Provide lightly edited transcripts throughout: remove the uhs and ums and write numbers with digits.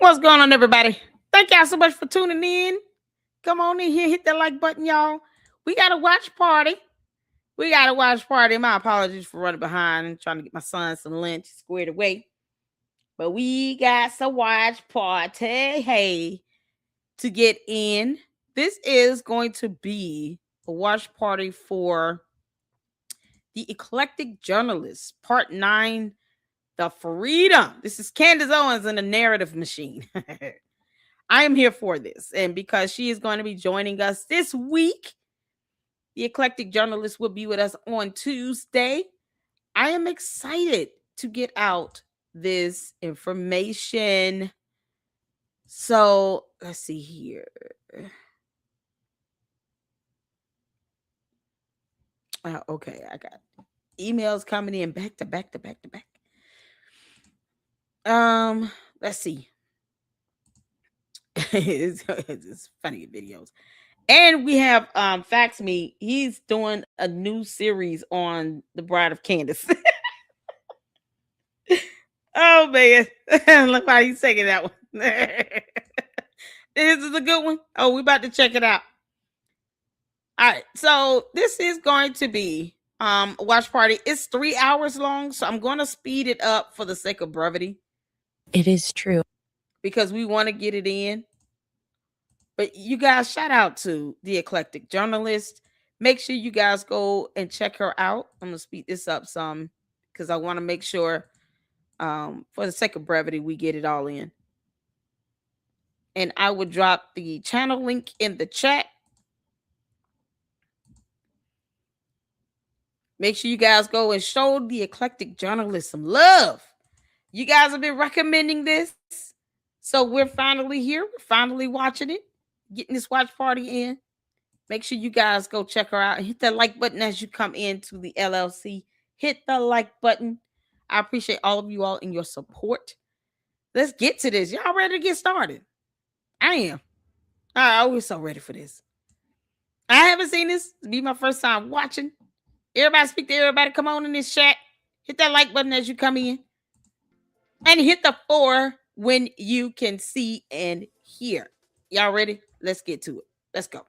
What's going on, everybody? Thank y'all so much for tuning in. Come on in here, hit that like button, y'all. We got a watch party. We got a watch party. My apologies for running behind and trying to get my son some lunch squared away. But we got some watch party. Hey, to get in. This is going to be a watch party for the Eclectic Journalist, Part 9, The Freedom. This is Candace Owens and the Narrative Machine. I am here for this. And because she is going to be joining us this week, the Eclectic Journalist will be with us on Tuesday. I am excited to get out this information. So let's see here. Okay, I got emails coming in back to back. Let's see. it's funny videos. And we have Fax Me. He's doing a new series on the Bride of Candace. Oh man. Look how he's taking that one. This is a good one. Oh, we about to check it out. All right. So this is going to be a watch party. It's 3 hours long, so I'm going to speed it up for the sake of brevity. It is true. Because we want to get it in. But you guys, shout out to the Eclectic Journalist. Make sure you guys go and check her out. I'm going to speed this up some because I want to make sure, for the sake of brevity, we get it all in. And I will drop the channel link in the chat. Make sure you guys go and show the Eclectic Journalist some love. You guys have been recommending this. So we're finally here. We're finally watching it. Getting this watch party in. Make sure you guys go check her out and hit that like button as you come into the LLC. Hit the like button. I appreciate all of you all in your support. Let's get to this. Y'all ready to get started? I am. I always so ready for this. I haven't seen this. It'll be my first time watching. Everybody speak to everybody. Come on in this chat. Hit that like button as you come in. And hit the 4 when you can see and hear. Y'all ready? Let's get to it. Let's go.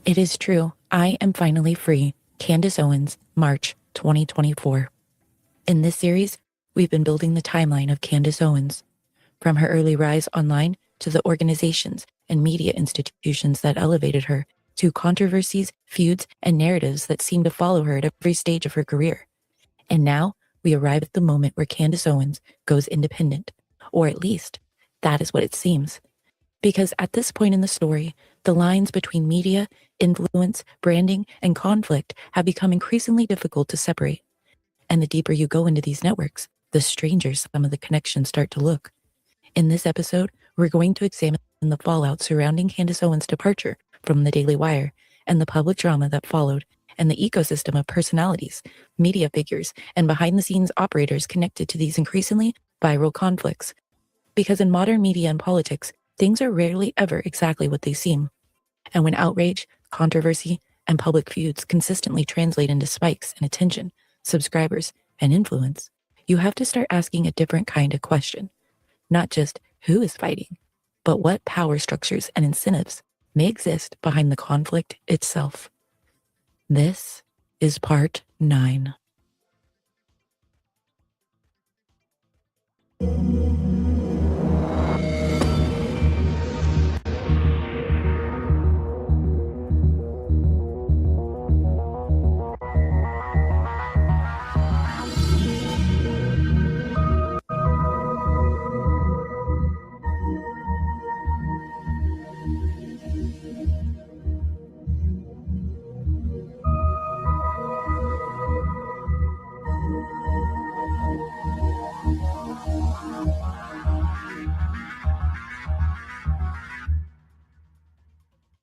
It is true. I am finally free. Candace Owens, March 2024. In this series, we've been building the timeline of Candace Owens. From her early rise online to the organizations and media institutions that elevated her, to controversies, feuds, and narratives that seem to follow her at every stage of her career. And now, we arrive at the moment where Candace Owens goes independent. Or at least, that is what it seems. Because at this point in the story, the lines between media, influence, branding, and conflict have become increasingly difficult to separate. And the deeper you go into these networks, the stranger some of the connections start to look. In this episode, we're going to examine the fallout surrounding Candace Owens' departure from the Daily Wire and the public drama that followed, and the ecosystem of personalities, media figures, and behind-the-scenes operators connected to these increasingly viral conflicts. Because in modern media and politics, things are rarely ever exactly what they seem. And when outrage, controversy, and public feuds consistently translate into spikes in attention, subscribers, and influence, you have to start asking a different kind of question. Not just who is fighting, but what power structures and incentives may exist behind the conflict itself. This is part 9.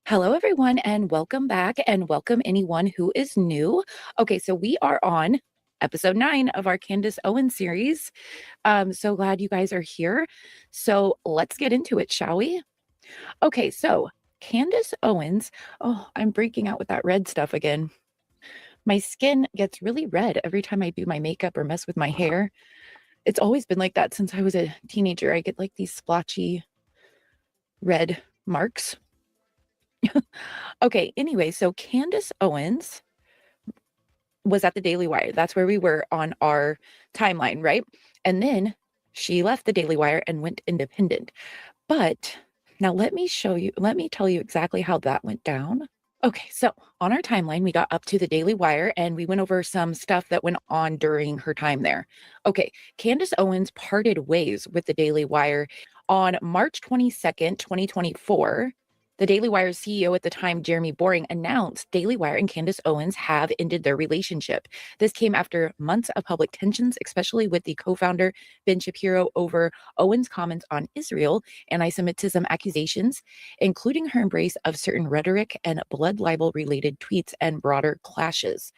Hello, everyone, and welcome back, and welcome anyone who is new. Okay, so we are on episode 9 of our Candace Owens series. So glad you guys are here. So let's get into it, shall we? Okay, so Candace Owens. Oh, I'm breaking out with that red stuff again. My skin gets really red every time I do my makeup or mess with my hair. It's always been like that since I was a teenager. I get like these splotchy red marks. Okay, anyway, so Candace Owens was at the Daily Wire. That's where we were on our timeline, right? And then she left the Daily Wire and went independent. But now let me tell you exactly how that went down. Okay, so on our timeline, we got up to the Daily Wire and we went over some stuff that went on during her time there. Okay, Candace Owens parted ways with the Daily Wire on March 22nd, 2024. The Daily Wire's CEO at the time, Jeremy Boring, announced Daily Wire and Candace Owens have ended their relationship. This came after months of public tensions, especially with the co-founder, Ben Shapiro, over Owens' comments on Israel, anti-Semitism accusations, including her embrace of certain rhetoric and blood libel-related tweets and broader clashes.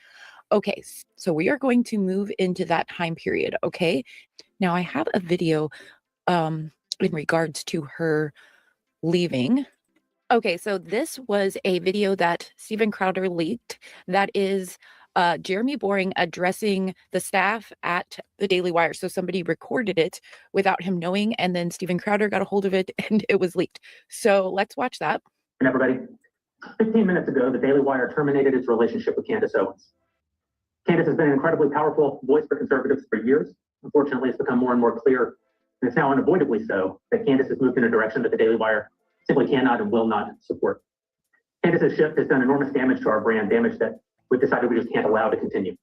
Okay, so we are going to move into that time period, okay? Now, I have a video in regards to her leaving. Okay, so this was a video that Steven Crowder leaked that is Jeremy Boring addressing the staff at the Daily Wire. So somebody recorded it without him knowing, and then Steven Crowder got a hold of it and it was leaked. So let's watch that. And everybody, 15 minutes ago, the Daily Wire terminated its relationship with Candace Owens. Candace has been an incredibly powerful voice for conservatives for years. Unfortunately, it's become more and more clear, and it's now unavoidably so, that Candace has moved in a direction that the Daily Wire simply cannot and will not support. Candace's shift has done enormous damage to our brand, damage that we've decided we just can't allow to continue.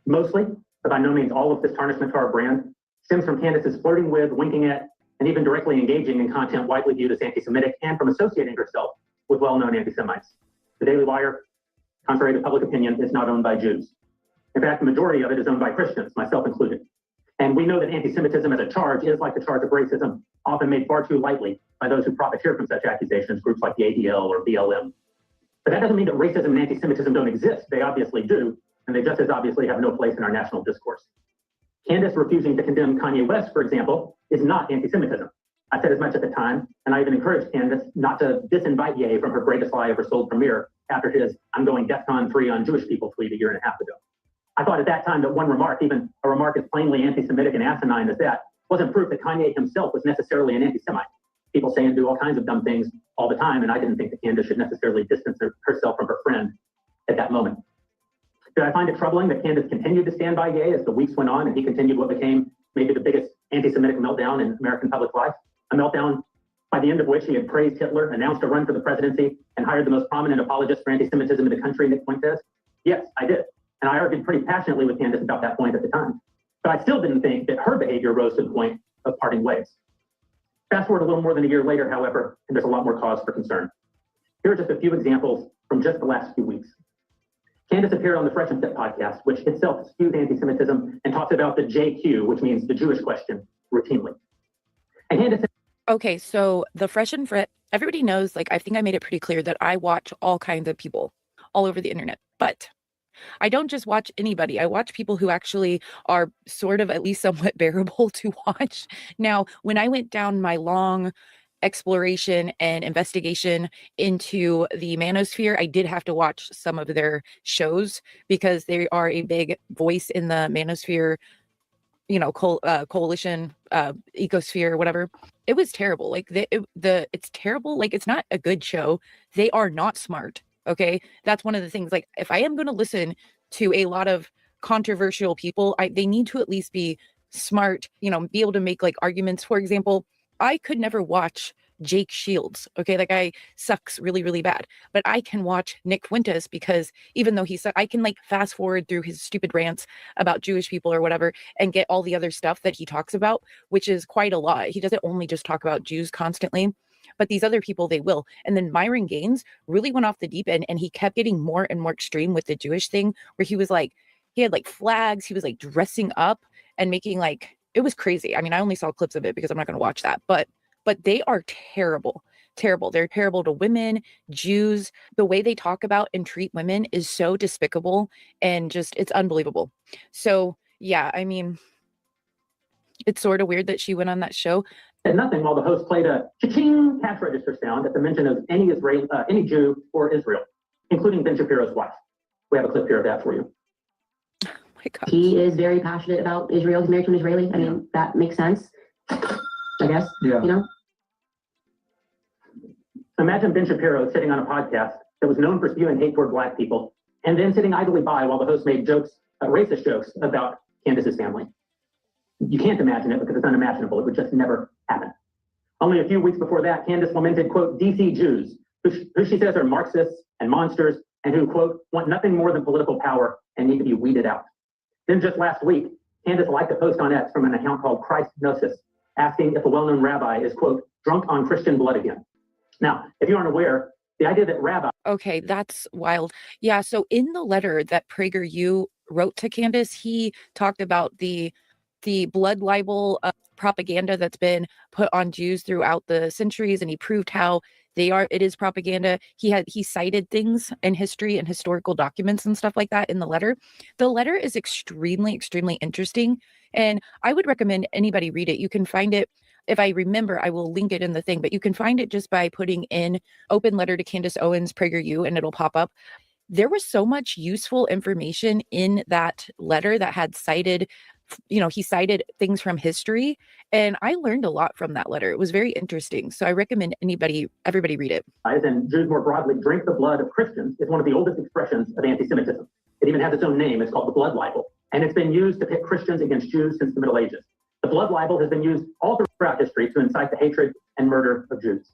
Mostly, but by no means all of this tarnishment to our brand, stems from Candace's flirting with, winking at, and even directly engaging in content widely viewed as anti-Semitic, and from associating herself with well-known anti-Semites. The Daily Wire, contrary to public opinion, is not owned by Jews. In fact, the majority of it is owned by Christians, myself included. And we know that anti-Semitism as a charge is, like the charge of racism, often made far too lightly by those who profiteer from such accusations, groups like the ADL or BLM. But that doesn't mean that racism and anti-Semitism don't exist. They obviously do, and they just as obviously have no place in our national discourse. Candace refusing to condemn Kanye West, for example, is not anti-Semitism. I said as much at the time, and I even encouraged Candace not to disinvite Ye from her greatest lie ever sold premiere after his "I'm going DEFCON 3 on Jewish people" tweet a year and a half ago. I thought at that time that one remark, even a remark as plainly anti-Semitic and asinine as that, wasn't proof that Kanye himself was necessarily an anti-Semite. People say and do all kinds of dumb things all the time, and I didn't think that Candace should necessarily distance herself from her friend at that moment. Did I find it troubling that Candace continued to stand by Ye as the weeks went on and he continued what became maybe the biggest anti-Semitic meltdown in American public life? A meltdown by the end of which he had praised Hitler, announced a run for the presidency, and hired the most prominent apologist for anti-Semitism in the country, Nick Fuentes? Yes, I did. And I argued pretty passionately with Candace about that point at the time. But I still didn't think that her behavior rose to the point of parting ways. Fast forward a little more than a year later, however, and there's a lot more cause for concern. Here are just a few examples from just the last few weeks. Candace appeared on the Fresh and Fit podcast, which itself spews anti-Semitism and talks about the JQ, which means the Jewish question, routinely. And Candace. Okay, so the Fresh and Fit, everybody knows, like, I think I made it pretty clear that I watch all kinds of people all over the internet, but I don't just watch anybody. I watch people who actually are sort of at least somewhat bearable to watch. Now, when I went down my long exploration and investigation into the manosphere, I did have to watch some of their shows because they are a big voice in the manosphere, you know, coalition, ecosphere, whatever. It was terrible. Like it's terrible. Like, it's not a good show. They are not smart. Okay, that's one of the things. Like, if I am going to listen to a lot of controversial people, they need to at least be smart, you know, be able to make like arguments. For example, I could never watch Jake Shields. Okay, that guy sucks really, really bad. But I can watch Nick Fuentes because even though I can like fast forward through his stupid rants about Jewish people or whatever and get all the other stuff that he talks about, which is quite a lot. He doesn't only just talk about Jews constantly, but these other people, they will. And then Myron Gaines really went off the deep end, and he kept getting more and more extreme with the Jewish thing, where he was like, he had like flags, he was like dressing up and making like, it was crazy. I mean, I only saw clips of it because I'm not going to watch that, but they are terrible. They're terrible to women, Jews. The way they talk about and treat women is so despicable, and just, it's unbelievable. So yeah, I mean, it's sort of weird that she went on that show. Said nothing while the host played a cha-ching cash register sound at the mention of any Jew or Israel, including Ben Shapiro's wife. We have a clip here of that for you. Oh my God. He is very passionate about Israel. He's married to an Israeli. I mean, that makes sense, I guess. Yeah. You know. So imagine Ben Shapiro sitting on a podcast that was known for spewing hate toward Black people, and then sitting idly by while the host made jokes, racist jokes about Candace's family. You can't imagine it because it's unimaginable. It would just never happen. Only a few weeks before that, Candace lamented, quote, DC Jews, who she says are Marxists and monsters, and who, quote, want nothing more than political power and need to be weeded out. Then just last week, Candace liked a post on X from an account called Christ Gnosis, asking if a well-known rabbi is, quote, drunk on Christian blood again. Now, if you aren't aware, the idea that rabbi... Okay, that's wild. Yeah, so in the letter that PragerU wrote to Candace, he talked about the blood libel propaganda that's been put on Jews throughout the centuries, and he proved how it is propaganda. He cited things in history and historical documents and stuff like that in the letter. The letter is extremely interesting, and I would recommend anybody read it. You can find it, if I remember, I will link it in the thing, but you can find it just by putting in open letter to Candace Owens PragerU and it'll pop up. There was so much useful information in that letter that had cited, he cited things from history, and I learned a lot from that letter. It was very interesting. So I recommend everybody read it. And Jews more broadly drink the blood of Christians is one of the oldest expressions of anti-Semitism. It even has its own name. It's called the blood libel. And it's been used to pit Christians against Jews since the Middle Ages. The blood libel has been used all throughout history to incite the hatred and murder of Jews.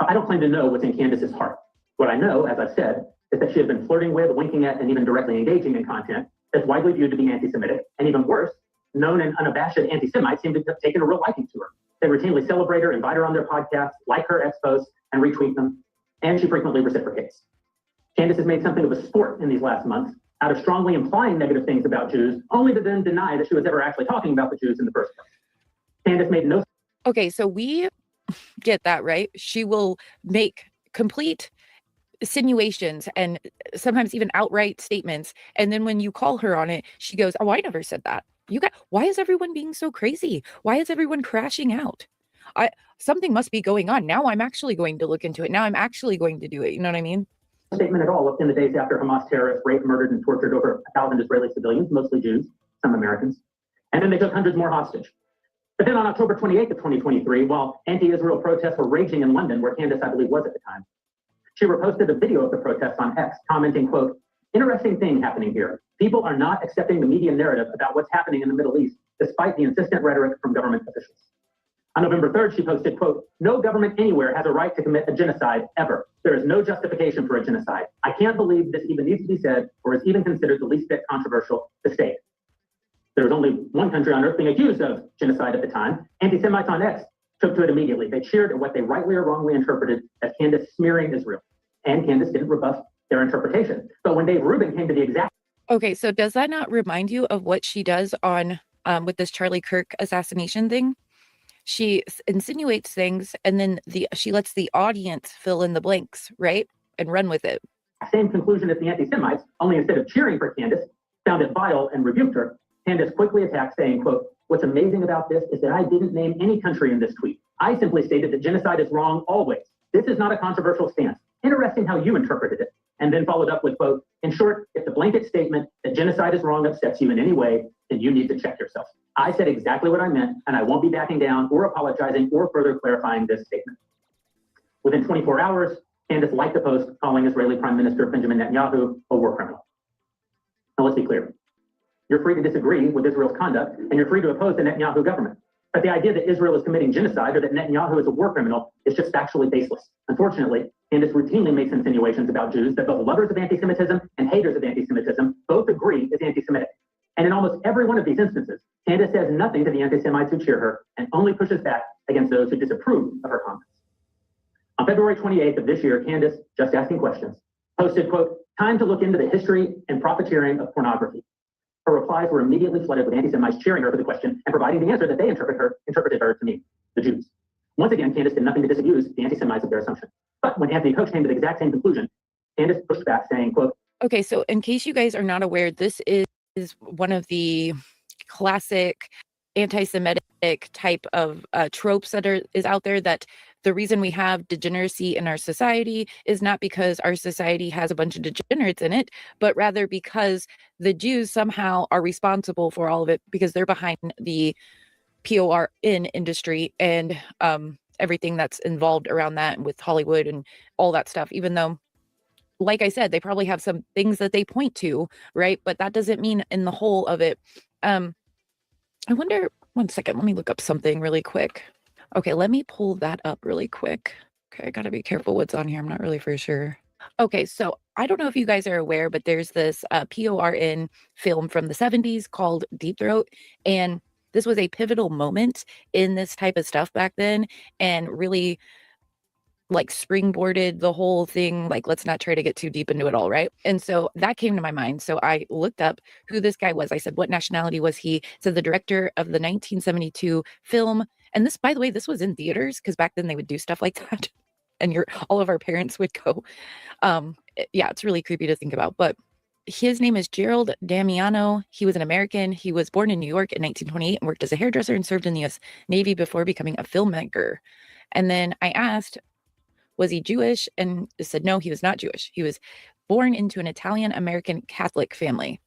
I don't claim to know what's in Candace's heart. What I know, as I've said, is that she has been flirting with, winking at, and even directly engaging in content that's widely viewed to be anti-Semitic, and even worse, known and unabashed anti-Semites seem to have taken a real liking to her. They routinely celebrate her, invite her on their podcasts, like her X posts, and retweet them, and she frequently reciprocates. Candace has made something of a sport in these last months out of strongly implying negative things about Jews, only to then deny that she was ever actually talking about the Jews in the first place. Candace made no... Okay, so we get that, right? She will make complete insinuations and sometimes even outright statements, and then when you call her on it, she goes, oh, I never said that. Why is everyone being so crazy? Why is everyone crashing out? Something must be going on. Now I'm actually going to look into it. Now I'm actually going to do it. You know what I mean? Statement at all in the days after Hamas terrorists raped, murdered, and tortured over 1,000 Israeli civilians, mostly Jews, some Americans, and then they took hundreds more hostage. But then on October 28th of 2023, while anti-Israel protests were raging in London, where Candace, I believe, was at the time, she reposted a video of the protests on X, commenting, quote, interesting thing happening here. People are not accepting the media narrative about what's happening in the Middle East, despite the insistent rhetoric from government officials. On November 3rd, she posted, quote, no government anywhere has a right to commit a genocide ever. There is no justification for a genocide. I can't believe this even needs to be said or is even considered the least bit controversial to state. There was only one country on earth being accused of genocide at the time. Anti-Semites on X took to it immediately. They cheered at what they rightly or wrongly interpreted as Candace smearing Israel. And Candace didn't rebuff their interpretation. But when Dave Rubin came to the exact... Okay, so does that not remind you of what she does on with this Charlie Kirk assassination thing? She insinuates things, and then she lets the audience fill in the blanks, right? And run with it. Same conclusion as the anti-Semites, only instead of cheering for Candace, found it vile and rebuked her. Candace quickly attacked, saying, quote, what's amazing about this is that I didn't name any country in this tweet. I simply stated that genocide is wrong always. This is not a controversial stance. Interesting how you interpreted it. And then followed up with, quote, in short, if the blanket statement that genocide is wrong upsets you in any way, then you need to check yourself. I said exactly what I meant, and I won't be backing down or apologizing or further clarifying this statement. Within 24 hours, Candace liked the post calling Israeli Prime Minister Benjamin Netanyahu a war criminal. Now let's be clear. You're free to disagree with Israel's conduct, and you're free to oppose the Netanyahu government. But the idea that Israel is committing genocide or that Netanyahu is a war criminal is just factually baseless. Unfortunately, Candace routinely makes insinuations about Jews that both lovers of anti-Semitism and haters of anti-Semitism both agree is anti-Semitic. And in almost every one of these instances, Candace says nothing to the anti-Semites who cheer her and only pushes back against those who disapprove of her comments. On February 28th of this year, Candace, just asking questions, posted, quote, time to look into the history and profiteering of pornography. Her replies were immediately flooded with anti-Semites cheering her for the question and providing the answer that they interpreted her to mean, the Jews. Once again, Candace did nothing to disabuse the anti-Semites of their assumption. But when Anthony Koch came to the exact same conclusion, Candace pushed back, saying, quote, okay, so in case you guys are not aware, this is one of the classic anti-Semitic type of tropes that is out there, that the reason we have degeneracy in our society is not because our society has a bunch of degenerates in it, but rather because the Jews somehow are responsible for all of it because they're behind the PORN industry, and everything that's involved around that with Hollywood and all that stuff, even though, like I said, they probably have some things that they point to, right? But that doesn't mean in the whole of it. I wonder, one second, let me look up something really quick. Okay, let me pull that up really quick. Okay, I gotta be careful what's on here. I'm not really for sure. Okay, so I don't know if you guys are aware, but there's this PORN film from the 70s called Deep Throat. And this was a pivotal moment in this type of stuff back then, and really like springboarded the whole thing. Like, let's not try to get too deep into it all, right? And so that came to my mind. So I looked up who this guy was. I said, what nationality was he? So the director of the 1972 film, and this, by the way, this was in theaters, because back then they would do stuff like that. And all of our parents would go. Yeah, it's really creepy to think about. But his name is Gerald Damiano. He was an American. He was born in New York in 1928 and worked as a hairdresser and served in the U.S. Navy before becoming a filmmaker. And then I asked, was he Jewish? And it said, no, he was not Jewish. He was born into an Italian-American Catholic family.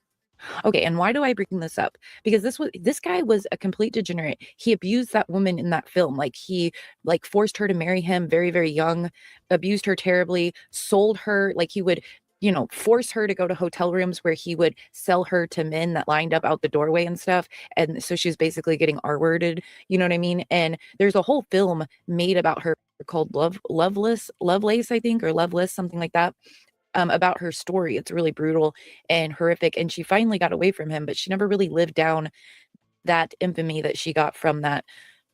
Okay, and why do I bring this up? Because this guy was a complete degenerate. He abused that woman in that film. Like, he forced her to marry him very, very young, abused her terribly, sold her. Like, he would, force her to go to hotel rooms where he would sell her to men that lined up out the doorway and stuff. And so she was basically getting R-worded, you know what I mean? And there's a whole film made about her called Lovelace, I think, or Loveless, something like that. About her story. It's really brutal and horrific. And she finally got away from him, but she never really lived down that infamy that she got from that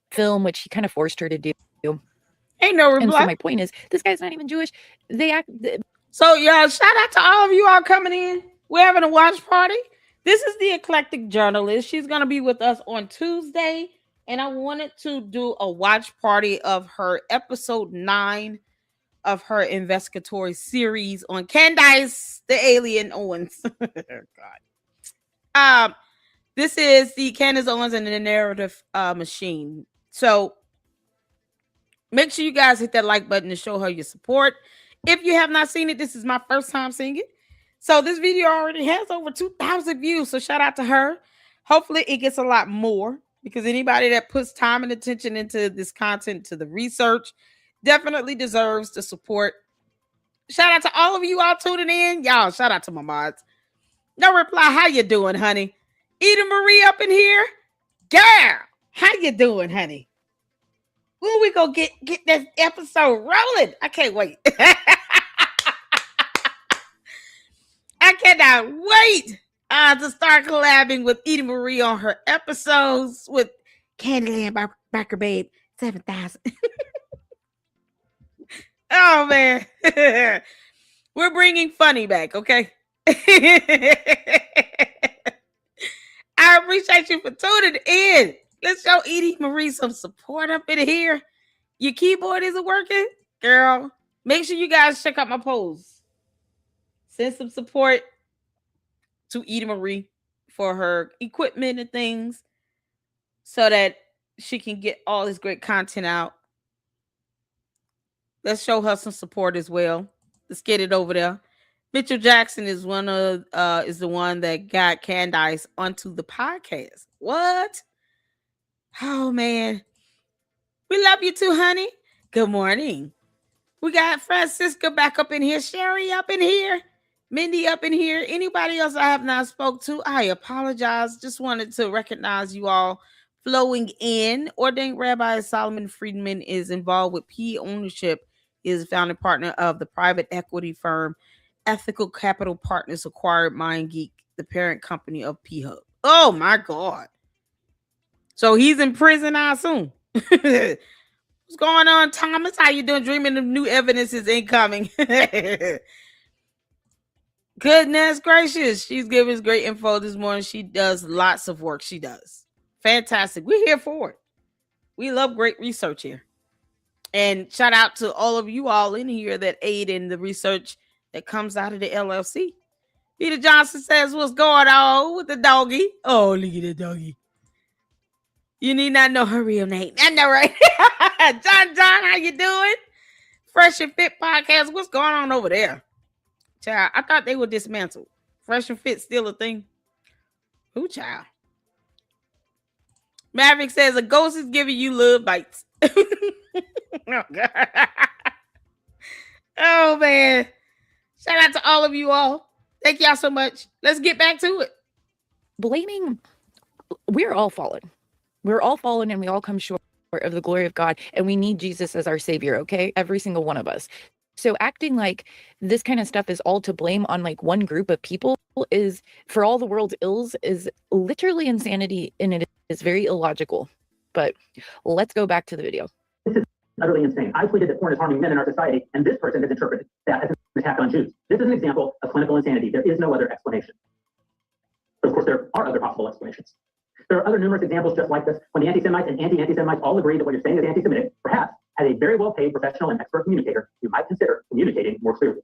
film, which he kind of forced her to do. Ain't no reply. And so my point is, this guy's not even Jewish. So, y'all, shout out to all of you all coming in. We're having a watch party. This is the Eclectic Journalist. She's going to be with us on Tuesday. And I wanted to do a watch party of her episode 9 of her investigatory series on Candace, the alien Owens. God. This is the Candace Owens and the narrative machine. So make sure you guys hit that like button to show her your support. If you have not seen it, this is my first time seeing it. So this video already has over 2,000 views. So shout out to her. Hopefully it gets a lot more, because anybody that puts time and attention into this content, to the research, definitely deserves the support. Shout out to all of you all tuning in. Y'all, shout out to my mods. No reply. How you doing, honey? Eda Marie up in here. Girl, how you doing, honey? When we go get this episode rolling? I can't wait. I cannot wait to start collabing with Eda Marie on her episodes with Candyland Backer Babe 7000. Oh, man. We're bringing funny back, okay? I appreciate you for tuning in. Let's show Eda Marie some support up in here. Your keyboard isn't working? Girl, make sure you guys check out my posts. Send some support to Eda Marie for her equipment and things, so that she can get all this great content out. Let's show her some support as well. Let's get it over there. Mitchell Jackson is the one that got Candace onto the podcast. What? Oh, man. We love you too, honey. Good morning. We got Francisca back up in here. Sherry up in here. Mindy up in here. Anybody else I have not spoke to, I apologize. Just wanted to recognize you all flowing in. Ordained Rabbi Solomon Friedman is involved with P Ownership, is founding partner of the private equity firm Ethical Capital Partners acquired MindGeek, the parent company of P Hub. Oh my God. So he's in prison, I assume. What's going on, Thomas? How you doing? Dreaming of new evidence is incoming. Goodness gracious. She's giving us great info this morning. She does lots of work. She does. Fantastic. We're here for it. We love great research here. And shout out to all of you all in here that aid in the research that comes out of the LLC. Peter Johnson says, what's going on with the doggy? Oh, look at the doggy. You need not know her real name. I know, right? John, how you doing? Fresh and Fit podcast. What's going on over there? Child, I thought they were dismantled. Fresh and Fit still a thing? Who, child? Maverick says, a ghost is giving you love bites. Oh, God. Oh, man. Shout out to all of you all. Thank y'all so much. Let's get back to it. Blaming, we're all fallen. We're all fallen and we all come short of the glory of God, and we need Jesus as our savior, okay? Every single one of us. So acting like this kind of stuff is all to blame on like one group of people is, for all the world's ills, is literally insanity, and it is very illogical. But let's go back to the video. This is utterly insane. I tweeted that porn is harming men in our society, and this person has interpreted that as an attack on Jews. This is an example of clinical insanity. There is no other explanation. But of course, there are other possible explanations. There are other numerous examples just like this. When the anti-Semites and anti-anti-Semites all agree that what you're saying is anti-Semitic, perhaps, as a very well-paid professional and expert communicator, you might consider communicating more clearly.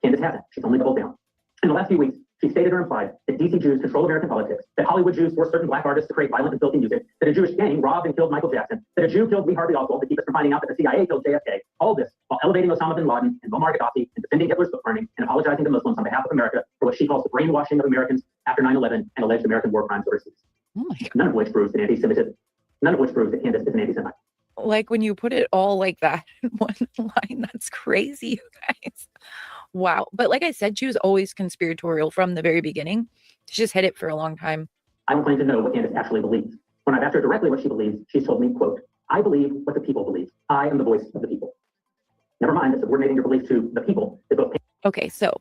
Candace hasn't. She's only doubled down. In the last few weeks, she stated or implied that DC Jews control American politics, that Hollywood Jews force certain black artists to create violent and filthy music, that a Jewish gang robbed and killed Michael Jackson, that a Jew killed Lee Harvey Oswald to keep us from finding out that the CIA killed JFK. All this while elevating Osama bin Laden and Muammar Gaddafi and defending Hitler's book burning and apologizing to Muslims on behalf of America for what she calls the brainwashing of Americans after 9/11 and alleged American war crimes overseas. Oh my God. None of which proves that anti-Semitism. None of which proves that Candace is an anti-Semite. Like when you put it all like that in one line, that's crazy, you guys. Wow. But like I said, she was always conspiratorial from the very beginning. She just hid it for a long time. I don't claim to know what Candace actually believes. When I've asked her directly what she believes, she's told me, quote, I believe what the people believe. I am the voice of the people. Never mind that subordinating your belief to the people is both. Okay, so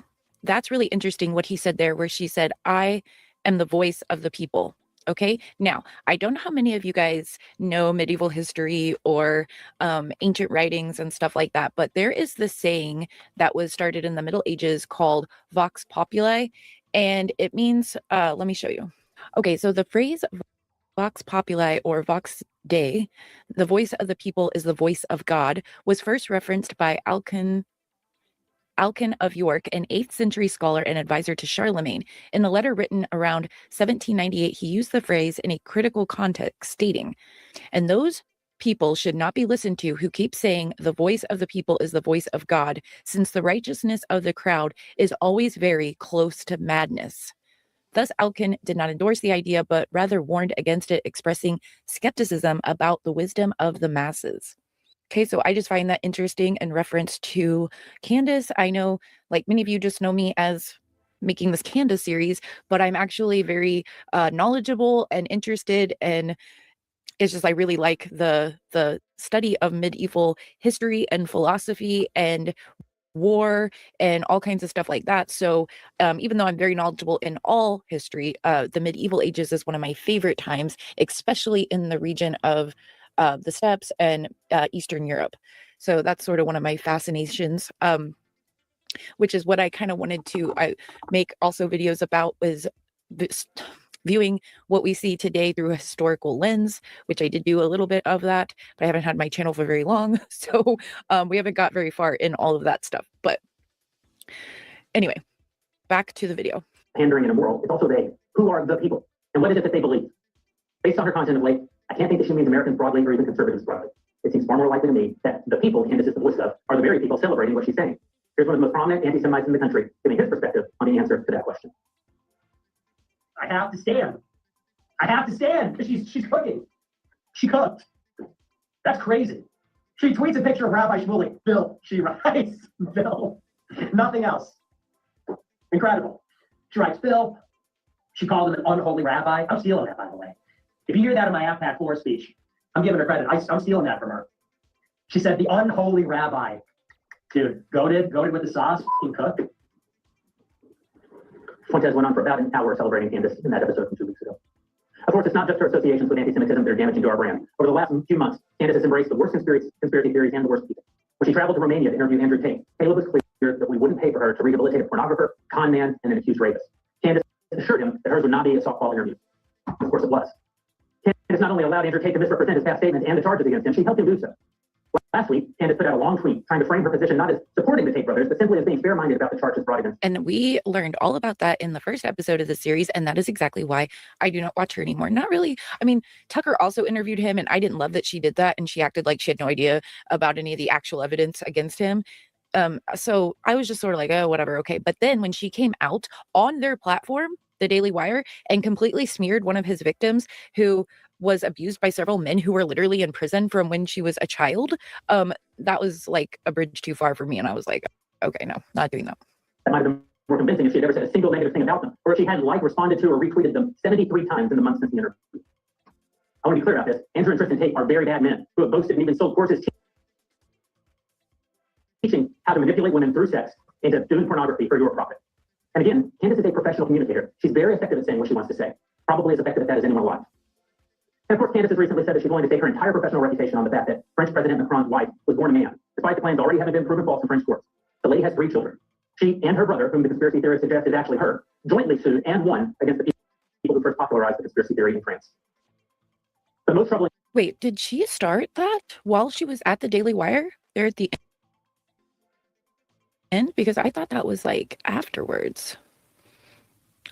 that's really interesting what he said there, where she said, I am the voice of the people. Okay, now I don't know how many of you guys know medieval history or ancient writings and stuff like that, but there is this saying that was started in the Middle Ages called vox populi, and it means, let me show you. Okay, so the phrase vox populi or vox Dei, the voice of the people is the voice of God, was first referenced by Alcuin of York, an 8th century scholar and advisor to Charlemagne. In a letter written around 1798, he used the phrase in a critical context, stating, and those people should not be listened to who keep saying the voice of the people is the voice of God, since the righteousness of the crowd is always very close to madness. Thus, Alcuin did not endorse the idea, but rather warned against it, expressing skepticism about the wisdom of the masses. Okay, so I just find that interesting in reference to Candace. I know, like, many of you just know me as making this Candace series, but I'm actually very knowledgeable and interested, and it's just I really like the study of medieval history and philosophy and war and all kinds of stuff like that. So even though I'm very knowledgeable in all history, the medieval ages is one of my favorite times, especially in the region of the steppes and Eastern Europe. So that's sort of one of my fascinations, which is what I kind of wanted to make also videos about, is this, viewing what we see today through a historical lens, which I did do a little bit of that, but I haven't had my channel for very long. So we haven't got very far in all of that stuff. But anyway, back to the video. Pandering and immoral. It's also they. Who are the people? And what is it that they believe? Based on her content of late, I can't think that she means Americans broadly or even conservatives broadly. It seems far more likely to me that the people Candace is the voice of are the very people celebrating what she's saying. Here's one of the most prominent anti-Semites in the country giving his perspective on the answer to that question. I have to stand. I have to stand because she's cooking. She cooked. That's crazy. She tweets a picture of Rabbi Shmuley. Bill, she writes, Bill. Nothing else. Incredible. She writes, Bill. She called him an unholy rabbi. I'm stealing that, by the way. If you hear that in my AFPAC 4 speech, I'm giving her credit. I'm stealing that from her. She said, the unholy rabbi. Dude, goated with the sauce, and cook. Fuentes went on for about an hour celebrating Candace in that episode from 2 weeks ago. Of course, it's not just her associations with anti-Semitism that are damaging to our brand. Over the last few months, Candace has embraced the worst conspiracy theories and the worst people. When she traveled to Romania to interview Andrew Tate, Caleb was clear that we wouldn't pay for her to rehabilitate a pornographer, con man, and an accused rapist. Candace assured him that hers would not be a softball interview. Of course it was. Candace not only allowed Andrew Tate to misrepresent his past statements and the charges against him, she helped him do so. Last week, Candace put out a long tweet trying to frame her position not as supporting the Tate brothers, but simply as being fair-minded about the charges brought against them. And we learned all about that in the first episode of the series, and that is exactly why I do not watch her anymore. Not really. I mean, Tucker also interviewed him, and I didn't love that she did that, and she acted like she had no idea about any of the actual evidence against him. So I was just sort of like, oh, whatever, okay. But then when she came out on their platform, the Daily Wire, and completely smeared one of his victims who was abused by several men who were literally in prison from when she was a child. That was like a bridge too far for me. And I was like, okay, no, not doing that. That might have been more convincing if she had ever said a single negative thing about them, or if she had responded to, or retweeted them 73 times in the months since the interview. I want to be clear about this. Andrew and Tristan Tate are very bad men who have boasted and even sold courses teaching how to manipulate women through sex into doing pornography for your profit. And again, Candace is a professional communicator. She's very effective at saying what she wants to say, probably as effective at that as anyone alive. And of course, Candace has recently said that she's willing to stake her entire professional reputation on the fact that French President Macron's wife was born a man, despite the claims already having been proven false in French courts. The lady has 3 children. She and her brother, whom the conspiracy theorists suggest is actually her, jointly sued and won against the people who first popularized the conspiracy theory in France. The most troubling. Wait, did she start that while she was at the Daily Wire there at the end? Because I thought that was like afterwards.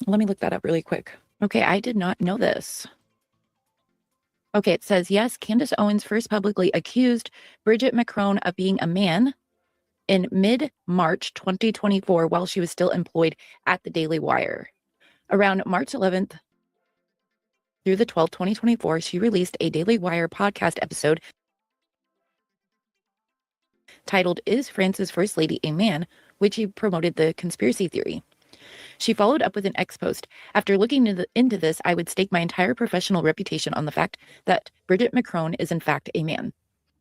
Let me look that up really quick. Okay, I did not know this. Okay, it says, yes, Candace Owens first publicly accused Bridget Macron of being a man in mid-March 2024 while she was still employed at the Daily Wire. Around March 11th through the 12th, 2024, she released a Daily Wire podcast episode titled, Is France's First Lady a Man?, which he promoted the conspiracy theory. She followed up with an X post. After looking into this, I would stake my entire professional reputation on the fact that Bridget Macron is in fact a man.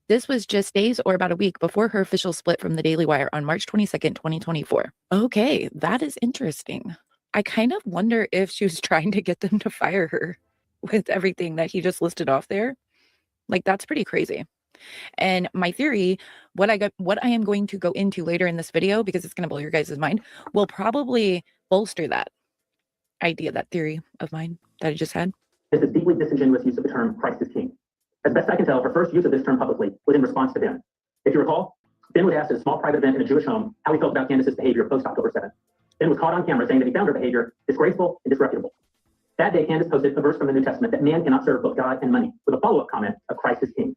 This was just days or about a week before her official split from the Daily Wire on March 22nd, 2024. Okay, that is interesting. I kind of wonder if she was trying to get them to fire her with everything that he just listed off there. Like, that's pretty crazy. And my theory, what I am going to go into later in this video, because it's going to blow your guys' mind, will probably bolster that idea, that theory of mine that I just had. This is deeply disingenuous use of the term Christ is King. As best I can tell, her first use of this term publicly was in response to Ben. If you recall, Ben was asked at a small private event in a Jewish home how he felt about Candace's behavior post-October 7th. Ben was caught on camera saying that he found her behavior disgraceful and disreputable. That day, Candace posted a verse from the New Testament that man cannot serve both God and money, with a follow-up comment of Christ is King.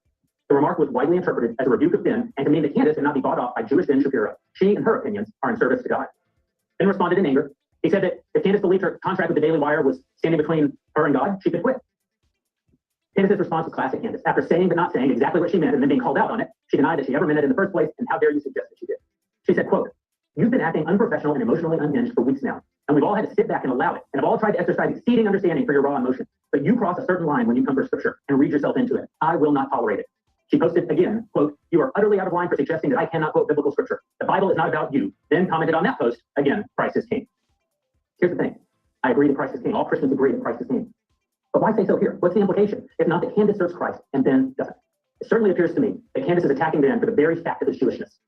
The remark was widely interpreted as a rebuke of Ben and to mean that Candace cannot be bought off by Jewish Ben Shapiro. She and her opinions are in service to God. Ben responded in anger. He said that if Candace believed her contract with the Daily Wire was standing between her and God, she could quit. Candace's response was classic Candace. After saying but not saying exactly what she meant and then being called out on it, she denied that she ever meant it in the first place, and how dare you suggest that she did. She said, quote, "You've been acting unprofessional and emotionally unhinged for weeks now, and we've all had to sit back and allow it, and have all tried to exercise exceeding understanding for your raw emotion. But you cross a certain line when you come for scripture and read yourself into it. I will not tolerate it." She posted again, quote, "You are utterly out of line for suggesting that I cannot quote biblical scripture. The Bible is not about you." Then commented on that post, again, Christ is King. Here's the thing. I agree that Christ is King. All Christians agree that Christ is King. But why say so here? What's the implication? If not that Candace serves Christ and Ben doesn't. It certainly appears to me that Candace is attacking Ben for the very fact of his Jewishness.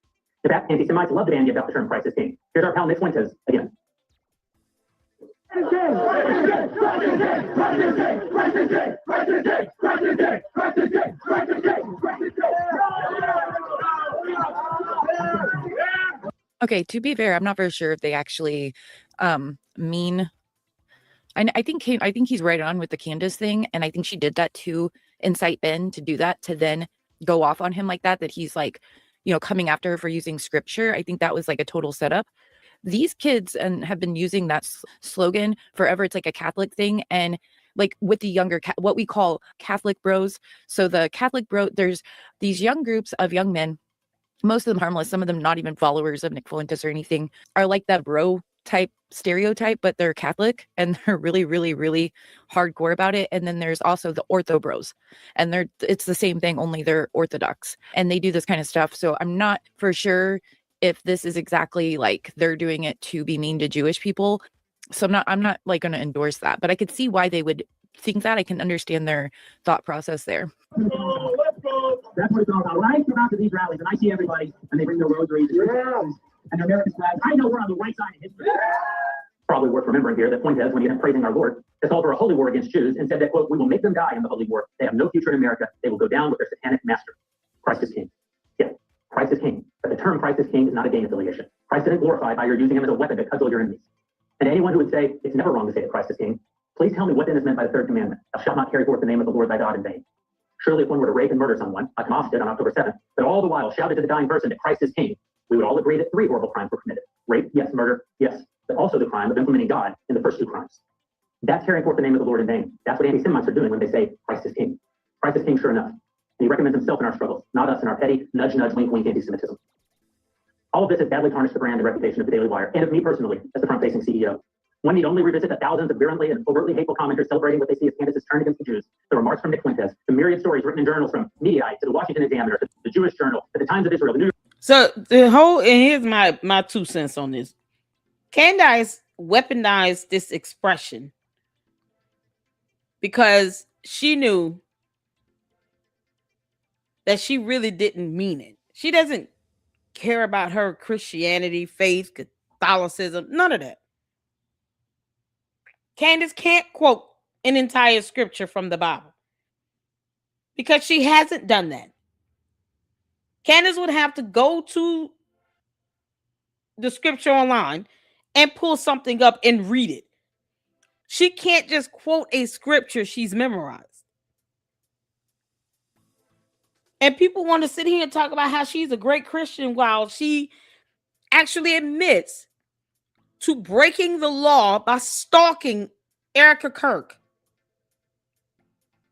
In fact, anti-Semites love to bandy about the term Christ is King. Here's our pal Nick Fuentes again. Okay, to be fair, I'm not very sure if they actually mean. I think he's right on with the Candace thing, and I think she did that to incite Ben to do that, to then go off on him like that. That he's like, coming after her for using scripture. I think that was like a total setup. These kids have been using that slogan forever. It's like a Catholic thing, and like with the younger, what we call Catholic bros. So the Catholic bro, there's these young groups of young men. Most of them harmless, some of them not even followers of Nick Fuentes or anything, are like that bro type stereotype, but they're Catholic and they're really, really, really hardcore about it. And then there's also the ortho bros, and it's the same thing, only they're Orthodox and they do this kind of stuff. So I'm not for sure if this is exactly like they're doing it to be mean to Jewish people. So I'm not like going to endorse that, but I could see why they would think that. I can understand their thought process there. That's what it's all about. When I come out to these rallies and I see everybody and they bring their rosaries and their American flags, I know we're on the right side of history. Probably worth remembering here that Fuentes, when he was praising our Lord, has called for a holy war against Jews and said that, quote, "We will make them die in the holy war. They have no future in America. They will go down with their satanic master." Christ is King. Yeah, Christ is King. But the term Christ is King is not a gang affiliation. Christ isn't glorified by your using him as a weapon to cudgel your enemies. And anyone who would say it's never wrong to say that Christ is King, please tell me what then is meant by the third commandment. Thou shalt not carry forth the name of the Lord thy God in vain. Surely if one were to rape and murder someone, like Hamas did on October 7th, but all the while shouted to the dying person that Christ is King, we would all agree that 3 horrible crimes were committed. Rape, yes. Murder, yes. But also the crime of implementing God in the first 2 crimes. That's carrying forth the name of the Lord in vain. That's what anti-Semites are doing when they say Christ is king. Christ is king, sure enough. And he recommends himself in our struggles, not us in our petty, nudge, nudge, wink, wink anti-Semitism. All of this has badly tarnished the brand and reputation of the Daily Wire, and of me personally as the front-facing CEO. One need only revisit the thousands of virulently and overtly hateful commenters celebrating what they see as Candace's turn against the Jews, the remarks from Nick Fuentes, the myriad stories written in journals from Mediaite to the Washington Examiner to the Jewish Journal to the Times of Israel, the New York. So the whole, and here's my 2 cents on this. Candace weaponized this expression because she knew that she really didn't mean it. She doesn't care about her Christianity, faith, Catholicism, none of that. Candace can't quote an entire scripture from the Bible because she hasn't done that. Candace would have to go to the scripture online and pull something up and read it. She can't just quote a scripture she's memorized. And people want to sit here and talk about how she's a great Christian while she actually admits to breaking the law by stalking Erica Kirk.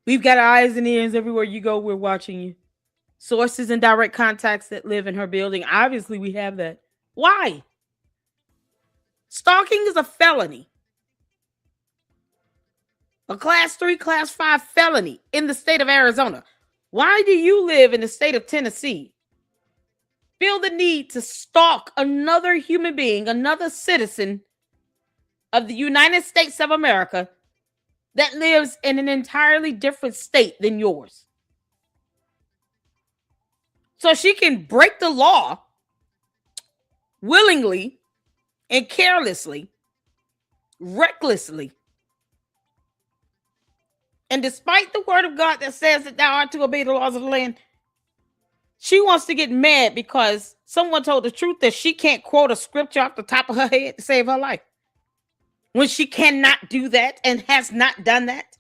We've got eyes and ears everywhere you go. We're watching you. Sources and direct contacts that live in her building. Obviously, we have that. Why? Stalking is a felony. A class 3, class 5 felony in the state of Arizona. Why do you live in the state of Tennessee? Feel the need to stalk another human being, another citizen of the United States of America that lives in an entirely different state than yours. So she can break the law willingly and carelessly, recklessly. And despite the word of God that says that thou art to obey the laws of the land, she wants to get mad because someone told the truth that she can't quote a scripture off the top of her head to save her life. When she cannot do that and has not done that.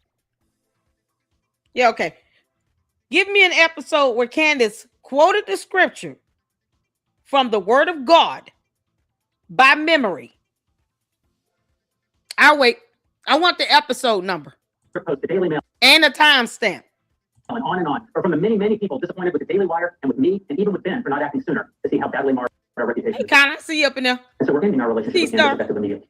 Yeah, okay. Give me an episode where Candace quoted the scripture from the word of God by memory. I'll wait. I want the episode number. Post, the Daily Mail, and a timestamp. and on, or from the many, many people disappointed with the Daily Wire and with me, and even with Ben for not acting sooner to see how badly marred our reputation. Hey, Connor, I see you up in there. And so we're ending our relationship Peace, with Candace effective immediately.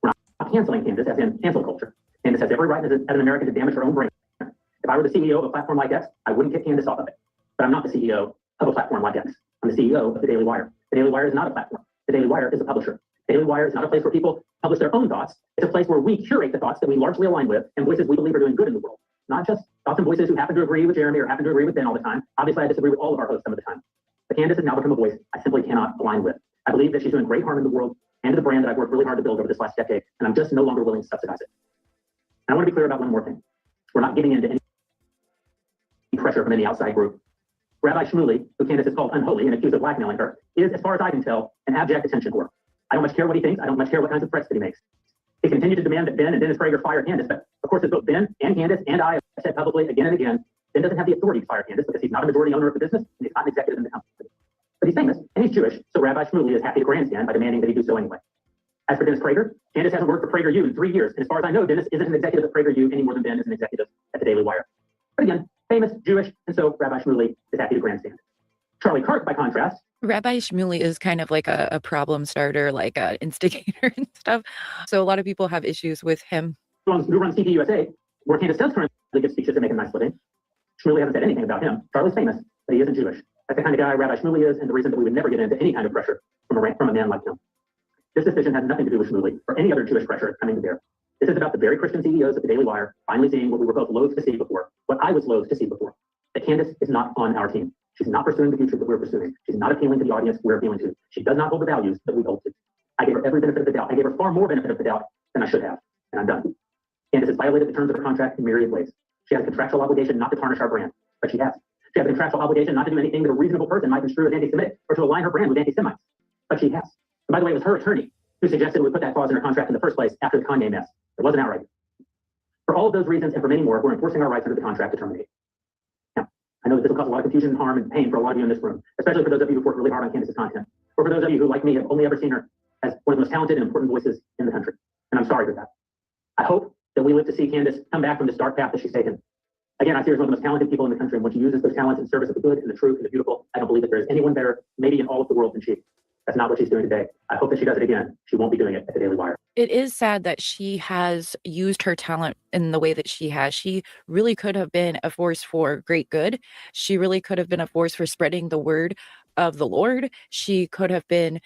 We're not canceling Candace as in cancel culture. Candace has every right as an American to damage her own brain. If I were the CEO of a platform like X, I wouldn't kick Candace off of it. But I'm not the CEO of a platform like X. I'm the CEO of the Daily Wire. The Daily Wire is not a platform. The Daily Wire is a publisher. The Daily Wire is not a place where people publish their own thoughts. It's a place where we curate the thoughts that we largely align with and voices we believe are doing good in the world. Not just thoughts and voices who happen to agree with Jeremy or happen to agree with Ben all the time. Obviously, I disagree with all of our hosts some of the time. But Candace has now become a voice I simply cannot align with. I believe that she's doing great harm in the world and to the brand that I've worked really hard to build over this last decade, and I'm just no longer willing to subsidize it. And I want to be clear about one more thing. We're not giving in to any pressure from any outside group. Rabbi Shmuley, who Candace has called unholy and accused of blackmailing her, is, as far as I can tell, an abject attention whore. I don't much care what he thinks. I don't much care what kinds of threats that he makes. He continued to demand that Ben and Dennis Prager fire Candace, but of course, as both Ben and Candace and I have said publicly again and again, Ben doesn't have the authority to fire Candace because he's not a majority owner of the business and he's not an executive in the company. But he's famous and he's Jewish, so Rabbi Shmuley is happy to grandstand by demanding that he do so anyway. As for Dennis Prager, Candace hasn't worked for PragerU in 3 years, and as far as I know, Dennis isn't an executive at PragerU any more than Ben is an executive at the Daily Wire. But again, famous, Jewish, and so Rabbi Shmuley is happy to grandstand. Charlie Kirk, by contrast, Rabbi Shmuley is kind of like a problem starter, like an instigator and stuff. So a lot of people have issues with him. who runs TV USA, where Candace does currently give speeches and make a nice living. Shmuley hasn't said anything about him. Charlie's famous, but he isn't Jewish. That's the kind of guy Rabbi Shmuley is, and the reason that we would never get into any kind of pressure from a man like him. This decision has nothing to do with Shmuley or any other Jewish pressure coming to bear. This is about the very Christian CEOs of the Daily Wire finally seeing what we were both loath to see before, what I was loath to see before, that Candace is not on our team. She's not pursuing the future that we're pursuing. She's not appealing to the audience we're appealing to. She does not hold the values that we hold to. I gave her every benefit of the doubt. I gave her far more benefit of the doubt than I should have, and I'm done. Candace has violated the terms of her contract in myriad ways. She has a contractual obligation not to tarnish our brand, but she has. She has a contractual obligation not to do anything that a reasonable person might construe as anti-Semitic or to align her brand with anti-Semites, but she has. And by the way, it was her attorney who suggested we put that clause in her contract in the first place after the Kanye mess. It wasn't our idea. For all of those reasons and for many more, we're enforcing our rights under the contract to terminate. Now, I know that this will cause a lot of confusion and harm and pain for a lot of you in this room, especially for those of you who've worked really hard on Candace's content, or for those of you who, like me, have only ever seen her as one of the most talented and important voices in the country. And I'm sorry for that. I hope we live to see Candace come back from this dark path that she's taken. Again, I see her as one of the most talented people in the country, and when she uses those talents in service of the good and the true and the beautiful, I don't believe that there is anyone better, maybe in all of the world, than she. That's not what she's doing today. I hope that she does it again. She won't be doing it at the Daily Wire. It is sad that she has used her talent in the way that she has. She really could have been a force for great good. She really could have been a force for spreading the word of the Lord. She could have been,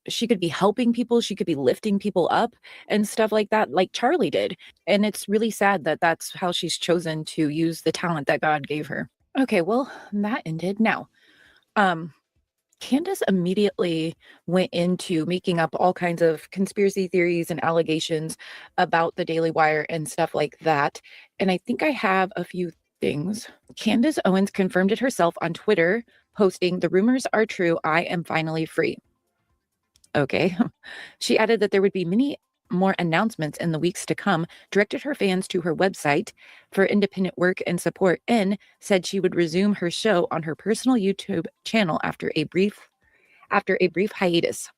she could be helping people. She could be lifting people up and stuff like that, like Charlie did. And it's really sad that that's how she's chosen to use the talent that God gave her. Okay, well, that ended. Now, Candace immediately went into making up all kinds of conspiracy theories and allegations about the Daily Wire and stuff like that. And I think I have a few things. Candace Owens confirmed it herself on Twitter, posting, "The rumors are true. I am finally free." Okay. She added that there would be many more announcements in the weeks to come, directed her fans to her website for independent work and support, and said she would resume her show on her personal YouTube channel after a brief hiatus.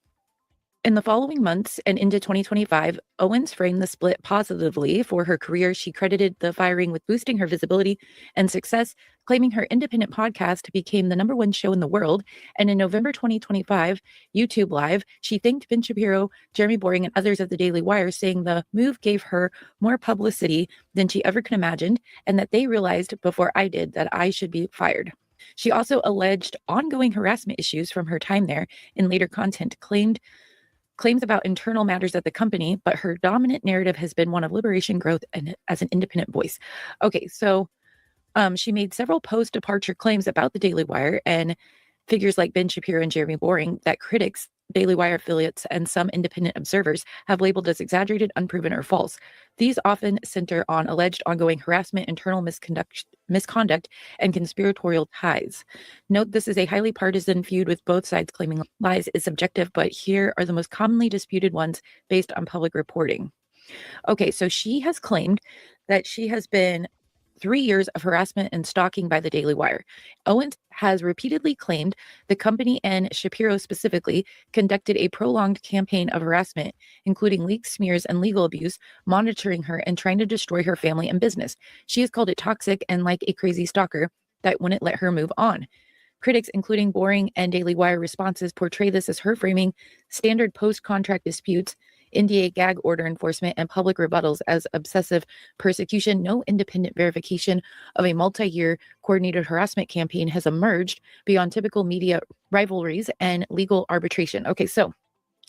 In the following months and into 2025, Owens framed the split positively for her career. She credited the firing with boosting her visibility and success, claiming her independent podcast became the #1 show in the world. And in November 2025, YouTube Live, she thanked Ben Shapiro, Jeremy Boring, and others of the Daily Wire, saying the move gave her more publicity than she ever could imagine, and that they realized before I did that I should be fired. She also alleged ongoing harassment issues from her time there. In later content, claims about internal matters at the company, but her dominant narrative has been one of liberation, growth, and as an independent voice. Okay, so she made several post-departure claims about the Daily Wire and figures like Ben Shapiro and Jeremy Boring that critics, Daily Wire affiliates, and some independent observers have labeled as exaggerated, unproven, or false. These often center on alleged ongoing harassment, internal misconduct, and conspiratorial ties. Note this is a highly partisan feud with both sides claiming lies is subjective, but here are the most commonly disputed ones based on public reporting. Okay, so she has claimed that she has been 3 years of harassment and stalking by the Daily Wire. Owens has repeatedly claimed the company and Shapiro specifically conducted a prolonged campaign of harassment, including leaks, smears, and legal abuse, monitoring her and trying to destroy her family and business. She has called it toxic and like a crazy stalker that wouldn't let her move on. Critics, including Boring and Daily Wire responses, portray this as her framing standard post-contract disputes, NDA gag order enforcement, and public rebuttals as obsessive persecution. No independent verification of a multi-year coordinated harassment campaign has emerged beyond typical media rivalries and legal arbitration. Okay, so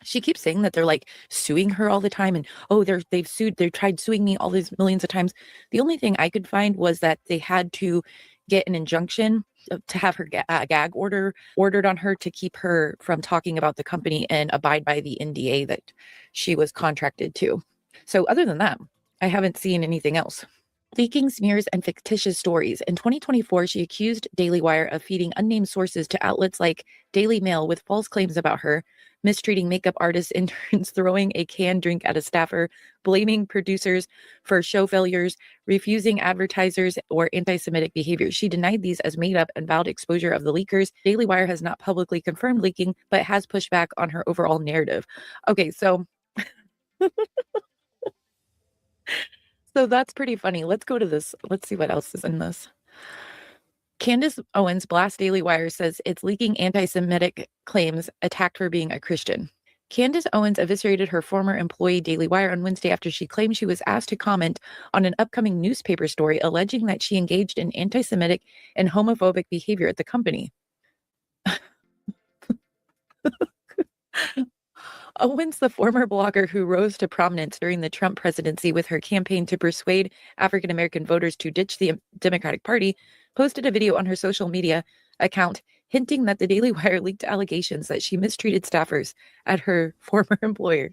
she keeps saying that they're like suing her all the time, and they've tried suing me all these millions of times. The only thing I could find was that they had to get an injunction to have her gag order ordered on her to keep her from talking about the company and abide by the NDA that she was contracted to. So other than that, I haven't seen anything else. Leaking smears and fictitious stories. In 2024, she accused Daily Wire of feeding unnamed sources to outlets like Daily Mail with false claims about her, mistreating makeup artist interns, throwing a canned drink at a staffer, blaming producers for show failures, refusing advertisers, or anti-Semitic behavior. She denied these as made up and vowed exposure of the leakers. Daily Wire has not publicly confirmed leaking, but has pushed back on her overall narrative. Okay, so so that's pretty funny. Let's go to this. Let's see what else is in this. Candace Owens, Blast Daily Wire, says it's leaking anti-Semitic claims, attacked for being a Christian. Candace Owens eviscerated her former employee Daily Wire on Wednesday after she claimed she was asked to comment on an upcoming newspaper story alleging that she engaged in anti-Semitic and homophobic behavior at the company. Owens, the former blogger who rose to prominence during the Trump presidency with her campaign to persuade African-American voters to ditch the Democratic Party, posted a video on her social media account hinting that the Daily Wire leaked allegations that she mistreated staffers at her former employer.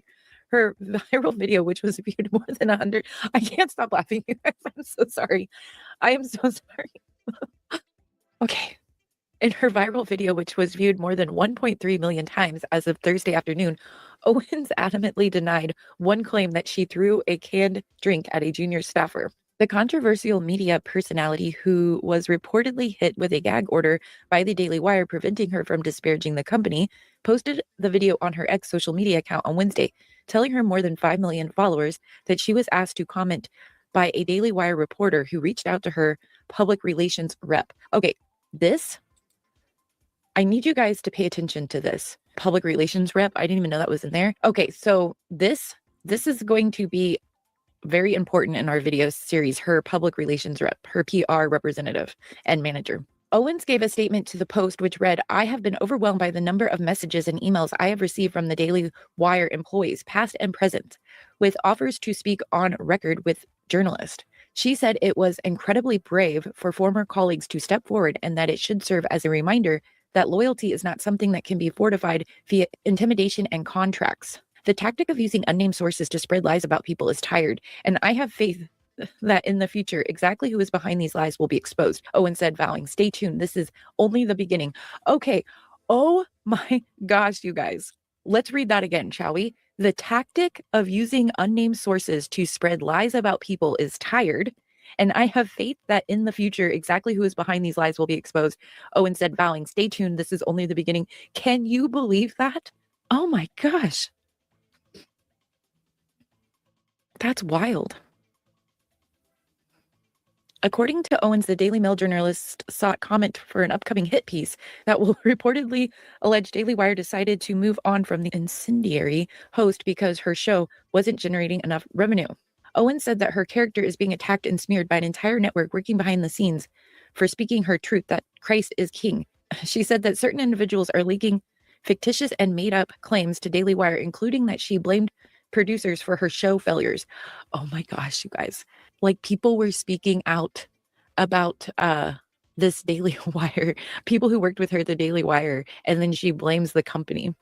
Her viral video, which was viewed more than 100... I can't stop laughing, you guys. I'm so sorry. I am so sorry. Okay. In her viral video, which was viewed more than 1.3 million times as of Thursday afternoon, Owens adamantly denied one claim that she threw a canned drink at a junior staffer. The controversial media personality, who was reportedly hit with a gag order by the Daily Wire preventing her from disparaging the company, posted the video on her X social media account on Wednesday, telling her more than 5 million followers that she was asked to comment by a Daily Wire reporter who reached out to her public relations rep. Okay, I need you guys to pay attention to this. Public relations rep. I didn't even know that was in there. Okay, so this is going to be very important in our video series, her public relations rep, her PR representative and manager. Owens gave a statement to the Post which read, "I have been overwhelmed by the number of messages and emails I have received from the Daily Wire employees, past and present, with offers to speak on record with journalists." She said it was incredibly brave for former colleagues to step forward and that it should serve as a reminder that loyalty is not something that can be fortified via intimidation and contracts. The tactic of using unnamed sources to spread lies about people is tired, and I have faith that in the future, exactly who is behind these lies will be exposed. Owen said, vowing, "Stay tuned. This is only the beginning." Okay. Oh my gosh, you guys. Let's read that again, shall we? The tactic of using unnamed sources to spread lies about people is tired, and I have faith that in the future, exactly who is behind these lies will be exposed. Owen said, vowing, "Stay tuned. This is only the beginning." Can you believe that? Oh my gosh. That's wild. According to Owens, the Daily Mail journalist sought comment for an upcoming hit piece that will reportedly allege Daily Wire decided to move on from the incendiary host because her show wasn't generating enough revenue. Owens said that her character is being attacked and smeared by an entire network working behind the scenes for speaking her truth that Christ is king. She said that certain individuals are leaking fictitious and made-up claims to Daily Wire, including that she blamed producers for her show failures. Oh my gosh, you guys. Like, people were speaking out about this Daily Wire, people who worked with her at the Daily Wire, and then she blames the company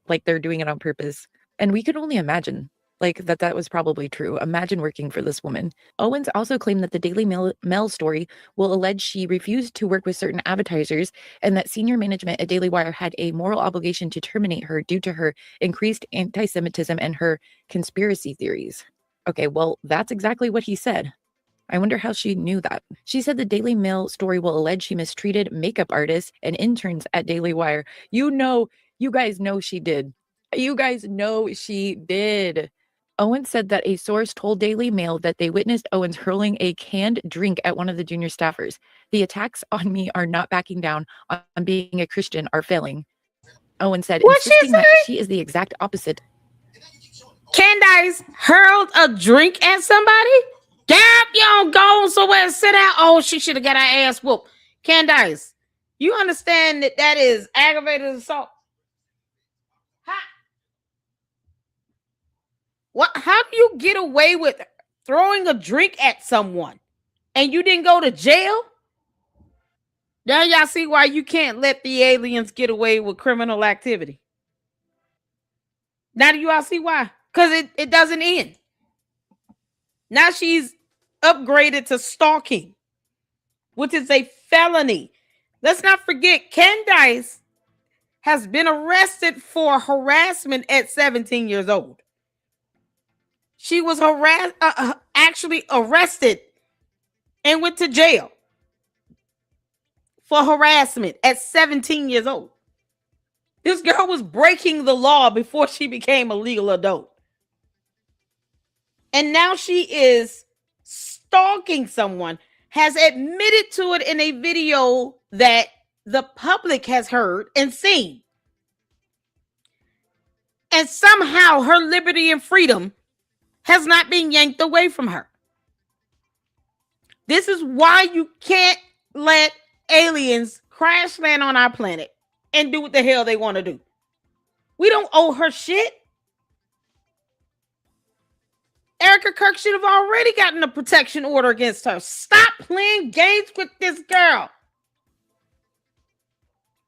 like they're doing it on purpose. And we could only imagine like that was probably true. Imagine working for this woman. Owens also claimed that the Daily Mail story will allege she refused to work with certain advertisers and that senior management at Daily Wire had a moral obligation to terminate her due to her increased anti-Semitism and her conspiracy theories. Okay, well, that's exactly what he said. I wonder how she knew that. She said the Daily Mail story will allege she mistreated makeup artists and interns at Daily Wire. You guys know she did. You guys know she did. Owens said that a source told Daily Mail that they witnessed Owens hurling a canned drink at one of the junior staffers. "The attacks on me are not backing down on being a Christian are failing," Owens said, What she insisting that say? she is the exact opposite. Candace hurled a drink at somebody? Damn, you don't go somewhere and sit down. Oh, she should have got her ass whooped. Candace, you understand that is aggravated assault? How do you get away with throwing a drink at someone and you didn't go to jail? Now y'all see why you can't let the aliens get away with criminal activity. Now do you all see why? Because it doesn't end. Now she's upgraded to stalking, which is a felony. Let's not forget, Candace has been arrested for harassment at 17 years old. She was actually arrested and went to jail for harassment at 17 years old. This girl was breaking the law before she became a legal adult. And now she is stalking someone, has admitted to it in a video that the public has heard and seen. And somehow her liberty and freedom has not been yanked away from her. This is why you can't let aliens crash land on our planet and do what the hell they want to do. We don't owe her shit. Erica Kirk should have already gotten a protection order against her. Stop playing games with this girl.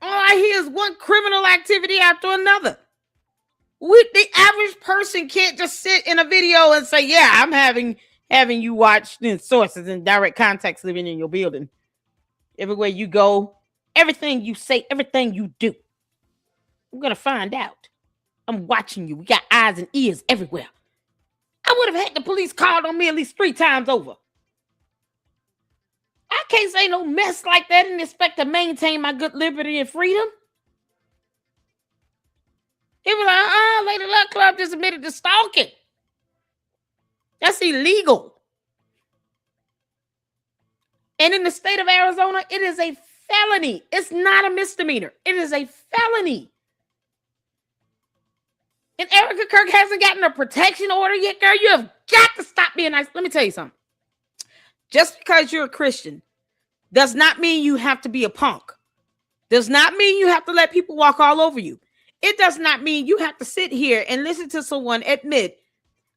All I hear is one criminal activity after another. The average person can't just sit in a video and say, "Yeah, I'm having you watch sources in direct context living in your building. Everywhere you go, everything you say, everything you do. I'm going to find out. I'm watching you. We got eyes and ears everywhere." I would have had the police called on me at least 3 times over. I can't say no mess like that and expect to maintain my good liberty and freedom. He was like, Lady Luck Club just admitted to stalking. That's illegal. And in the state of Arizona, it is a felony. It's not a misdemeanor. It is a felony. And Erica Kirk hasn't gotten a protection order yet, girl. You have got to stop being nice. Let me tell you something. Just because you're a Christian does not mean you have to be a punk. Does not mean you have to let people walk all over you. It does not mean you have to sit here and listen to someone admit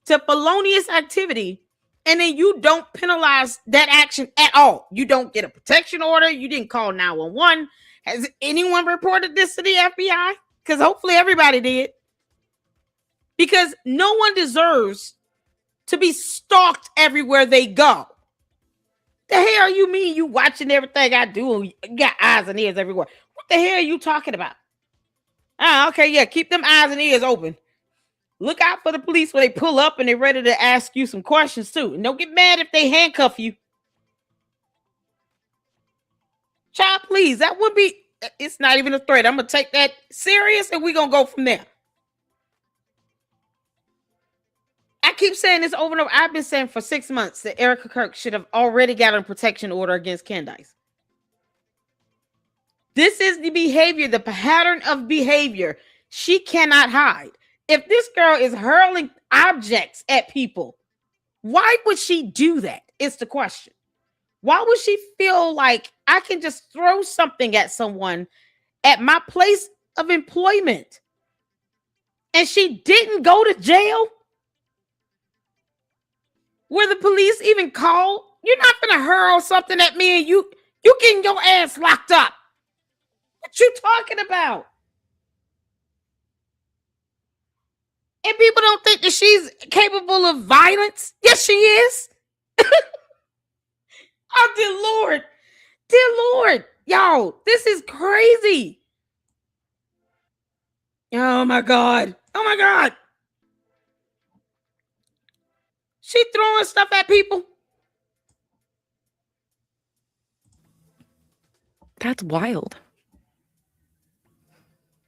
to felonious activity and then you don't penalize that action at all. You don't get a protection order. You didn't call 911. Has anyone reported this to the FBI? Because hopefully everybody did. Because no one deserves to be stalked everywhere they go. The hell you mean you watching everything I do? You got eyes and ears everywhere. What the hell are you talking about? Okay, yeah, keep them eyes and ears open. Look out for the police when they pull up and they're ready to ask you some questions too. And don't get mad if they handcuff you. Child, please, that would be, it's not even a threat. I'm going to take that serious and we're going to go from there. I keep saying this over and over. I've been saying for 6 months that Erica Kirk should have already got a protection order against Candace. This is the behavior, the pattern of behavior she cannot hide. If this girl is hurling objects at people, why would she do that? It's the question. Why would she feel like I can just throw something at someone at my place of employment? And she didn't go to jail? Were the police even called? You're not going to hurl something at me and you getting your ass locked up. What you talking about? And people don't think that she's capable of violence. Yes, she is. Oh, dear Lord. Dear Lord. Y'all, this is crazy. Oh, my God. Oh, my God. She throwing stuff at people. That's wild.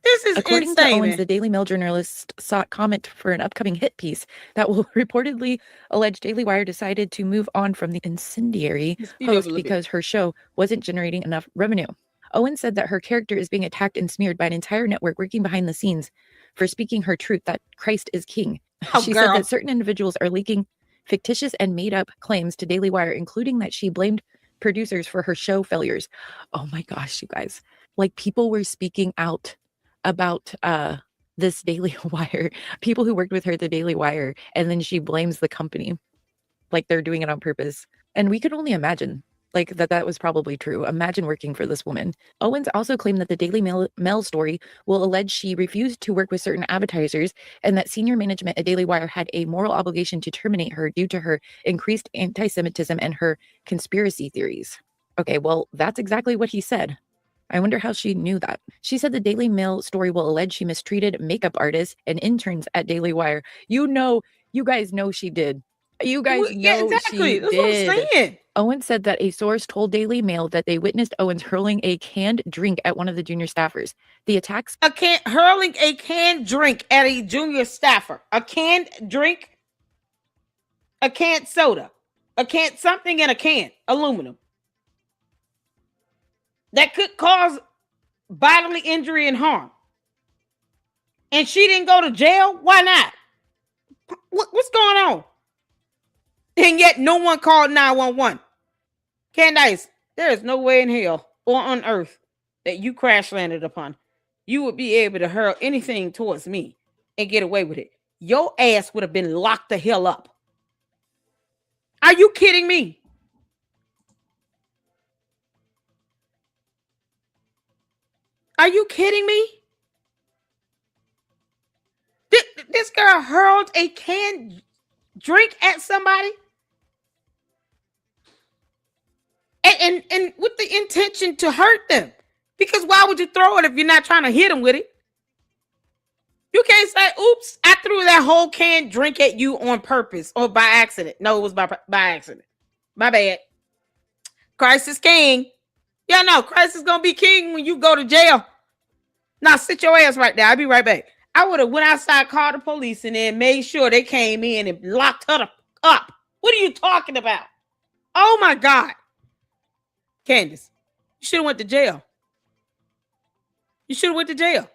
This is According insane. to Owens, the Daily Mail journalist sought comment for an upcoming hit piece that will reportedly allege Daily Wire decided to move on from the incendiary host because her show wasn't generating enough revenue. Owens said that her character is being attacked and smeared by an entire network working behind the scenes for speaking her truth that Christ is king. She said that certain individuals are leaking fictitious and made-up claims to Daily Wire, including that she blamed producers for her show failures. Oh my gosh, you guys. Like, people were speaking out about this Daily Wire, people who worked with her at the Daily Wire, and then she blames the company like they're doing it on purpose. And we could only imagine like that was probably true. Imagine working for this woman. Owens also claimed that the Daily Mail story will allege she refused to work with certain advertisers and that senior management at Daily Wire had a moral obligation to terminate her due to her increased anti-Semitism and her conspiracy theories. Okay, well, that's exactly what he said. I wonder how she knew that. She said the Daily Mail story will allege she mistreated makeup artists and interns at Daily Wire. You guys know she did. You guys know she That's did. what I'm saying. Owens said that a source told Daily Mail that they witnessed Owens hurling a canned drink at one of the junior staffers. The attacks... hurling a canned drink at a junior staffer. A canned drink? A canned soda. A canned something in a can. Aluminum. That could cause bodily injury and harm. And she didn't go to jail? Why not? What's going on? And yet no one called 911. Candace, there is no way in hell or on earth that you crash landed upon. You would be able to hurl anything towards me and get away with it. Your ass would have been locked the hell up. Are you kidding me? Are you kidding me? This girl hurled a canned drink at somebody and with the intention to hurt them. Because why would you throw it if you're not trying to hit them with it? You can't say, oops, I threw that whole canned drink at you on purpose or by accident. No, it was by accident. My bad. Christ is king. Yeah, no, Christ is gonna be king when you go to jail. Now sit your ass right there. I'll be right back. I would have went outside, called the police, and then made sure they came in and locked her up. What are you talking about? Oh my God. Candace, you should have went to jail. You should have went to jail.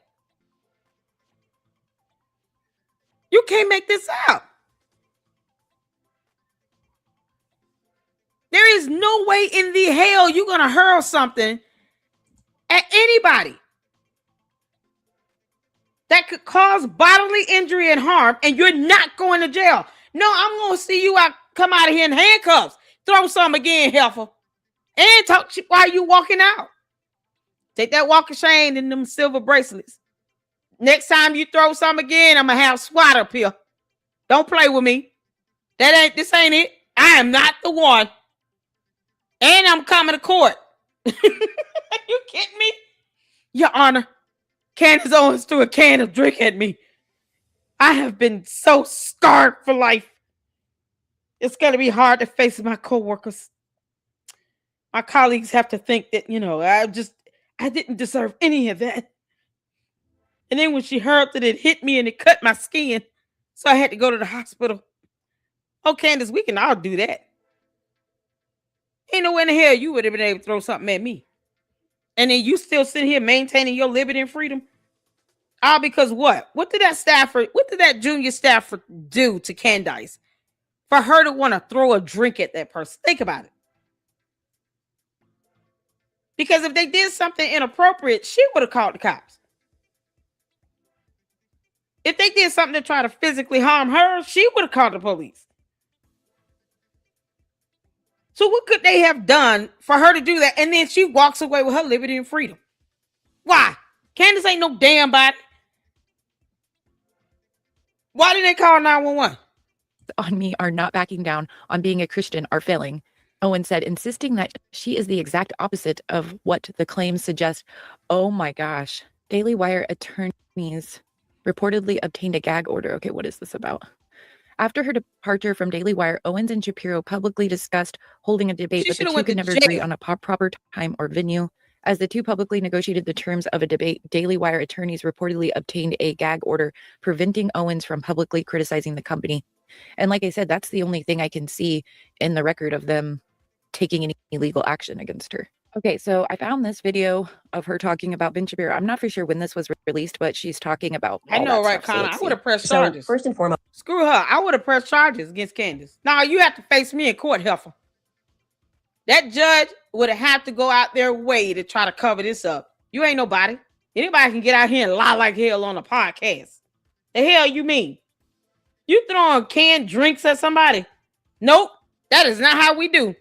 You can't make this up. There is no way in the hell you're going to hurl something at anybody that could cause bodily injury and harm, and you're not going to jail. No, I'm going to see you come out of here in handcuffs. Throw some again, heifer. And talk shit while you walking out. Take that walk of shame and them silver bracelets. Next time you throw some again, I'm going to have SWAT up here. Don't play with me. This ain't it. I am not the one. And I'm coming to court. You kidding me? Your Honor, Candace Owens threw a can of drink at me. I have been so scarred for life. It's going to be hard to face my coworkers. My colleagues have to think that, I didn't deserve any of that. And then when she heard that it hit me and it cut my skin, so I had to go to the hospital. Oh, Candace, we can all do that. Ain't no way in the hell you would have been able to throw something at me. And then you still sit here maintaining your liberty and freedom? All because what? What did that junior staffer do to Candace for her to want to throw a drink at that person? Think about it. Because if they did something inappropriate, she would have called the cops. If they did something to try to physically harm her, she would have called the police. So what could they have done for her to do that? And then she walks away with her liberty and freedom. Why? Candace ain't no damn body. Why did they call 911? On me are not backing down on being a Christian are failing, Owen said, insisting that she is the exact opposite of what the claims suggest. Oh my gosh. Daily Wire attorneys reportedly obtained a gag order. Okay, what is this about? After her departure from Daily Wire, Owens and Shapiro publicly discussed holding a debate, but the two could never agree on a proper time or venue. As the two publicly negotiated the terms of a debate, Daily Wire attorneys reportedly obtained a gag order preventing Owens from publicly criticizing the company. And like I said, that's the only thing I can see in the record of them taking any legal action against her. Okay, so I found this video of her talking about Ben Shapiro. I'm not for sure when this was released, but she's talking about I know, right, Connor? I would have pressed charges. First and foremost, screw her. I would have pressed charges against Candace. Now you have to face me in court, heifer. That judge would have to go out their way to try to cover this up. You ain't nobody. Anybody can get out here and lie like hell on a podcast. The hell you mean? You throwing canned drinks at somebody? Nope. That is not how we do.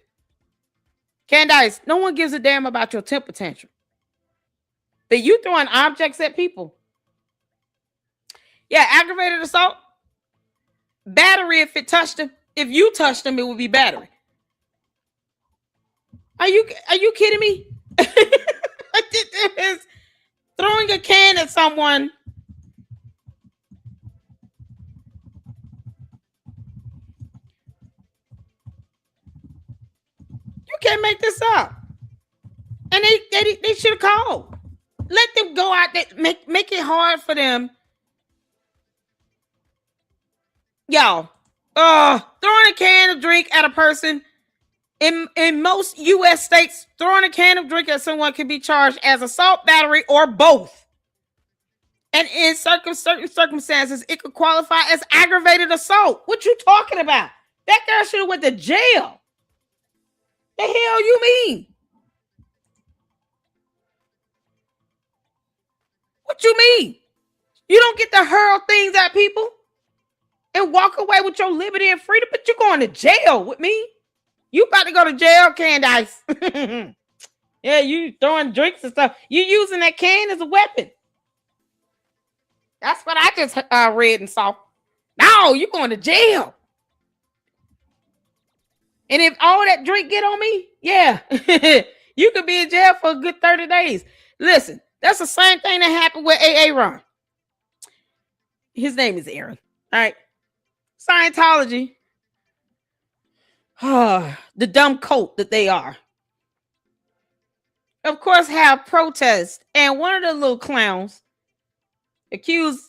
Candace, no one gives a damn about your temper tantrum. But you throwing objects at people. Yeah, aggravated assault. Battery if it touched them. If you touched them, it would be battery. Are you kidding me? Throwing a can at someone. You can't make this up. And they should have called. Let them go out there. Make it hard for them. Y'all, throwing a can of drink at a person in most U.S. states, throwing a can of drink at someone can be charged as assault, battery, or both. And in certain circumstances, it could qualify as aggravated assault. What you talking about? That girl should have went to jail. The hell you mean? What you mean? You don't get to hurl things at people and walk away with your liberty and freedom, but you're going to jail with me. You about to go to jail, Candace. Yeah, you throwing drinks and stuff. You using that can as a weapon. That's what I just read and saw. No, you're going to jail. And if all that drink get on me, yeah, you could be in jail for a good 30 days. Listen, that's the same thing that happened with Aaron. His name is Aaron. All right. Scientology. The dumb cult that they are. of course, have protests. And one of the little clowns accused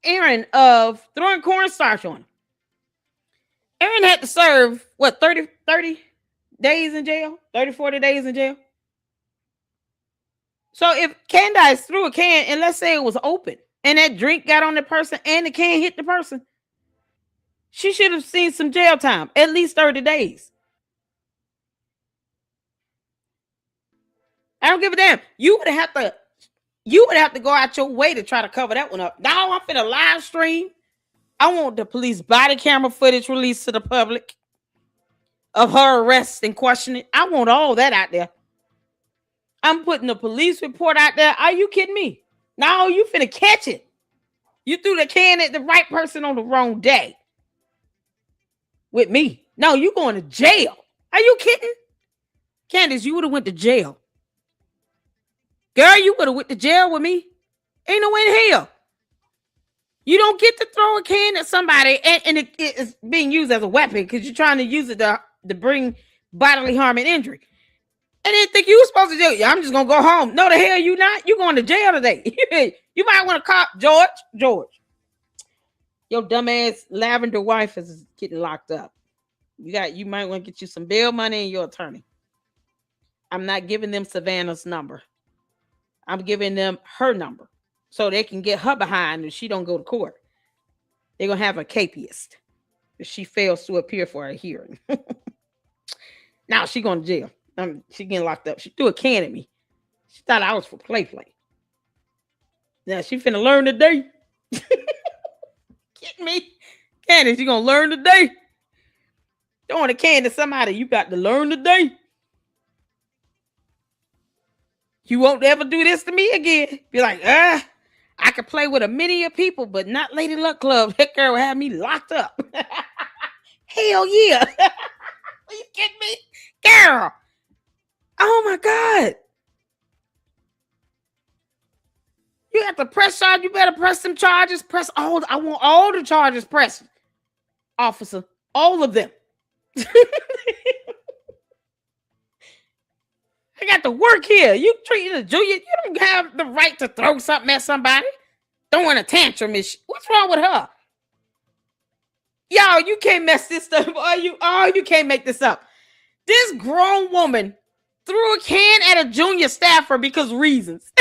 Aaron of throwing cornstarch on him. Aaron had to serve, what, 30 days in jail? 40 days in jail? So if Candace threw a can, and let's say it was open, and that drink got on the person and the can hit the person, she should have seen some jail time, at least 30 days. I don't give a damn. You would have to go out your way to try to cover that one up. Now I'm finna live stream. I want the police body camera footage released to the public of her arrest and questioning. I want all that out there. I'm putting the police report out there. Are you kidding me? No, you finna catch it. You threw the can at the right person on the wrong day. With me. No, you going to jail. Are you kidding? Candace, you would have went to jail. Girl, you would have went to jail with me. Ain't no way in hell. You don't get to throw a can at somebody and it is being used as a weapon because you're trying to use it to bring bodily harm and injury. And then think you were supposed to do, yeah, I'm just going to go home. No, the hell you not. You going to jail today. You might want to call George. Your dumbass lavender wife is getting locked up. You might want to get you some bail money and your attorney. I'm not giving them Savannah's number. I'm giving them her number so they can get her behind if she don't go to court. They're going to have a capiast if she fails to appear for a hearing. Now she going to jail. She getting locked up. She threw a can at me. She thought I was for play. Now she finna learn today. Get me? Candace, you gonna learn today? Throwing a can to somebody, you got to learn today. You won't ever do this to me again. Be like, I could play with a many of people, but not Lady Luck Club. That girl will have me locked up. Hell yeah. Are you kidding me? Girl. Oh my God. You have to press charge. You better press some charges. I want all the charges pressed. Officer. All of them. I got to work here. You treating a junior. You don't have the right to throw something at somebody. Throwing a tantrum is what's wrong with her? Y'all, you can't mess this stuff. You can't make this up. This grown woman threw a can at a junior staffer because reasons.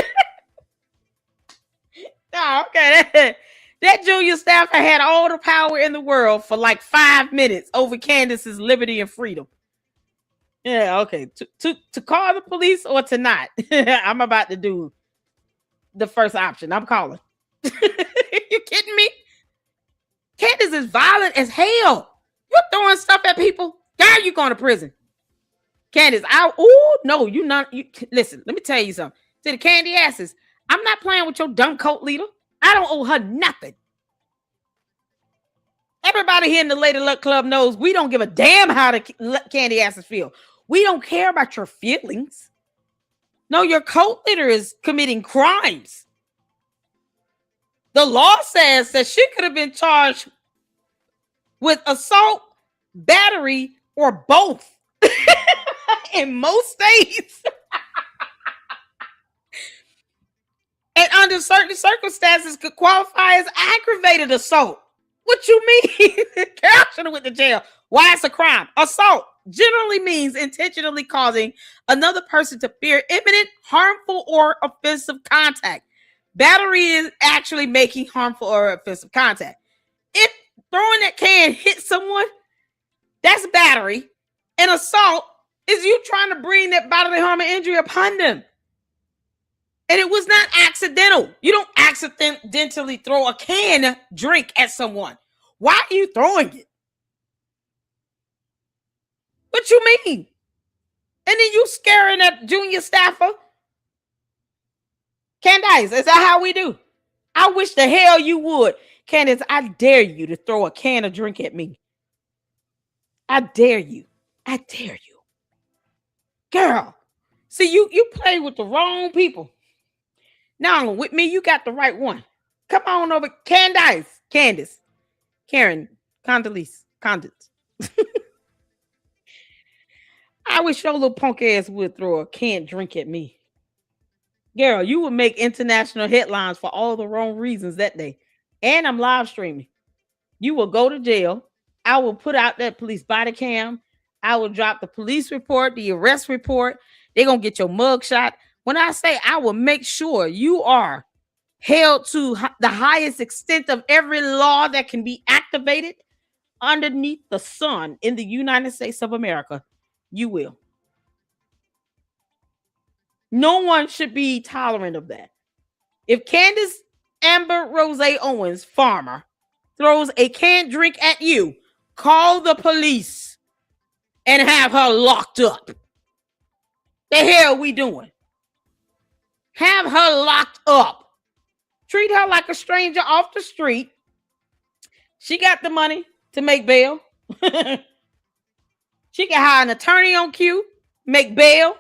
Oh, okay. That junior staffer had all the power in the world for like 5 minutes over Candace's liberty and freedom. Yeah, okay. To call the police or to not. I'm about to do the first option. I'm calling. You kidding me? Candace is violent as hell. You're throwing stuff at people. Girl, you going to prison. Candace, you not. Listen, let me tell you something. To the candy asses, I'm not playing with your dumb cult leader. I don't owe her nothing. Everybody here in the Lady Luck Club knows we don't give a damn how the candy asses feel. We don't care about your feelings. No, your cult leader is committing crimes. The law says that she could have been charged with assault, battery, or both in most states. And under certain circumstances could qualify as aggravated assault. What you mean? Girl should have went to jail. Why it's a crime? Assault generally means intentionally causing another person to fear imminent, harmful, or offensive contact. Battery is actually making harmful or offensive contact. If throwing that can hit someone, that's battery. And assault is you trying to bring that bodily harm and injury upon them. And it was not accidental. You don't accidentally throw a can drink at someone. Why are you throwing it? What you mean? And then you scaring that junior staffer? Candace, is that how we do? I wish the hell you would. Candace, I dare you to throw a can of drink at me. I dare you. I dare you. Girl, see, you play with the wrong people. Now, with me, you got the right one. Come on over. Candace. Karen. Candace. I wish your little punk ass would throw a can't drink at me. Girl, you would make international headlines for all the wrong reasons that day. And I'm live streaming. You will go to jail. I will put out that police body cam. I will drop the police report, the arrest report. They're going to get your mug shot. When I say I will make sure you are held to the highest extent of every law that can be activated underneath the sun in the United States of America, you will. No one should be tolerant of that. If Candace Amber Rose Owens, farmer, throws a canned drink at you, call the police and have her locked up. The hell we doing? Have her locked up. Treat her like a stranger off the street. She got the money to make bail. She can hire an attorney on cue, make bail,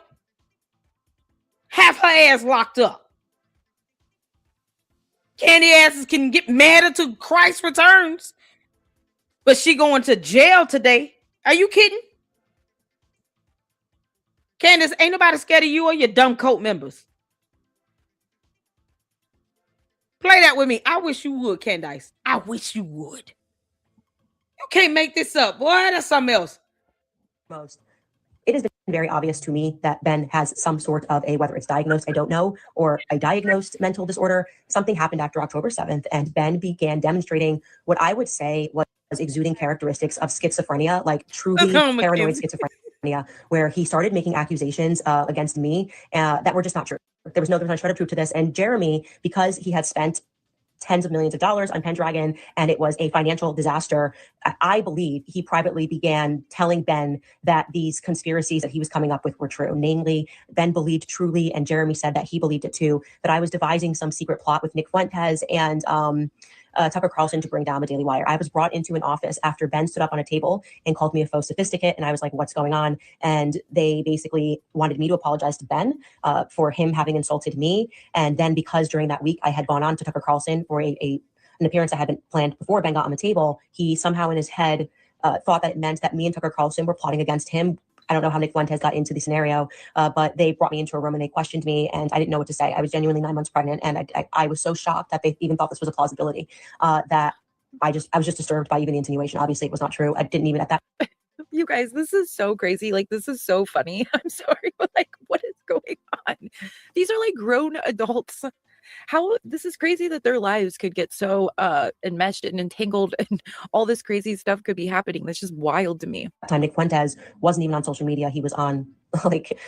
have her ass locked up. Candy asses can get mad until Christ returns. But she going to jail today. Are you kidding? Candace, ain't nobody scared of you or your dumb cult members. Play that with me. I wish you would, Candace. I wish you would. You can't make this up, boy. That's something else. Most. It has been very obvious to me that Ben has some sort of whether it's diagnosed, I don't know, or a diagnosed mental disorder. Something happened after October 7th, and Ben began demonstrating what I would say was exuding characteristics of schizophrenia, like truly paranoid schizophrenia, where he started making accusations against me that were just not true. There was not a shred of truth to this. And Jeremy, because he had spent tens of millions of dollars on Pendragon, and it was a financial disaster, I believe he privately began telling Ben that these conspiracies that he was coming up with were true. Namely, Ben believed truly, and Jeremy said that he believed it too, that I was devising some secret plot with Nick Fuentes and Tucker Carlson to bring down the Daily Wire. I was brought into an office after Ben stood up on a table and called me a faux sophisticate. And I was like, what's going on? And they basically wanted me to apologize to Ben for him having insulted me. And then because during that week I had gone on to Tucker Carlson for an appearance I had been planned before Ben got on the table, he somehow in his head thought that it meant that me and Tucker Carlson were plotting against him. I don't know how Nick Fuentes got into the scenario, but they brought me into a room and they questioned me, and I didn't know what to say. I was genuinely 9 months pregnant, and I was so shocked that they even thought this was a plausibility that I was just disturbed by even the insinuation. Obviously, it was not true. I didn't even at that. You guys, this is so crazy. Like, this is so funny. I'm sorry, but like, what is going on? These are like grown adults. How this is crazy that their lives could get so enmeshed and entangled and all this crazy stuff could be happening. That's just wild to me. Time Nick Fuentes wasn't even on social media. He was on like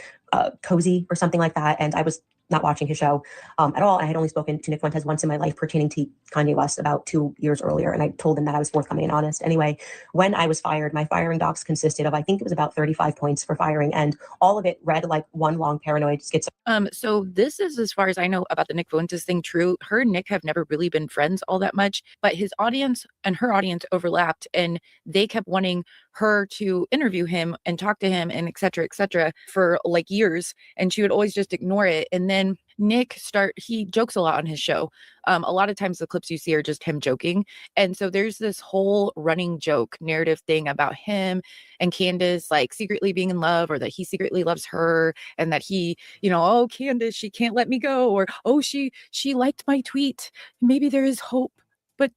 Cozy or something like that. And I was not watching his show at all. I had only spoken to Nick Fuentes once in my life pertaining to Kanye West about 2 years earlier. And I told him that I was forthcoming and honest. Anyway, when I was fired, my firing docs consisted of, I think it was about 35 points for firing. And all of it read like one long paranoid schizophrenia. So this is, as far as I know about the Nick Fuentes thing, true. Her and Nick have never really been friends all that much, but his audience and her audience overlapped, and they kept wanting her to interview him and talk to him and et cetera, for like years. And she would always just ignore it. And then Nick he jokes a lot on his show. A lot of times the clips you see are just him joking. And so there's this whole running joke narrative thing about him and Candace like secretly being in love, or that he secretly loves her, and that he, oh, Candace, she can't let me go, or oh, she liked my tweet. Maybe there is hope. But,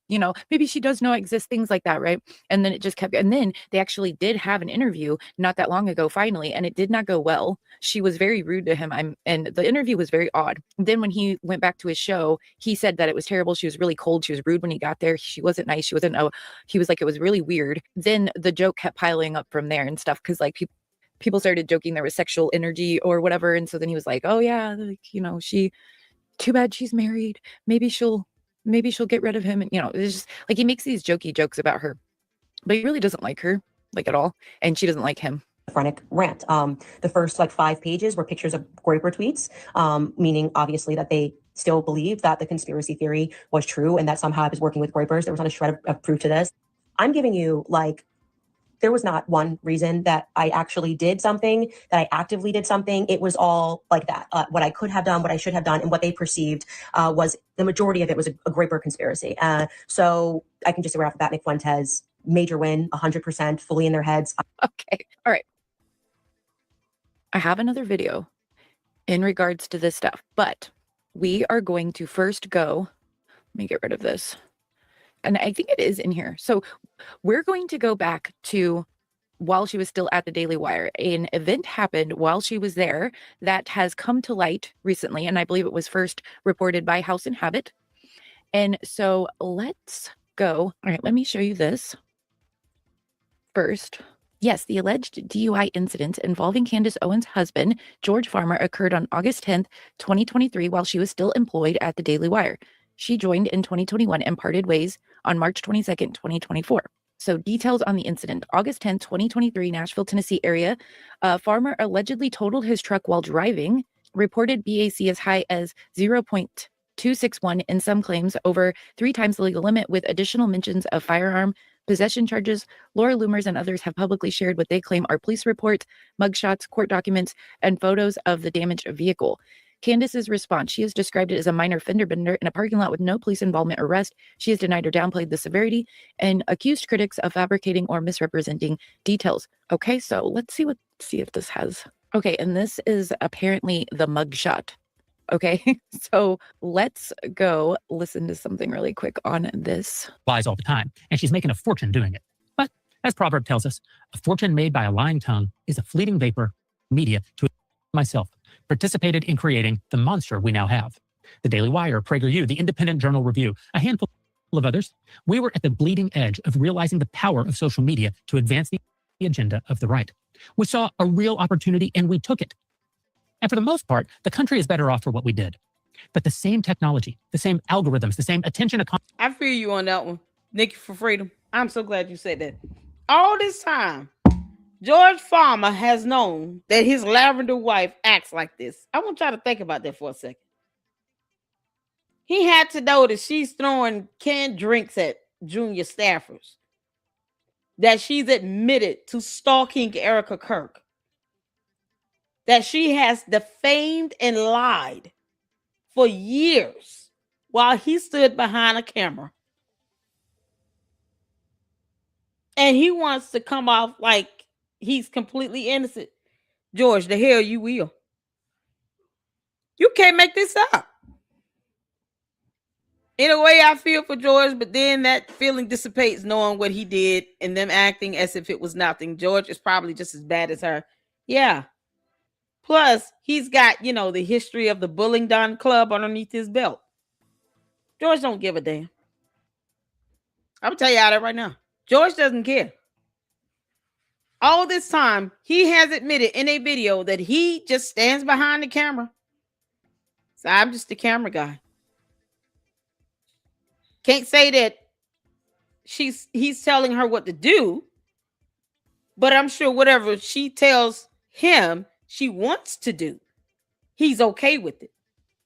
maybe she does know I exist, things like that, right? And then it just kept, and then they actually did have an interview not that long ago, finally, and it did not go well. She was very rude to him, and the interview was very odd. Then when he went back to his show, he said that it was terrible. She was really cold. She was rude when he got there. She wasn't nice. He was like, it was really weird. Then the joke kept piling up from there and stuff, because like people started joking there was sexual energy or whatever. And so then he was like, oh yeah, like, too bad she's married. Maybe she'll get rid of him. And, it's just like he makes these jokey jokes about her, but he really doesn't like her like at all. And she doesn't like him. Schizophrenic rant. The first like 5 pages were pictures of Groyper tweets, meaning obviously that they still believe that the conspiracy theory was true and that somehow I was working with Groypers. There was not a shred of proof to this. I'm giving you like, there was not one reason that I actually did something, that I actively did something. It was all like that. What I could have done, what I should have done, and what they perceived was the majority of it was a Groyper conspiracy. So I can just say right off the bat, Nick Fuentes, major win, 100%, fully in their heads. Okay. All right. I have another video in regards to this stuff, but we are going to first go, let me get rid of this. And I think it is in here. So we're going to go back to while she was still at the Daily Wire. An event happened while she was there that has come to light recently, and I believe it was first reported by House and Habit. And so let's go. All right, let me show you this first. Yes, the alleged DUI incident involving Candace Owens' husband, George Farmer, occurred on August 10th, 2023, while she was still employed at the Daily Wire. She joined in 2021 and parted ways on March 22nd, 2024. So details on the incident. August 10th, 2023, Nashville, Tennessee area. Farmer allegedly totaled his truck while driving, reported BAC as high as 0.261 in some claims, over 3 times the legal limit, with additional mentions of firearm possession charges. Laura Loomers and others have publicly shared what they claim are police reports, mugshots, court documents, and photos of the damaged vehicle. Candace's response: she has described it as a minor fender bender in a parking lot with no police involvement or arrest. She has denied or downplayed the severity and accused critics of fabricating or misrepresenting details. Okay, so let's see if this has. Okay, and this is apparently the mugshot. Okay, so let's go listen to something really quick on this. Lies all the time, and she's making a fortune doing it. But as Proverb tells us, a fortune made by a lying tongue is a fleeting vapor. Media, to myself, participated in creating the monster we now have. The Daily Wire, PragerU, the Independent Journal Review, a handful of others. We were at the bleeding edge of realizing the power of social media to advance the agenda of the right. We saw a real opportunity and we took it. And for the most part, the country is better off for what we did. But the same technology, the same algorithms, the same attention to... I feel you on that one. Nikki for Freedom. I'm so glad you said that. All this time, George Farmer has known that his lavender wife acts like this. I want y'all to think about that for a second. He had to know that she's throwing canned drinks at junior staffers, that she's admitted to stalking Erica Kirk, that she has defamed and lied for years while he stood behind a camera. And he wants to come off like he's completely innocent. George, the hell you will. You can't make this up. In a way, I feel for George, but then that feeling dissipates knowing what he did and them acting as if it was nothing. George is probably just as bad as her. Yeah. Plus, he's got, the history of the Bulling Don Club underneath his belt. George don't give a damn. I'm going to tell y'all that right now. George doesn't care. All this time, he has admitted in a video that he just stands behind the camera. So I'm just the camera guy. Can't say that he's telling her what to do, but I'm sure whatever she tells him she wants to do, he's okay with it.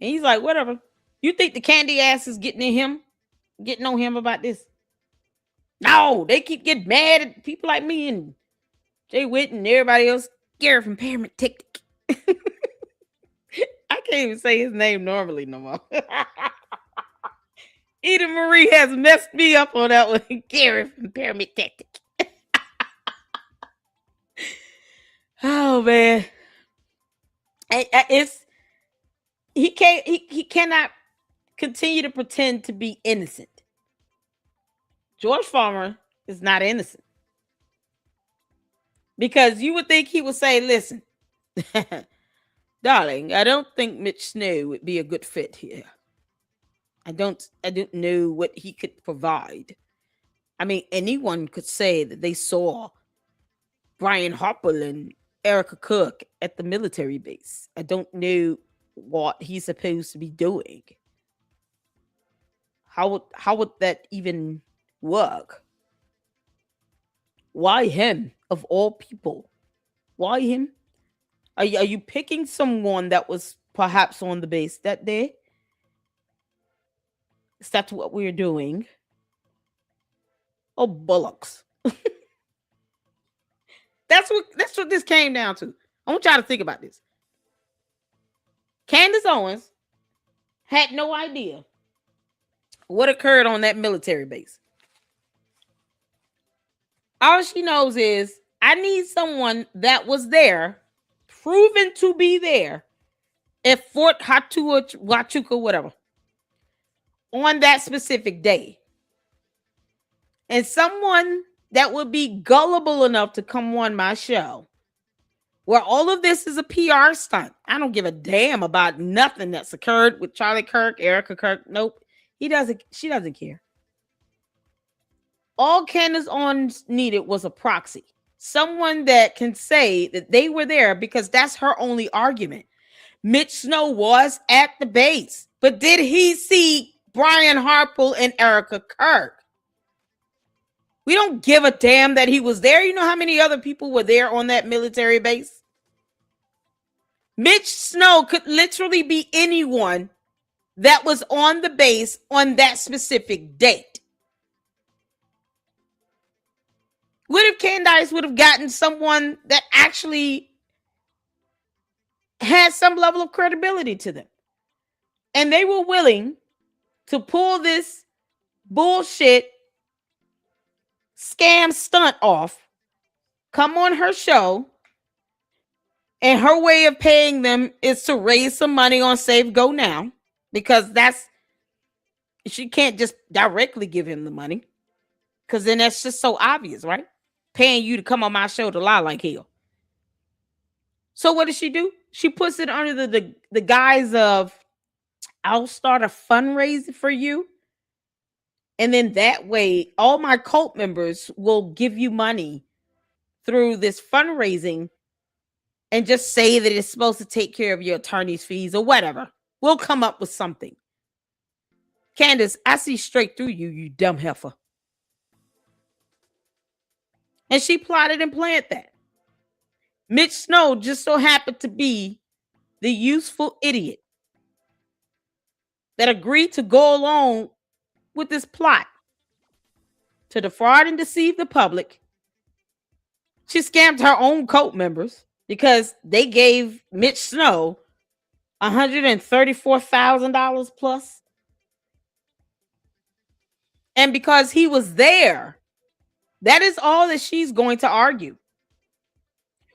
And he's like, whatever. You think the candy ass is getting on him about this? No, they keep getting mad at people like me and Jay Witt and everybody else. Gary from Paramount Tactic. I can't even say his name normally no more. Eda Marie has messed me up on that one. Gary from Pyramid Tactic. Oh man. He cannot continue to pretend to be innocent. George Farmer is not innocent. Because you would think he would say, listen, darling, I don't think Mitch Snow would be a good fit here. I don't know what he could provide. I mean, anyone could say that they saw Brian Harper and Erica Cook at the military base. I don't know what he's supposed to be doing. How would that even work? Why him of all people? Why him? Are you picking someone that was perhaps on the base that day? Is that what we're doing? Oh, bullocks. That's what this came down to. I want y'all to think about this. Candace Owens had no idea what occurred on that military base. All she knows is, I need someone that was there proven to be there at Fort Huachuca, whatever, on that specific day, and someone that would be gullible enough to come on my show where all of this is a PR stunt. I don't give a damn about nothing that's occurred with Charlie Kirk, Erica Kirk. Nope. She doesn't care. All Candace Owens needed was a proxy. Someone that can say that they were there, because that's her only argument. Mitch Snow was at the base, but did he see Brian Harple and Erica Kirk? We don't give a damn that he was there. You know how many other people were there on that military base? Mitch Snow could literally be anyone that was on the base on that specific date. What if Candace would have gotten someone that actually had some level of credibility to them, and they were willing to pull this bullshit scam stunt off, come on her show, and her way of paying them is to raise some money on Save Go Now, because she can't just directly give him the money, because then that's just so obvious, right? Paying you to come on my show to lie like hell. So what does she do? She puts it under the guise of, I'll start a fundraiser for you, and then that way all my cult members will give you money through this fundraising, and just say that it's supposed to take care of your attorney's fees or whatever. We'll come up with something. Candace, I see straight through you, you dumb heifer. And she plotted and planned that. Mitch Snow just so happened to be the useful idiot that agreed to go along with this plot to defraud and deceive the public. She scammed her own cult members because they gave Mitch Snow $134,000 plus. And because he was there, that is all that she's going to argue.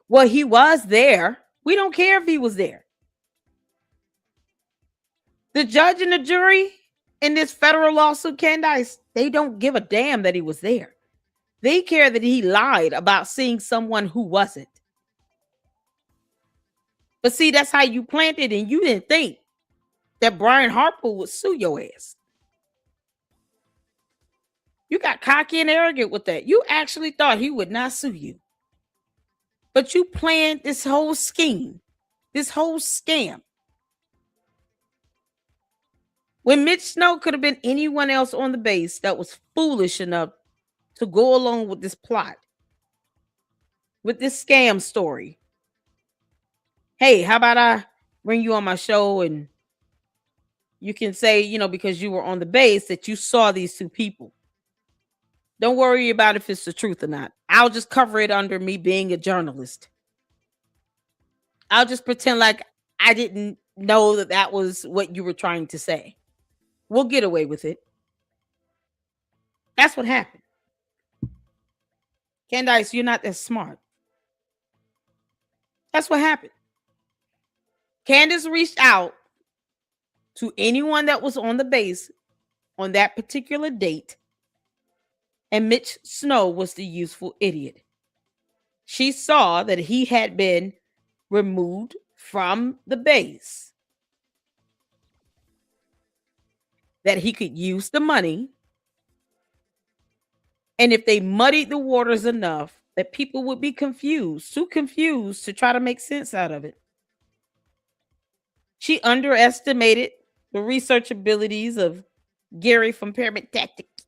Well, he was there. We don't care if he was there. The judge and the jury in this federal lawsuit, Candace, they don't give a damn that he was there. They care that he lied about seeing someone who wasn't. But see, that's how you planted, and you didn't think that Brian Harple would sue your ass. You got cocky and arrogant with that. You actually thought he would not sue you. But you planned this whole scheme, this whole scam. When Mitch Snow could have been anyone else on the base that was foolish enough to go along with this plot, with this scam story. Hey, how about I bring you on my show and you can say, because you were on the base, that you saw these two people. Don't worry about if it's the truth or not. I'll just cover it under me being a journalist. I'll just pretend like I didn't know that that was what you were trying to say. We'll get away with it. That's what happened. Candace, you're not that smart. That's what happened. Candace reached out to anyone that was on the base on that particular date, and Mitch Snow was the useful idiot. She saw that he had been removed from the base, that he could use the money, and if they muddied the waters enough, that people would be confused, too confused to try to make sense out of it. She underestimated the research abilities of Gary from Pyramid Tactics.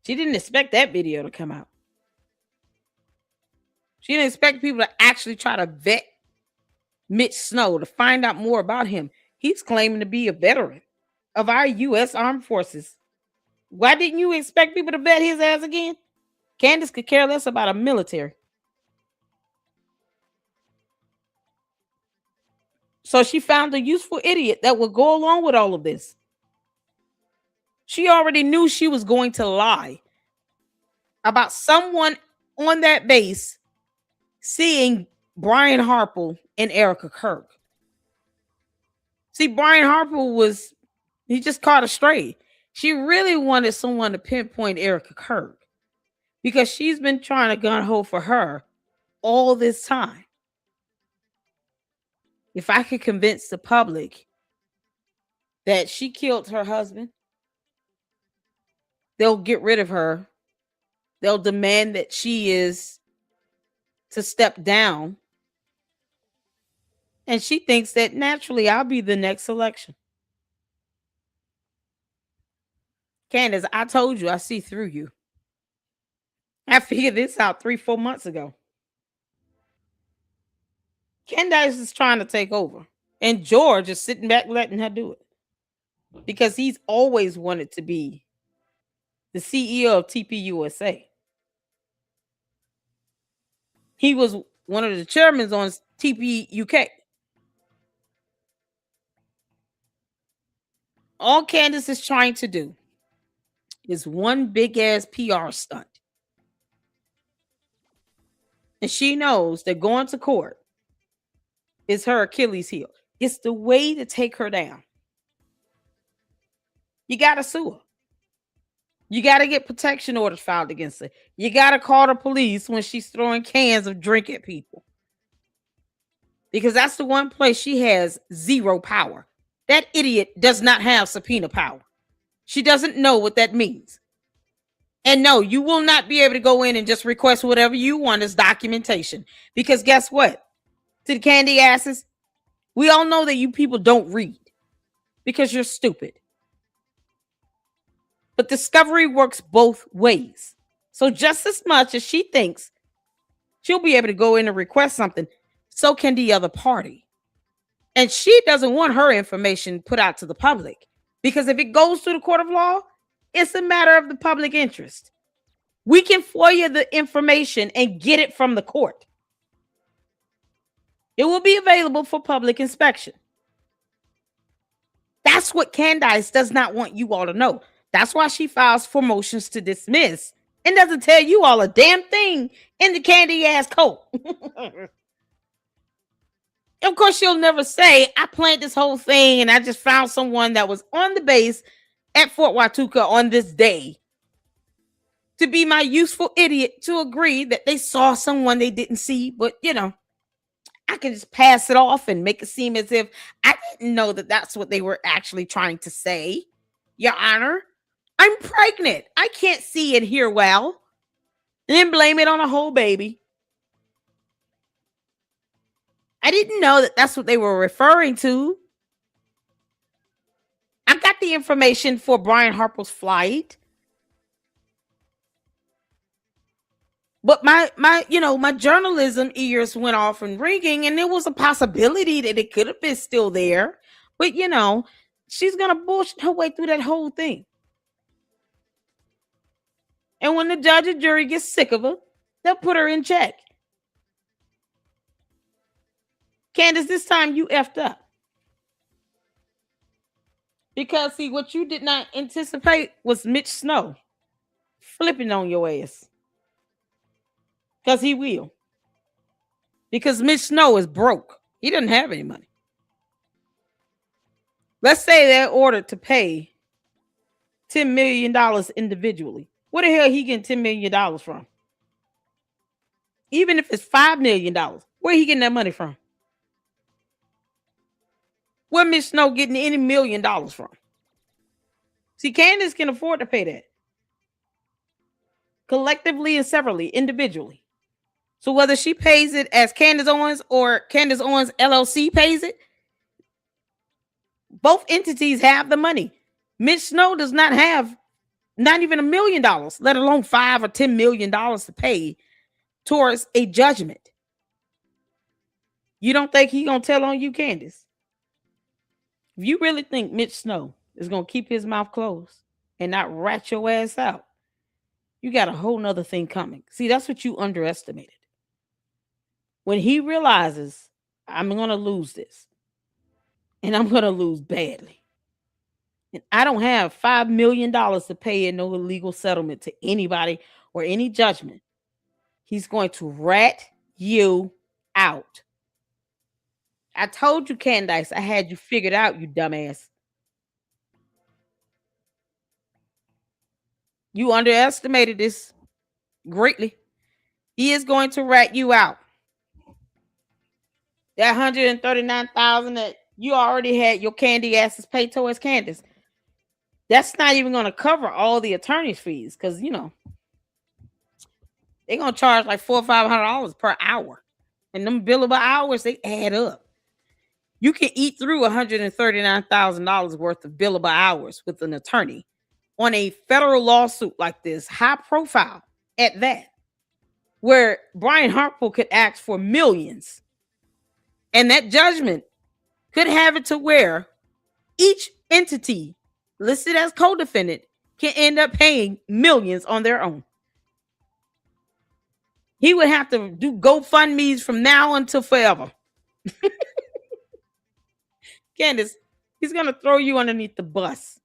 She didn't expect that video to come out. She didn't expect people to actually try to vet Mitch Snow to find out more about him. He's claiming to be a veteran of our U.S. Armed Forces. Why didn't you expect people to vet his ass again? Candace could care less about a military. So she found a useful idiot that would go along with all of this. She already knew she was going to lie about someone on that base seeing Brian Harper and Erica Kirk. See, Brian Harper he just caught a stray. She really wanted someone to pinpoint Erica Kirk because she's been trying to gun hole for her all this time. If I could convince the public that she killed her husband, they'll get rid of her. They'll demand that she is to step down. And she thinks that naturally I'll be the next election. Candace, I told you I see through you. I figured this out 3-4 months ago. Candace is trying to take over. And George is sitting back letting her do it. Because he's always wanted to be the CEO of TPUSA. He was one of the chairmen on TPUK. All Candace is trying to do is one big ass PR stunt. And she knows that going to court is her Achilles heel. It's the way to take her down. You got to sue her. You got to get protection orders filed against her. You got to call the police when she's throwing cans of drink at people. Because that's the one place she has zero power. That idiot does not have subpoena power. She doesn't know what that means. And no, you will not be able to go in and just request whatever you want as documentation. Because guess what? To the candy asses, we all know that you people don't read because you're stupid. But discovery works both ways. So just as much as she thinks she'll be able to go in and request something, so can the other party. And she doesn't want her information put out to the public. Because if it goes to the court of law, it's a matter of the public interest. We can FOIA the information and get it from the court. It will be available for public inspection. That's what Candace does not want you all to know. That's why she files for motions to dismiss and doesn't tell you all a damn thing in the candy ass coat. Of course, she'll never say, I planned this whole thing and I just found someone that was on the base at Fort Huachuca on this day to be my useful idiot to agree that they saw someone they didn't see. But, I can just pass it off and make it seem as if I didn't know that that's what they were actually trying to say. Your Honor, I'm pregnant. I can't see and hear well. And then blame it on a whole baby. I didn't know that that's what they were referring to. I got the information for Brian Harper's flight. But my journalism ears went off and ringing, and there was a possibility that it could have been still there. But, she's going to bullshit her way through that whole thing. And when the judge and jury gets sick of her, they'll put her in check. Candace, this time you effed up. Because, see, what you did not anticipate was Mitch Snow flipping on your ass. Because he will. Because Mitch Snow is broke. He doesn't have any money. Let's say they're ordered to pay $10 million individually. Where the hell he getting $10 million from? Even if it's $5 million, where he getting that money from? Where Mitch Snow getting any $1 million from? See, Candace can afford to pay that. Collectively and separately, individually. So whether she pays it as Candace Owens or Candace Owens LLC pays it, both entities have the money. Mitch Snow does not have not even $1 million, let alone $5 or $10 million to pay towards a judgment. You don't think he gonna tell on you, Candace? If you really think Mitch Snow is gonna keep his mouth closed and not rat your ass out, you got a whole nother thing coming. See, that's what you underestimated. When he realizes I'm gonna lose this, and I'm gonna lose badly, and I don't have $5 million to pay in no legal settlement to anybody or any judgment, he's going to rat you out. I told you, Candace, I had you figured out, you dumbass. You underestimated this greatly. He is going to rat you out. That 139,000 that you already had your candy asses pay towards Candace. That's not even going to cover all the attorney's fees because they're gonna charge like $400 or $500 per hour, and them billable hours they add up. You can eat through $139,000 worth of billable hours with an attorney on a federal lawsuit like this, high profile at that, where Brian Harper could ask for millions, and that judgment could have it to where each entity listed as co-defendant can end up paying millions on their own. He would have to do GoFundMe's from now until forever. Candace, he's going to throw you underneath the bus.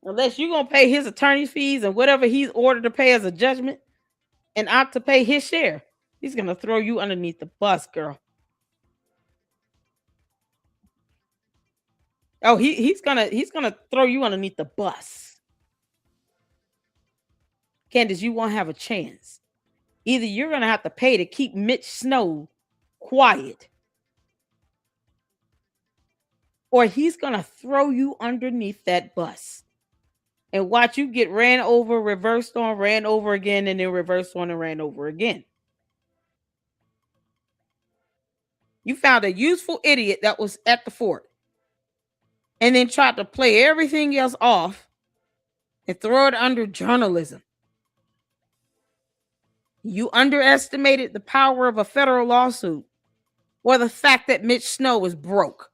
Unless you're going to pay his attorney fees and whatever he's ordered to pay as a judgment and opt to pay his share, he's going to throw you underneath the bus, girl. Oh, he's gonna throw you underneath the bus. Candace, you won't have a chance. Either you're going to have to pay to keep Mitch Snow quiet, or he's going to throw you underneath that bus and watch you get ran over, reversed on, ran over again, and then reversed on and ran over again. You found a useful idiot that was at the fort and then tried to play everything else off and throw it under journalism. You underestimated the power of a federal lawsuit or the fact that Mitch Snow is broke.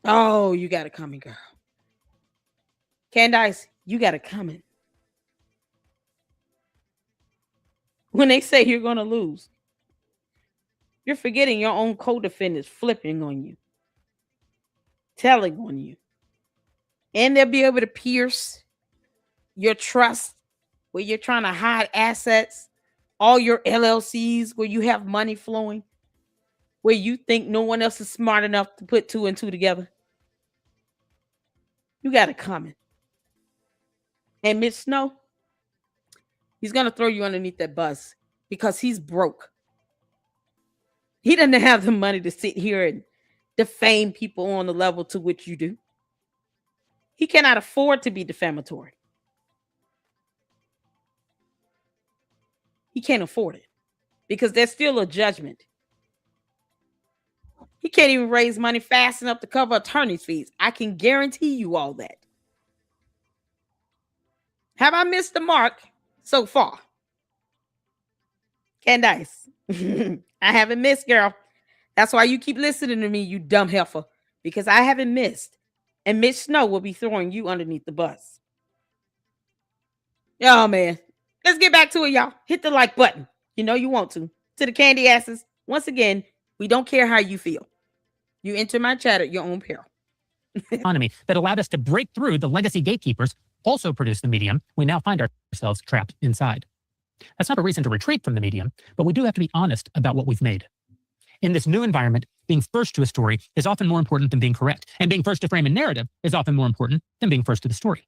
Oh, you got it coming, girl. Candace, you got it coming. When they say you're going to lose, you're forgetting your own co-defendants flipping on you, telling on you. And they'll be able to pierce your trust where you're trying to hide assets, all your LLCs where you have money flowing, where you think no one else is smart enough to put two and two together. You got it coming. And Mitch Snow, he's going to throw you underneath that bus because he's broke. He doesn't have the money to sit here and defame people on the level to which you do. He cannot afford to be defamatory. He can't afford it because there's still a judgment. He can't even raise money fast enough to cover attorney's fees. I can guarantee you all that. Have I missed the mark so far? Candace, I haven't missed, girl. That's why you keep listening to me, you dumb heifer, because I haven't missed. And Mitch Snow will be throwing you underneath the bus. Oh, man. Let's get back to it, y'all. Hit the like button. You know you want to. To the candy asses, once again, we don't care how you feel. You enter my chat at your own peril. Economy that allowed us to break through the legacy gatekeepers also produce the medium we now find ourselves trapped inside. That's not a reason to retreat from the medium, but we do have to be honest about what we've made. In this new environment, being first to a story is often more important than being correct, and being first to frame a narrative is often more important than being first to the story.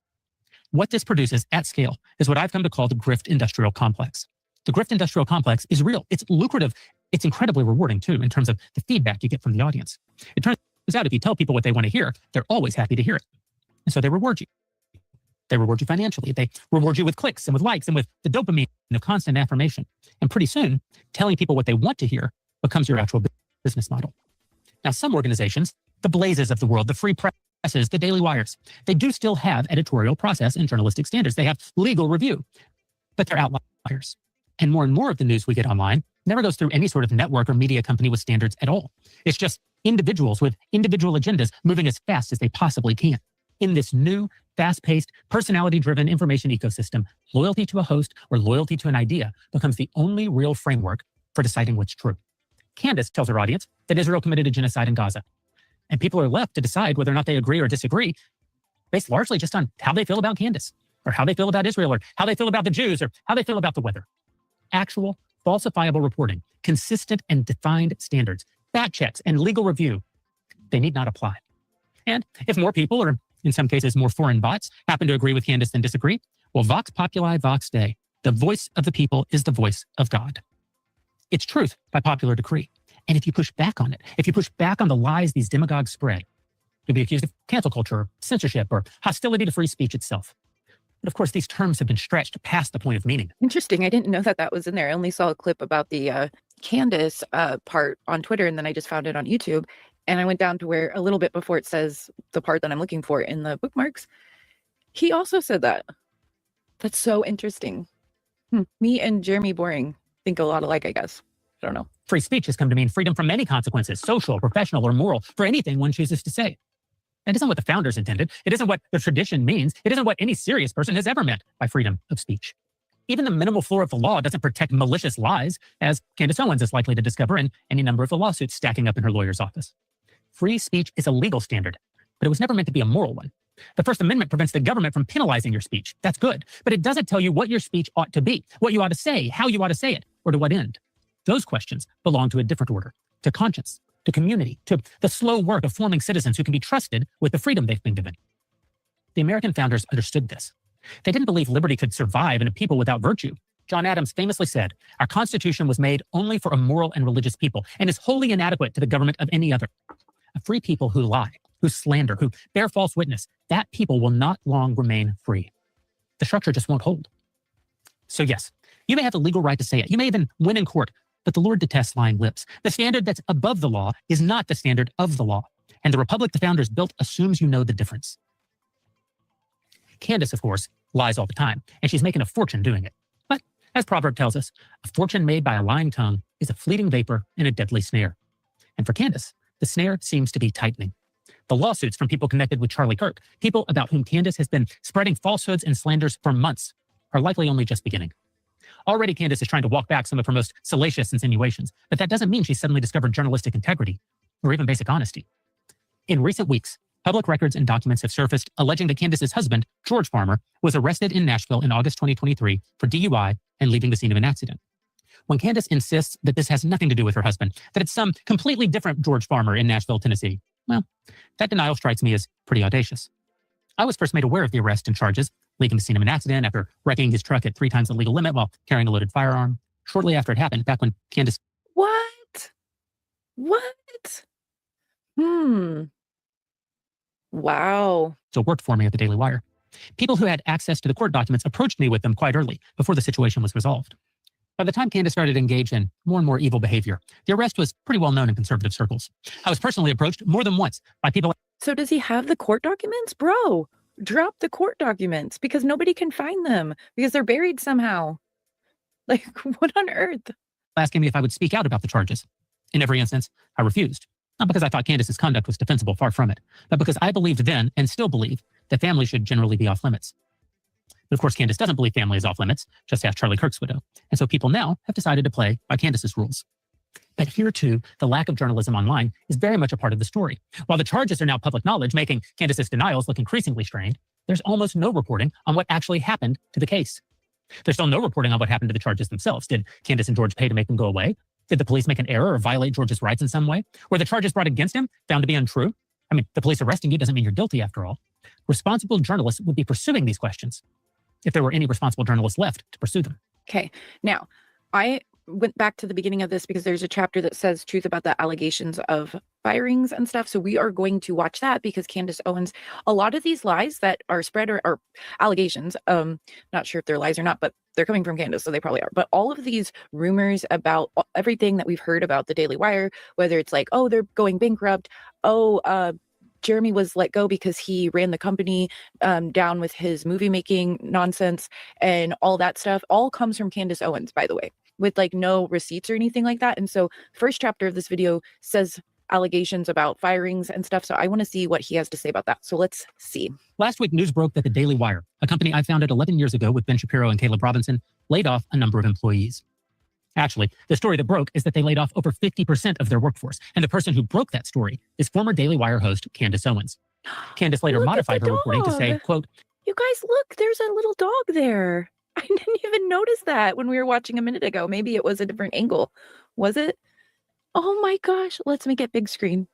What this produces at scale is what I've come to call the grift industrial complex. The grift industrial complex is real. It's lucrative. It's incredibly rewarding, too, in terms of the feedback you get from the audience. It turns out if you tell people what they want to hear, they're always happy to hear it. And so they reward you. They reward you financially. They reward you with clicks and with likes and with the dopamine of constant affirmation. And pretty soon, telling people what they want to hear becomes your actual business model. Now, some organizations, the Blazes of the world, the Free Presses, the Daily Wires, they do still have editorial process and journalistic standards. They have legal review, but they're outliers. And more of the news we get online never goes through any sort of network or media company with standards at all. It's just individuals with individual agendas moving as fast as they possibly can. In this new, fast-paced, personality-driven information ecosystem, loyalty to a host or loyalty to an idea becomes the only real framework for deciding what's true. Candace tells her audience that Israel committed a genocide in Gaza, and people are left to decide whether or not they agree or disagree based largely just on how they feel about Candace. or how they feel about Israel, or how they feel about the Jews, or how they feel about the weather. Actual, falsifiable reporting, consistent and defined standards, fact checks, and legal review, they need not apply. And if more people, or in some cases more foreign bots, happen to agree with Candace than disagree, well, vox populi vox Dei. The voice of the people is the voice of God. It's truth by popular decree. And if you push back on it, if you push back on the lies these demagogues spread, you'll be accused of cancel culture, or censorship, or hostility to free speech itself. But of course, these terms have been stretched past the point of meaning. Interesting. I didn't know that was in there. I only saw a clip about the Candace part on Twitter, and then I just found it on YouTube. And I went down to where a little bit before it says the part that I'm looking for in the bookmarks. He also said that. That's so interesting. Me and Jeremy Boring think a lot alike, I guess. I don't know. Free speech has come to mean freedom from many consequences, social, professional, or moral, for anything one chooses to say. It isn't what the founders intended. It isn't what the tradition means. It isn't what any serious person has ever meant by freedom of speech. Even the minimal floor of the law doesn't protect malicious lies, as Candace Owens is likely to discover in any number of the lawsuits stacking up in her lawyer's office. Free speech is a legal standard, but it was never meant to be a moral one. The First Amendment prevents the government from penalizing your speech. That's good. But it doesn't tell you what your speech ought to be, what you ought to say, how you ought to say it, or to what end. Those questions belong to a different order, to conscience, to community, to the slow work of forming citizens who can be trusted with the freedom they've been given. The American founders understood this. They didn't believe liberty could survive in a people without virtue. John Adams famously said, "Our Constitution was made only for a moral and religious people and is wholly inadequate to the government of any other." A free people who lie, who slander, who bear false witness, that people will not long remain free. The structure just won't hold. So yes, you may have the legal right to say it. You may even win in court, but the Lord detests lying lips. The standard that's above the law is not the standard of the law. And the republic the founders built assumes you know the difference. Candace, of course, lies all the time, and she's making a fortune doing it. But as Proverb tells us, a fortune made by a lying tongue is a fleeting vapor and a deadly snare. And for Candace, the snare seems to be tightening. The lawsuits from people connected with Charlie Kirk, people about whom Candace has been spreading falsehoods and slanders for months, are likely only just beginning. Already, Candace is trying to walk back some of her most salacious insinuations, but that doesn't mean she's suddenly discovered journalistic integrity or even basic honesty. In recent weeks, public records and documents have surfaced alleging that Candace's husband, George Farmer, was arrested in Nashville in August 2023 for DUI and leaving the scene of an accident. When Candace insists that this has nothing to do with her husband, that it's some completely different George Farmer in Nashville, Tennessee, well, that denial strikes me as pretty audacious. I was first made aware of the arrest and charges, leaving the scene of an accident after wrecking his truck at 3 times the legal limit while carrying a loaded firearm, shortly after it happened, back when Candace... What? Wow. still worked for me at the Daily Wire. People who had access to the court documents approached me with them quite early, before the situation was resolved. By the time Candace started to engage in more and more evil behavior, the arrest was pretty well known in conservative circles. I was personally approached more than once by people... So does he have the court documents? Bro, drop the court documents because nobody can find them because they're buried somehow. Like, what on earth? asking me if I would speak out about the charges. In every instance, I refused. Not because I thought Candace's conduct was defensible, far from it, but because I believed then, and still believe, that family should generally be off limits. But of course, Candace doesn't believe family is off limits, just ask Charlie Kirk's widow. And so people now have decided to play by Candace's rules. But here too, the lack of journalism online is very much a part of the story. While the charges are now public knowledge, making Candace's denials look increasingly strained, there's almost no reporting on what actually happened to the case. There's still no reporting on what happened to the charges themselves. Did Candace and George pay to make them go away? Did the police make an error or violate George's rights in some way? Were the charges brought against him found to be untrue? I mean, the police arresting you doesn't mean you're guilty after all. Responsible journalists would be pursuing these questions if there were any responsible journalists left to pursue them. Okay, now, I went back to the beginning of this because there's a chapter that says truth about the allegations of firings and stuff. So we are going to watch that because Candace Owens, a lot of these lies that are spread are allegations. Not sure if they're lies or not, but they're coming from Candace, so they probably are. But all of these rumors about everything that we've heard about the Daily Wire, whether it's like, oh, they're going bankrupt, Jeremy was let go because he ran the company down with his movie making nonsense and all that stuff, all comes from Candace Owens, by the way, with like no receipts or anything like that. And so first chapter of this video says allegations about firings and stuff. So I want to see what he has to say about that. So let's see. Last week, news broke that the Daily Wire, a company I founded 11 years ago with Ben Shapiro and Caleb Robinson, laid off a number of employees. Actually, the story that broke is that they laid off over 50% of their workforce. And the person who broke that story is former Daily Wire host Candace Owens. Candace later modified her reporting to say, quote, You guys, look, there's a little dog there. I didn't even notice that when we were watching a minute ago. Maybe it was a different angle. Was it? Oh my gosh. Let's make it big screen.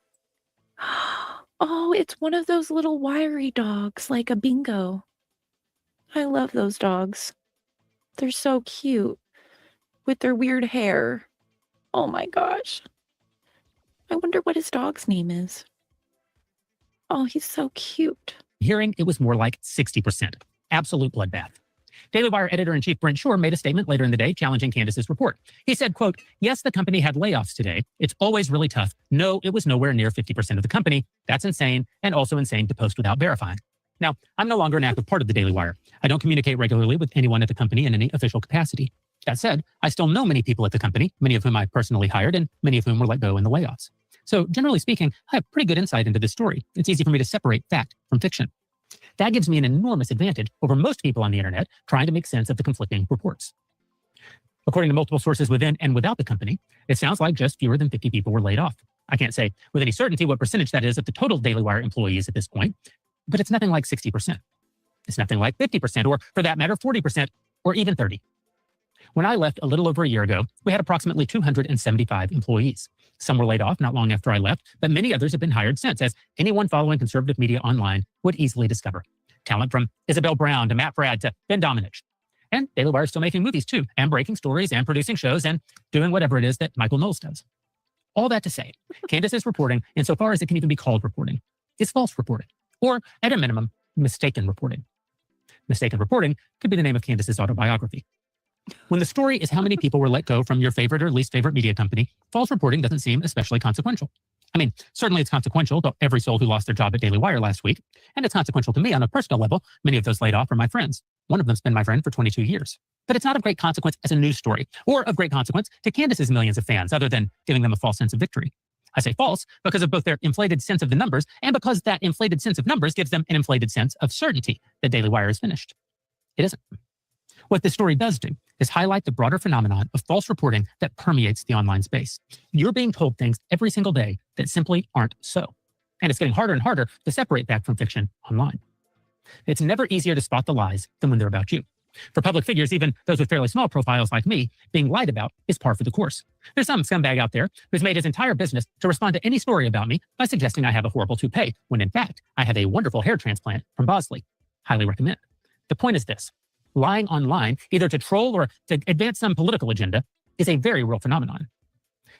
Oh, it's one of those little wiry dogs, like a Bingo. I love those dogs. They're so cute with their weird hair. Oh my gosh. I wonder what his dog's name is. Oh, he's so cute. Hearing it was more like 60%. Absolute bloodbath. Daily Wire editor-in-chief Brent Shore made a statement later in the day challenging Candace's report. He said, quote, "Yes, the company had layoffs today. It's always really tough. No, it was nowhere near 50% of the company. That's insane, and also insane to post without verifying." Now, I'm no longer an active part of the Daily Wire. I don't communicate regularly with anyone at the company in any official capacity. That said, I still know many people at the company, many of whom I personally hired, and many of whom were let go in the layoffs. So generally speaking, I have pretty good insight into this story. It's easy for me to separate fact from fiction. That gives me an enormous advantage over most people on the internet trying to make sense of the conflicting reports. According to multiple sources within and without the company, it sounds like just fewer than 50 people were laid off. I can't say with any certainty what percentage that is of the total Daily Wire employees at this point, but it's nothing like 60%. It's nothing like 50%, or for that matter, 40%, or even 30%. When I left a little over a year ago, we had approximately 275 employees. Some were laid off not long after I left, but many others have been hired since, as anyone following conservative media online would easily discover. Talent from Isabel Brown to Matt Fradd to Ben Domenech. And Daily Wire is still making movies too, and breaking stories and producing shows and doing whatever it is that Michael Knowles does. All that to say, Candace's reporting, insofar as it can even be called reporting, is false reporting, or at a minimum, mistaken reporting. Mistaken reporting could be the name of Candace's autobiography. When the story is how many people were let go from your favorite or least favorite media company, false reporting doesn't seem especially consequential. I mean, certainly it's consequential to every soul who lost their job at Daily Wire last week, and it's consequential to me on a personal level. Many of those laid off are my friends. One of them's been my friend for 22 years. But it's not of great consequence as a news story, or of great consequence to Candace's millions of fans, other than giving them a false sense of victory. I say false because of both their inflated sense of the numbers and because that inflated sense of numbers gives them an inflated sense of certainty that Daily Wire is finished. It isn't. What this story does do is highlight the broader phenomenon of false reporting that permeates the online space. You're being told things every single day that simply aren't so. And it's getting harder and harder to separate fact from fiction online. It's never easier to spot the lies than when they're about you. For public figures, even those with fairly small profiles like me, being lied about is par for the course. There's some scumbag out there who's made his entire business to respond to any story about me by suggesting I have a horrible toupee, when in fact, I have a wonderful hair transplant from Bosley. Highly recommend. The point is this. Lying online, either to troll or to advance some political agenda, is a very real phenomenon.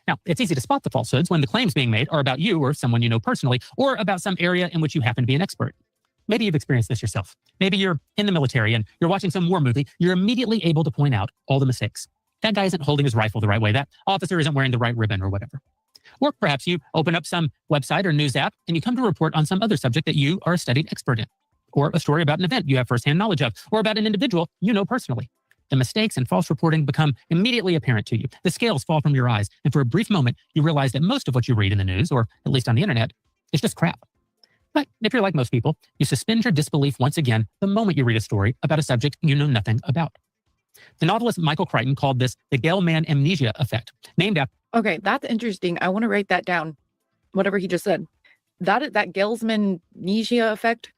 Now, it's easy to spot the falsehoods when the claims being made are about you or someone you know personally, or about some area in which you happen to be an expert. Maybe you've experienced this yourself. Maybe you're in the military and you're watching some war movie. You're immediately able to point out all the mistakes. That guy isn't holding his rifle the right way. That officer isn't wearing the right ribbon or whatever. Or perhaps you open up some website or news app and you come to report on some other subject that you are a studied expert in. Or a story about an event you have firsthand knowledge of, or about an individual you know personally. The mistakes and false reporting become immediately apparent to you. The scales fall from your eyes, and for a brief moment, you realize that most of what you read in the news, or at least on the internet, is just crap. But if you're like most people, you suspend your disbelief once again the moment you read a story about a subject you know nothing about. The novelist Michael Crichton called this the Gell-Mann amnesia effect, named after... Okay, that's interesting. I want to write that down, whatever he just said. That Gell-Mann amnesia effect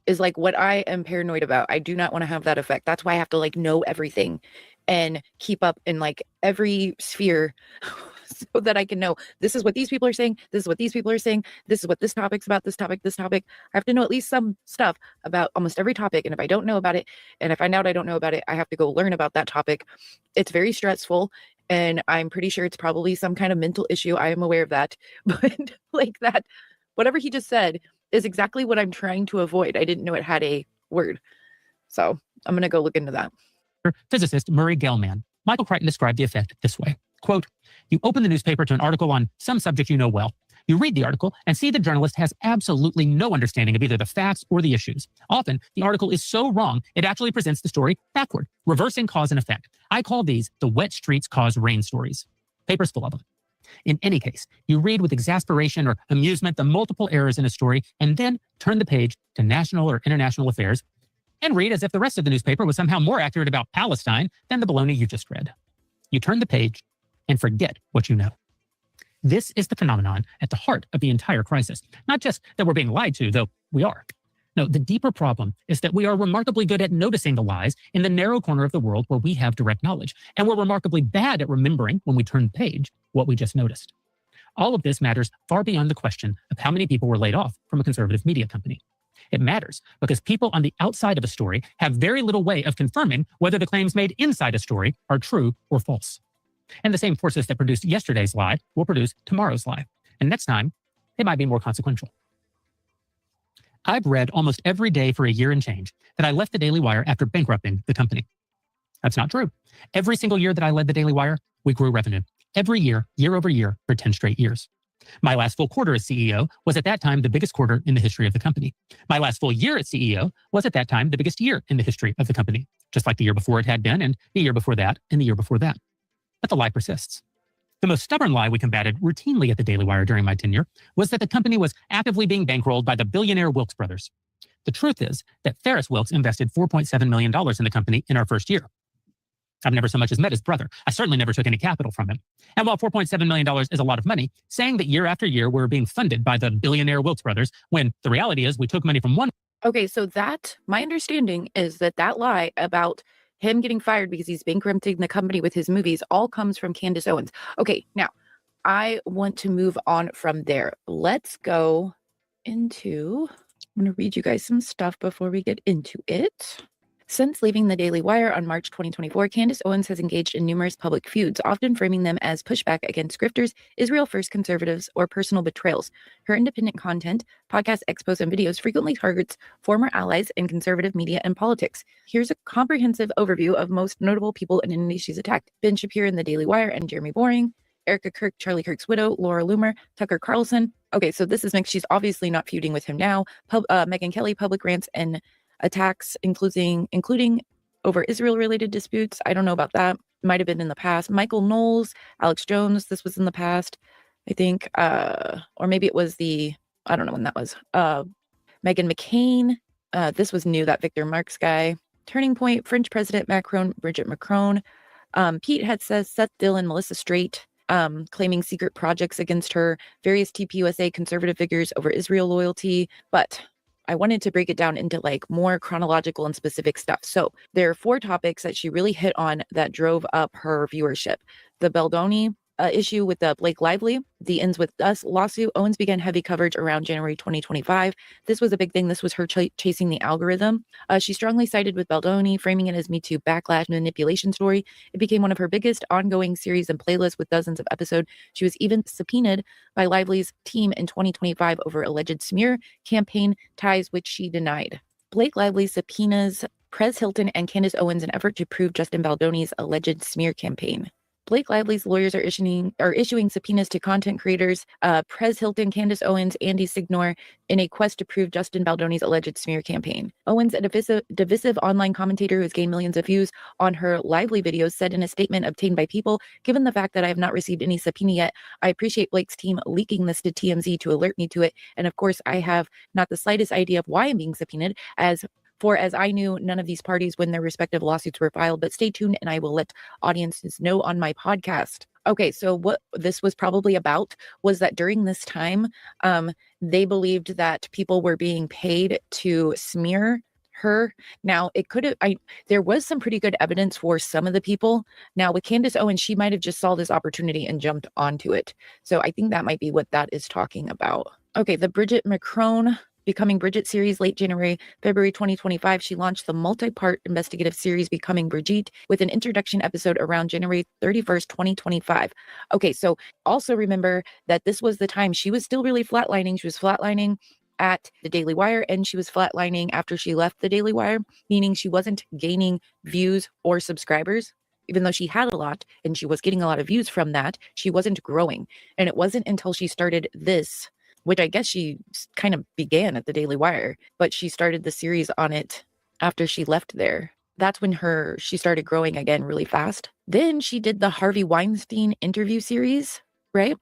is like what I am paranoid about. I do not want to have that effect. That's why I have to like know everything and keep up in like every sphere so that I can know this is what these people are saying. This is what these people are saying. This is what this topic's about. This topic. I have to know at least some stuff about almost every topic. And if I don't know about it, and I find out I don't know about it, I have to go learn about that topic. It's very stressful. And I'm pretty sure it's probably some kind of mental issue. I am aware of that. But like that, whatever he just said is exactly what I'm trying to avoid. I didn't know it had a word. So I'm going to go look into that. Physicist Murray Gell-Mann. Michael Crichton described the effect this way. Quote, you open the newspaper to an article on some subject you know well. You read the article and see the journalist has absolutely no understanding of either the facts or the issues. Often, the article is so wrong, it actually presents the story backward, reversing cause and effect. I call these the wet streets cause rain stories. Papers full of them. In any case, you read with exasperation or amusement the multiple errors in a story and then turn the page to national or international affairs and read as if the rest of the newspaper was somehow more accurate about Palestine than the baloney you just read. You turn the page and forget what you know. This is the phenomenon at the heart of the entire crisis. Not just that we're being lied to, though we are. No, the deeper problem is that we are remarkably good at noticing the lies in the narrow corner of the world where we have direct knowledge, and we're remarkably bad at remembering, when we turn the page, what we just noticed. All of this matters far beyond the question of how many people were laid off from a conservative media company. It matters because people on the outside of a story have very little way of confirming whether the claims made inside a story are true or false. And the same forces that produced yesterday's lie will produce tomorrow's lie. And next time, they might be more consequential. I've read almost every day for a year and change that I left the Daily Wire after bankrupting the company. That's not true. Every single year that I led the Daily Wire, we grew revenue. Every year, year over year, for 10 straight years. My last full quarter as CEO was at that time the biggest quarter in the history of the company. My last full year as CEO was at that time the biggest year in the history of the company, just like the year before it had been, and the year before that, and the year before that. But the lie persists. The most stubborn lie we combated routinely at the Daily Wire during my tenure was that the company was actively being bankrolled by the billionaire Wilkes brothers. The truth is that Ferris Wilkes invested $4.7 million in the company in our first year. I've never so much as met his brother. I certainly never took any capital from him. And while $4.7 million is a lot of money, saying that year after year we're being funded by the billionaire Wilkes brothers, when the reality is we took money from one. Okay, so that, my understanding is that that lie about him getting fired because he's bankrupting the company with his movies all comes from Candace Owens. Okay, now I want to move on from there. Let's go into, I'm going to read you guys some stuff before we get into it. Since leaving the Daily Wire on March 2024, Candace Owens has engaged in numerous public feuds, often framing them as pushback against grifters, Israel First conservatives, or personal betrayals. Her independent content, podcasts, expos, and videos frequently targets former allies in conservative media and politics. Here's a comprehensive overview of most notable people and entities she's attacked. Ben Shapiro in the Daily Wire and Jeremy Boring, Erica Kirk, Charlie Kirk's widow, Laura Loomer, Tucker Carlson. Okay, so this is mixed. She's obviously not feuding with him now. Megyn Kelly, public rants and attacks, including over Israel-related disputes. I don't know about that. Might have been in the past. Michael Knowles, Alex Jones. This was in the past, I think. Or maybe it was I don't know when that was. Meghan McCain. This was new, that Victor Marx guy. Turning Point, French President Macron, Brigitte Macron. Pete had says Seth Dillon, Melissa Straight, claiming secret projects against her. Various TPUSA conservative figures over Israel loyalty. But I wanted to break it down into like more chronological and specific stuff. So there are 4 topics that she really hit on that drove up her viewership. The Baldoni issue with the Blake Lively, the Ends With Us lawsuit. Owens began heavy coverage around January 2025. This was a big thing. This was her chasing the algorithm. She strongly sided with Baldoni, framing it as Me Too backlash manipulation story. It became one of her biggest ongoing series and playlists with dozens of episodes. She was even subpoenaed by Lively's team in 2025 over alleged smear campaign ties, which she denied. Blake Lively subpoenas Prez Hilton and Candace Owens in an effort to prove Justin Baldoni's alleged smear campaign. Blake Lively's lawyers are issuing subpoenas to content creators Prez Hilton, Candace Owens, Andy Signor in a quest to prove Justin Baldoni's alleged smear campaign. Owens, a divisive online commentator who has gained millions of views on her Lively videos, said in a statement obtained by People, "Given the fact that I have not received any subpoena yet, I appreciate Blake's team leaking this to TMZ to alert me to it. And of course, I have not the slightest idea of why I'm being subpoenaed, as I knew none of these parties when their respective lawsuits were filed, but stay tuned and I will let audiences know on my podcast." Okay, so what this was probably about was that during this time, they believed that people were being paid to smear her. Now, there was some pretty good evidence for some of the people. Now, with Candace Owens, she might have just saw this opportunity and jumped onto it. So I think that might be what that is talking about. Okay, the Brigitte Macron Becoming Bridget series, late February 2025, she launched the multi-part investigative series Becoming Brigitte with an introduction episode around January 31st, 2025. Okay, so also remember that this was the time she was still really flatlining. She was flatlining at the Daily Wire, and she was flatlining after she left the Daily Wire, meaning she wasn't gaining views or subscribers. Even though she had a lot and she was getting a lot of views from that, she wasn't growing. And it wasn't until she started this, which I guess she kind of began at the Daily Wire, but she started the series on it after she left there. That's when she started growing again really fast. Then she did the Harvey Weinstein interview series, right?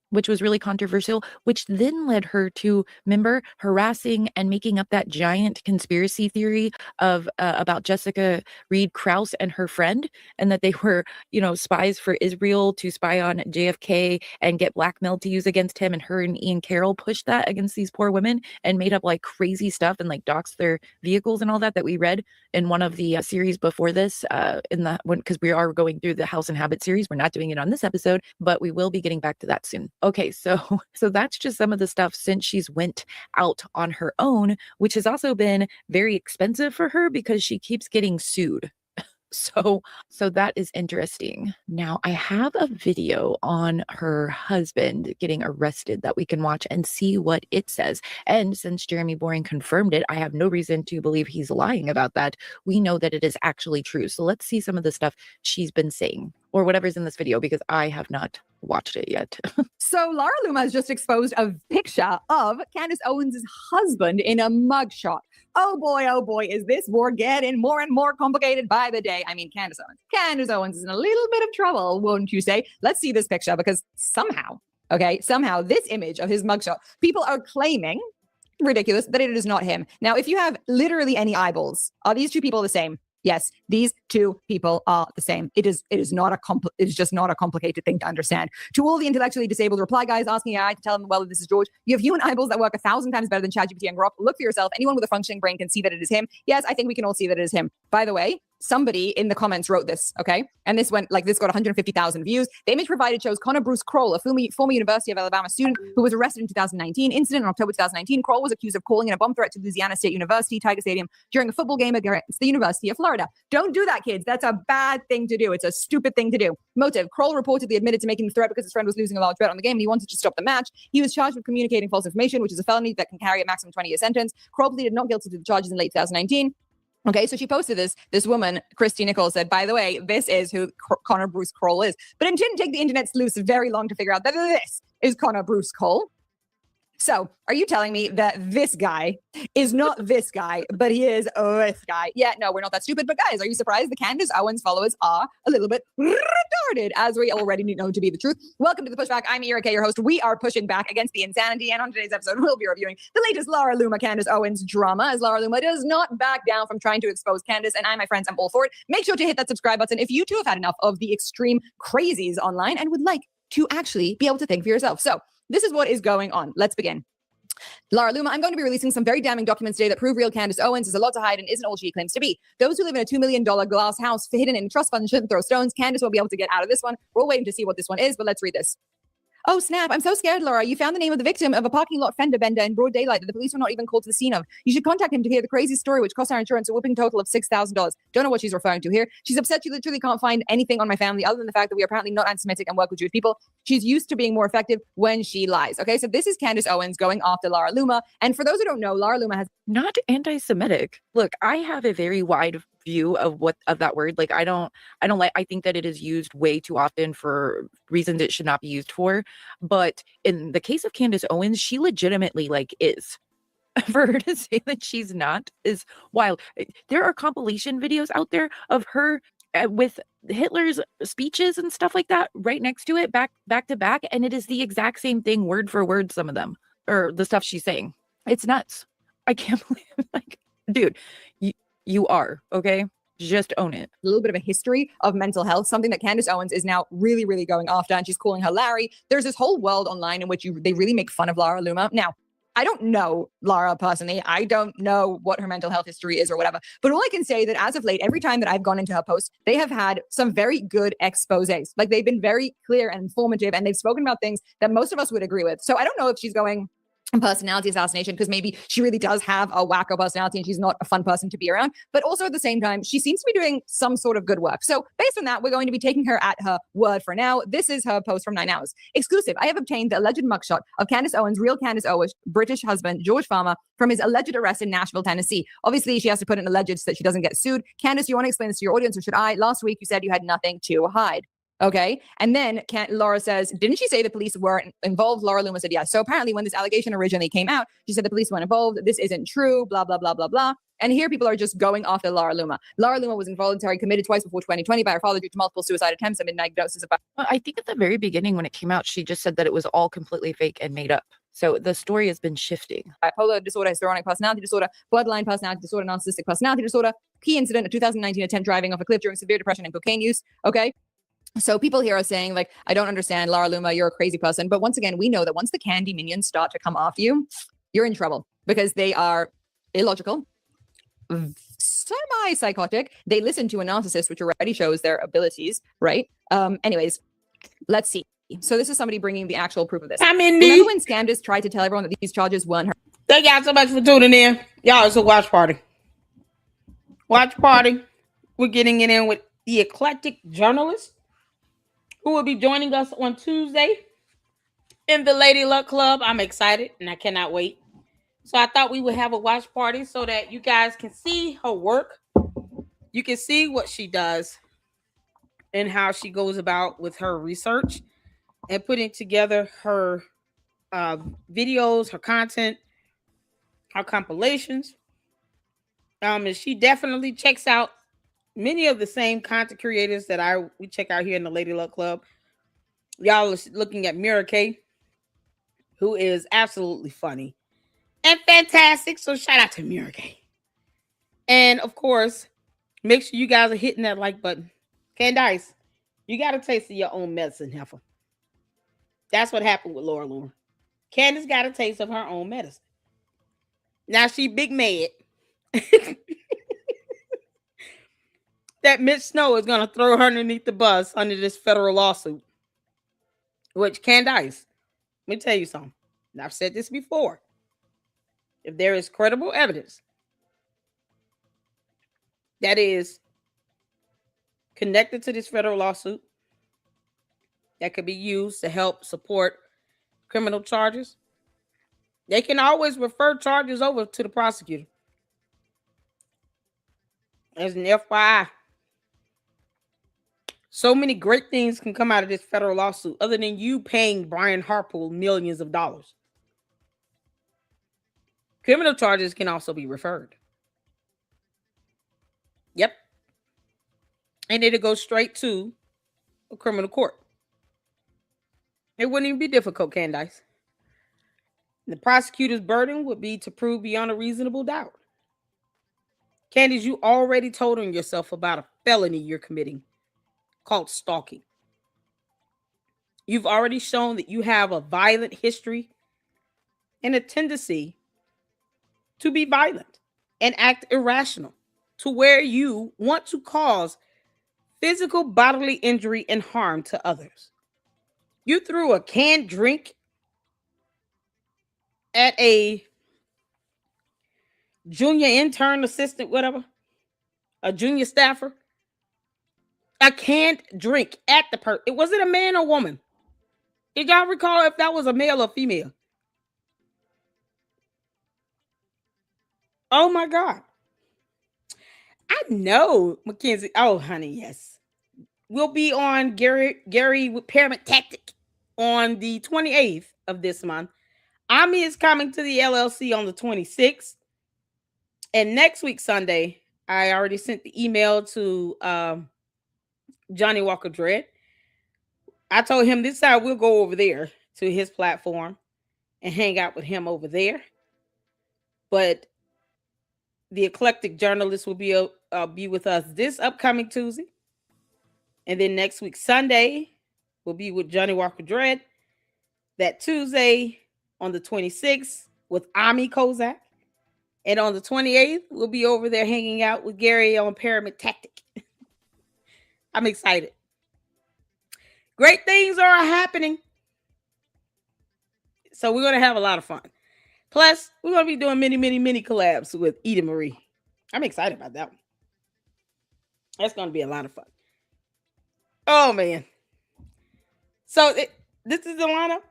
which was really controversial, which then led her to, remember, harassing and making up that giant conspiracy theory of about Jessica Reed Krause and her friend, and that they were, spies for Israel to spy on JFK and get blackmailed to use against him. And her and Ian Carroll pushed that against these poor women and made up like crazy stuff and like doxed their vehicles and all that we read in one of the series before this, because we are going through the House and Habit series. We're not doing it on this episode, but we will be getting back to that soon. Okay, so that's just some of the stuff since she's went out on her own, which has also been very expensive for her because she keeps getting sued. So that is interesting. Now, I have a video on her husband getting arrested that we can watch and see what it says. And since Jeremy Boring confirmed it, I have no reason to believe he's lying about that. We know that it is actually true. So let's see some of the stuff she's been saying, or whatever's in this video, because I have not watched it yet. So Lara Luma has just exposed a picture of Candace Owens' husband in a mugshot. Oh boy, is this war getting more and more complicated by the day. I mean, Candace Owens is in a little bit of trouble, won't you say? Let's see this picture, because somehow this image of his mugshot, people are claiming, ridiculous, that it is not him. Now, if you have literally any eyeballs, are these two people the same? Yes, these two people are the same. It is just not a complicated thing to understand. To all the intellectually disabled reply guys asking AI to tell them whether this is George, you have human eyeballs that work 1,000 times better than ChatGPT and Grok. Look for yourself. Anyone with a functioning brain can see that it is him. Yes, I think we can all see that it is him. By the way, somebody in the comments wrote this, okay? And this got 150,000 views. The image provided shows Connor Bruce Kroll, a former University of Alabama student who was arrested in 2019. Incident in October 2019. Kroll was accused of calling in a bomb threat to Louisiana State University, Tiger Stadium, during a football game against the University of Florida. Don't do that, kids. That's a bad thing to do. It's a stupid thing to do. Motive: Kroll reportedly admitted to making the threat because his friend was losing a large bet on the game and he wanted to stop the match. He was charged with communicating false information, which is a felony that can carry a maximum 20-year sentence. Kroll pleaded not guilty to the charges in late 2019. Okay, so she posted this. This woman, Christy Nichols, said, by the way, this is who Connor Bruce Kroll is. But it didn't take the internet sleuths very long to figure out that this is Connor Bruce Kroll. So are you telling me that this guy is not this guy, but he is this guy? Yeah, no, we're not that stupid. But guys, are you surprised the Candace Owens followers are a little bit retarded, as we already know to be the truth? Welcome to The Pushback. I'm Erika, your host. We are pushing back against the insanity. And on today's episode, we'll be reviewing the latest Lara Luma Candace Owens drama, as Lara Luma does not back down from trying to expose Candace. And I, my friends, I'm all for it. Make sure to hit that subscribe button if you too have had enough of the extreme crazies online and would like to actually be able to think for yourself. So this is what is going on. Let's begin. Lara Luma, I'm going to be releasing some very damning documents today that prove real Candace Owens has a lot to hide and isn't all she claims to be. Those who live in a $2 million glass house hidden in a trust fund shouldn't throw stones. Candace won't be able to get out of this one. We're all waiting to see what this one is, but let's read this. Oh, snap. I'm so scared, Laura. You found the name of the victim of a parking lot fender bender in broad daylight that the police were not even called to the scene of. You should contact him to hear the crazy story, which cost our insurance a whopping total of $6,000. Don't know what she's referring to here. She's upset she literally can't find anything on my family other than the fact that we are apparently not anti-Semitic and work with Jewish people. She's used to being more effective when she lies. Okay, so this is Candace Owens going after Lara Luma. And for those who don't know, Lara Luma has not anti-Semitic. Look, I have a very wide view of that word. Like, I think that it is used way too often for reasons it should not be used for. But in the case of Candace Owens, she legitimately is. For her to say that she's not is wild. There are compilation videos out there of her with Hitler's speeches and stuff like that right next to it, back to back, and it is the exact same thing, word for word, some of them, or the stuff she's saying. It's nuts. I can't believe, dude, you are, okay? Just own it. A little bit of a history of mental health, something that Candace Owens is now really, really going after, and she's calling her Larry. There's this whole world online in which they really make fun of Lara Luma. Now, I don't know Lara personally. I don't know what her mental health history is or whatever. But all I can say that as of late, every time that I've gone into her post, they have had some very good exposés. Like, they've been very clear and informative, and they've spoken about things that most of us would agree with. So I don't know if she's going personality assassination because maybe she really does have a wacko personality and she's not a fun person to be around. But also at the same time, she seems to be doing some sort of good work. So based on that, we're going to be taking her at her word for now. This is her post from 9 hours. Exclusive. I have obtained the alleged mugshot of Candace Owens' real Candace Owens' British husband, George Farmer, from his alleged arrest in Nashville, Tennessee. Obviously, she has to put in alleged so that she doesn't get sued. Candace, you want to explain this to your audience, or should I? Last week, you said you had nothing to hide. Okay. And then Laura says, didn't she say the police weren't involved? Laura Loomer said, yes. So apparently when this allegation originally came out, she said the police weren't involved. This isn't true, blah, blah, blah, blah, blah. And here people are just going off the Laura Loomer. Laura Loomer was involuntary committed twice before 2020 by her father due to multiple suicide attempts and misdiagnosis of... Well, I think at the very beginning when it came out, she just said that it was all completely fake and made up. So the story has been shifting. Bipolar disorder, histrionic personality disorder, borderline personality disorder, narcissistic personality disorder, key incident, a 2019 attempt driving off a cliff during severe depression and cocaine use. Okay. So people here are saying, like, I don't understand, Laura Loomer, you're a crazy person. But once again, we know that once the candy minions start to come after you, you're in trouble because they are illogical, semi-psychotic. They listen to a narcissist, which already shows their abilities, right? Anyways, let's see. So this is somebody bringing the actual proof of this. Remember when Candace tried to tell everyone that these charges weren't her? Thank y'all so much for tuning in. Y'all, it's a watch party. Watch party. We're getting it in with the Eclectic journalist, who will be joining us on Tuesday in the Lady Luck Club. I'm excited and I cannot wait. So I thought we would have a watch party so that you guys can see her work. You can see what she does and how she goes about with her research and putting together her videos, her content, her compilations. And she definitely checks out many of the same content creators that we check out here in the Lady Luck Club. Y'all are looking at Mira K, who is absolutely funny and fantastic. So shout out to Mira K. And of course, make sure you guys are hitting that like button. Candace, you got a taste of your own medicine, heifer. That's what happened with Laura Loomer. Candace got a taste of her own medicine. Now she big mad that Mitch Snow is going to throw her underneath the bus under this federal lawsuit. Which, Candace, let me tell you something. And I've said this before. If there is credible evidence that is connected to this federal lawsuit that could be used to help support criminal charges, they can always refer charges over to the prosecutor. As an FYI, so many great things can come out of this federal lawsuit other than you paying Brian Harpool millions of dollars. Criminal charges can also be referred. Yep. And it'll go straight to a criminal court. It wouldn't even be difficult, Candace. The prosecutor's burden would be to prove beyond a reasonable doubt. Candace, you already told on yourself about a felony you're committing called stalking. You've already shown that you have a violent history and a tendency to be violent and act irrational to where you want to cause physical bodily injury and harm to others. You threw a canned drink at a junior intern, assistant, whatever, a junior staffer. A canned drink at the person. It wasn't a man or woman. Did y'all recall if that was a male or female? Oh my God. I know, Mackenzie. Oh, honey, yes. We'll be on Gary with Paramount Tactic on the 28th of this month. Ami is coming to the LLC on the 26th. And next week, Sunday, I already sent the email to Johnny Walker Dredd. I told him this time we'll go over there to his platform and hang out with him over there. But the Eclectic journalist will be with us this upcoming Tuesday. And then next week, Sunday, we'll be with Johnny Walker Dredd. That Tuesday on the 26th with Ami Kozak. And on the 28th, we'll be over there hanging out with Gary on Pyramid Tactic. I'm excited. Great things are happening. So we're going to have a lot of fun. Plus, we're going to be doing many collabs with Eda Marie. I'm excited about that one. That's going to be a lot of fun. Oh, man. So this is the lineup.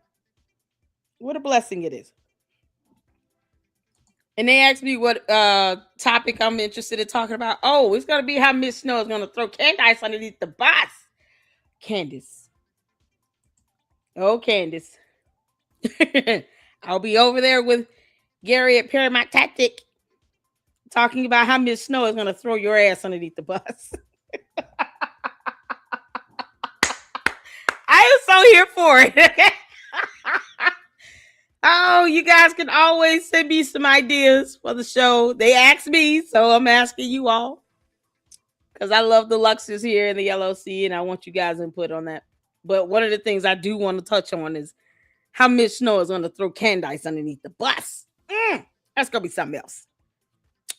What a blessing it is. And they asked me what topic I'm interested in talking about. Oh, it's going to be how Miss Snow is going to throw Candace underneath the bus. Candace. Oh, Candace. I'll be over there with Gary at Paramount Tactic talking about how Miss Snow is going to throw your ass underneath the bus. I am so here for it. Oh, you guys can always send me some ideas for the show. They asked me, so I'm asking you all. Because I love the Luxers here in the LLC, and I want you guys' input on that. But one of the things I do want to touch on is how Miss Snow is going to throw Candace underneath the bus. That's going to be something else.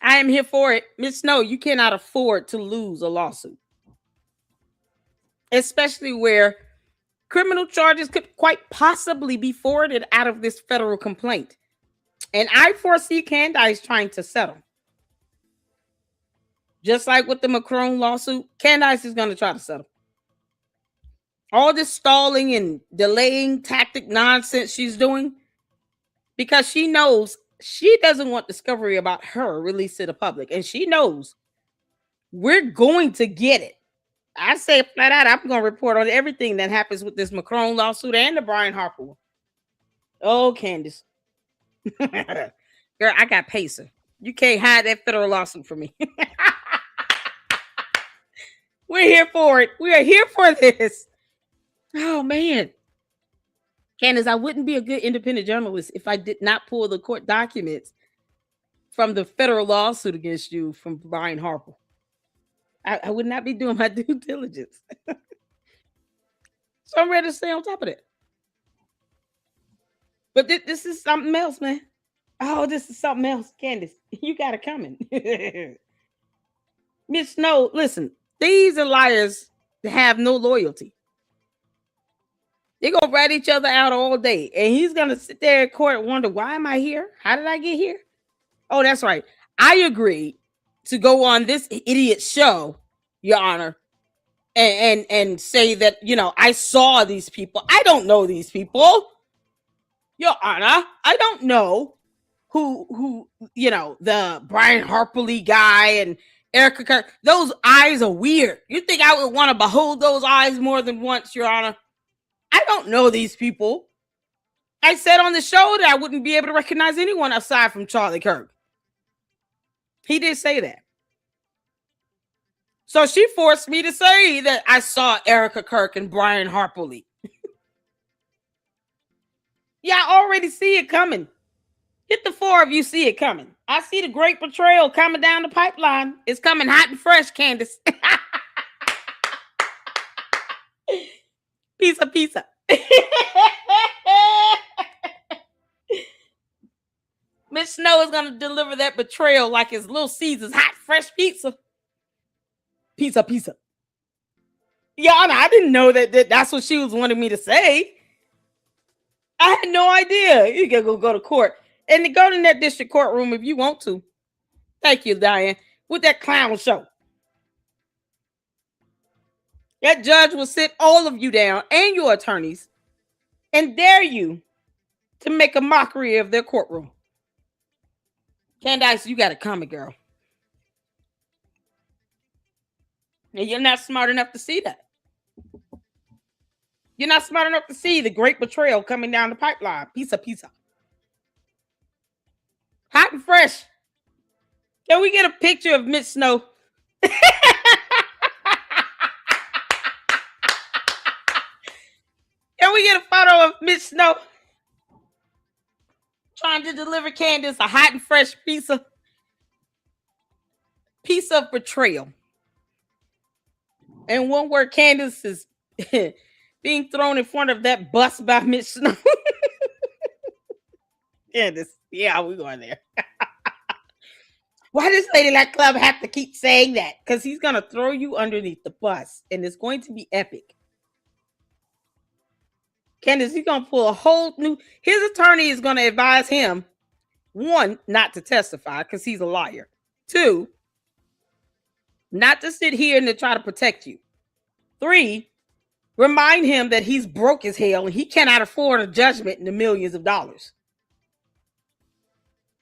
I am here for it. Miss Snow, you cannot afford to lose a lawsuit. Especially where criminal charges could quite possibly be forwarded out of this federal complaint. And I foresee Candace trying to settle. Just like with the Macron lawsuit, Candace is going to try to settle. All this stalling and delaying tactic nonsense she's doing, because she knows she doesn't want discovery about her released to the public. And she knows we're going to get it. I say flat out, I'm going to report on everything that happens with this Macron lawsuit and the Brian Harper one. Oh, Candace. Girl, I got Pacer. You can't hide that federal lawsuit from me. We're here for it. We are here for this. Oh, man. Candace, I wouldn't be a good independent journalist if I did not pull the court documents from the federal lawsuit against you from Brian Harper. I would not be doing my due diligence. So I'm ready to stay on top of that. But this is something else, man. Oh, this is something else. Candace, you got it coming. Miss Snow, listen, these are liars that have no loyalty. They're going to rat each other out all day. And he's going to sit there in court and wonder, why am I here? How did I get here? Oh, that's right. I agreed to go on this idiot show, Your Honor, and say that, you know, I saw these people. I don't know these people. Your Honor, I don't know who, you know, the Brian Harperly guy and Erica Kirk. Those eyes are weird. You think I would want to behold those eyes more than once, Your Honor? I don't know these people. I said on the show that I wouldn't be able to recognize anyone aside from Charlie Kirk. He did say that. So she forced me to say that I saw Erica Kirk and Brian Harperly. Yeah, I already see it coming. Get the four of you see it coming. I see the great betrayal coming down the pipeline. It's coming hot and fresh, Candace. Pizza. Miss Snow is going to deliver that betrayal like it's Little Caesar's hot, fresh pizza. Pizza. Yeah, I didn't know that's what she was wanting me to say. I had no idea. You can go to court. And to go in that district courtroom if you want to. Thank you, Diane. With that clown show. That judge will sit all of you down and your attorneys and dare you to make a mockery of their courtroom. Candace, you got it coming, girl. And you're not smart enough to see that. You're not smart enough to see the great betrayal coming down the pipeline. Pizza. Hot and fresh. Can we get a picture of Miss Snow? Can we get a photo of Miss Snow trying to deliver Candace a hot and fresh piece of betrayal? And one word, Candace is being thrown in front of that bus by Miss Snow. Candace, yeah, we're going there. Why does Ladylike Club have to keep saying that? Because he's going to throw you underneath the bus, and it's going to be epic. Candace, he's going to pull a whole new... His attorney is going to advise him, one, not to testify because he's a liar. Two, not to sit here and to try to protect you. Three, remind him that he's broke as hell and he cannot afford a judgment in the millions of dollars.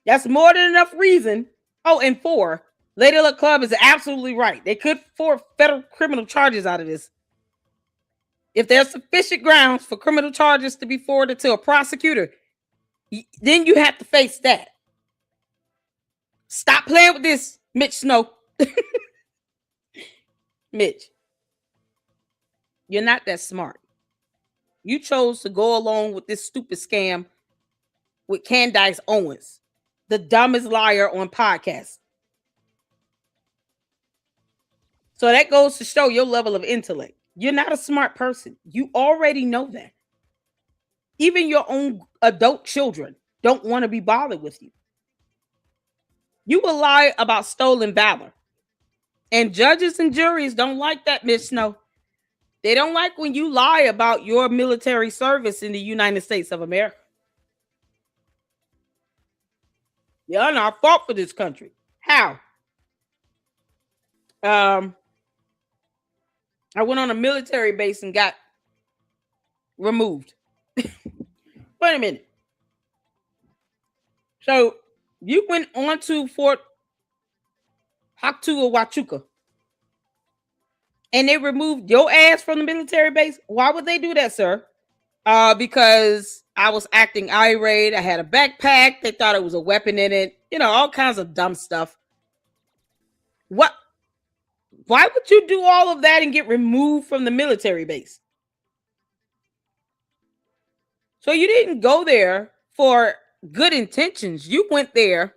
That's more than enough reason. Oh, and four, Ladylike Club is absolutely right. They could force federal criminal charges out of this. If there's sufficient grounds for criminal charges to be forwarded to a prosecutor, then you have to face that. Stop playing with this, Mitch Snow. Mitch, you're not that smart. You chose to go along with this stupid scam with Candace Owens, the dumbest liar on podcasts. So that goes to show your level of intellect. You're not a smart person. You already know that. Even your own adult children don't want to be bothered with you. You will lie about stolen valor. And judges and juries don't like that, Miss Snow. They don't like when you lie about your military service in the United States of America. Y'all not fought for this country. How? I went on a military base and got removed. Wait a minute. So you went on to Fort Huachuca and they removed your ass from the military base? Why would they do that, sir? Because I was acting irate. I had a backpack. They thought it was a weapon in it. You know, all kinds of dumb stuff. What? Why would you do all of that and get removed from the military base? So you didn't go there for good intentions. You went there